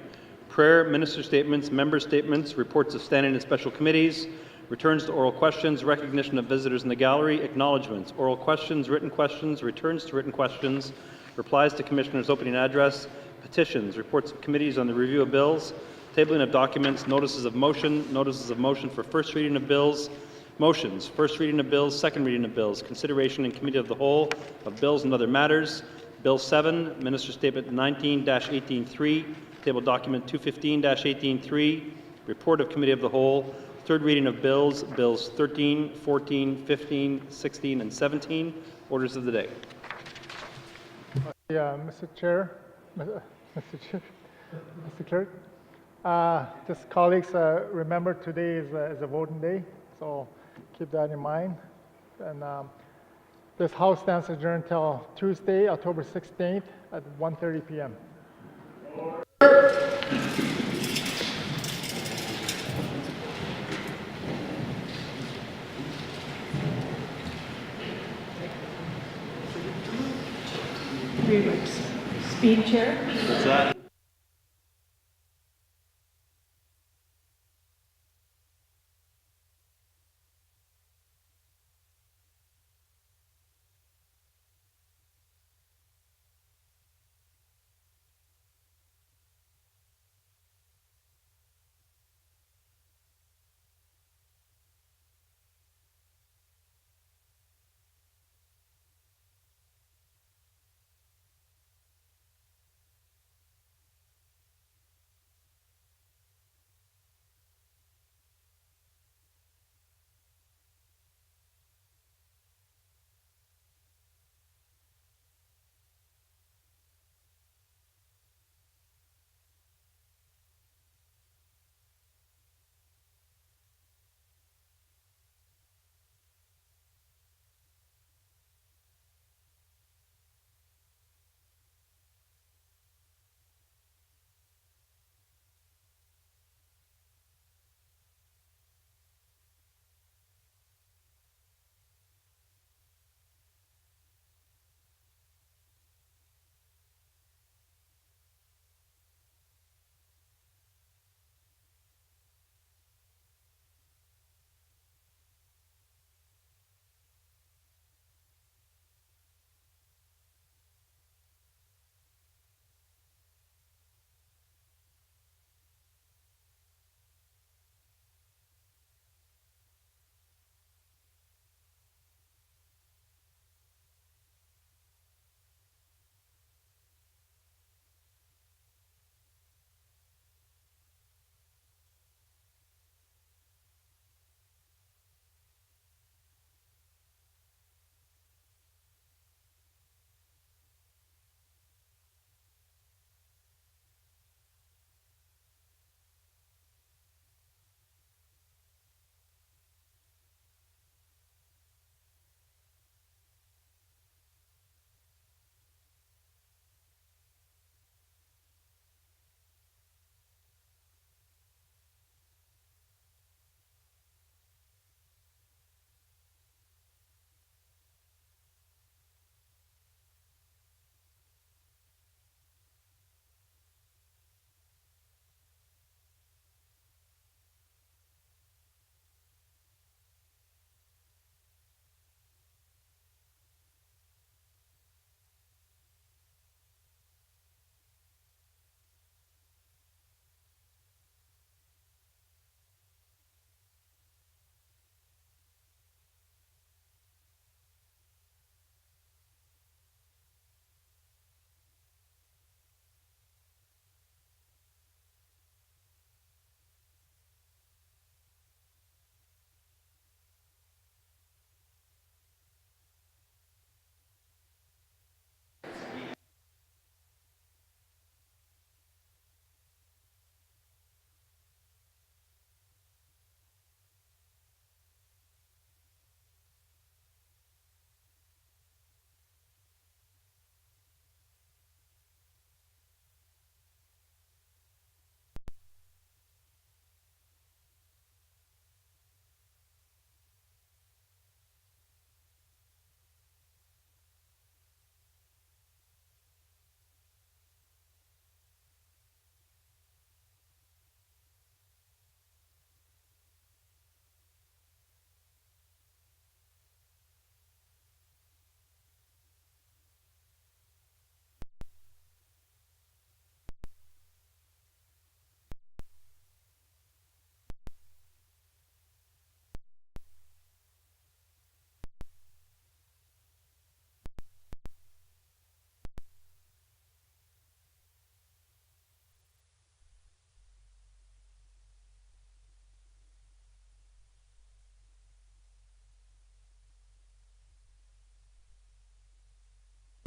Prayer, minister statements, member statements, reports of standing and special committees, returns to oral questions, recognition of visitors in the gallery, acknowledgments, oral questions, returns to written questions, replies to commissioners' opening address, petitions, reports of committees on the review of bills, tabling of documents, notices of motion for first reading of bills, motions, first reading of bills, second reading of bills, consideration in committee of the whole of bills and other matters. Bill 7, Minister Statement 19-18.3, table document 215-18.3, report of committee of the whole, third reading of bills, bills 13, 14, 15, 16, and 17. Orders of the day. Mr. Chair, Mr. Clerk, just colleagues, remember today is a voting day, so keep that in mind. And this House stands adjourned until Tuesday, October 16th at 1:30 p.m. Speed, Chair. What's that?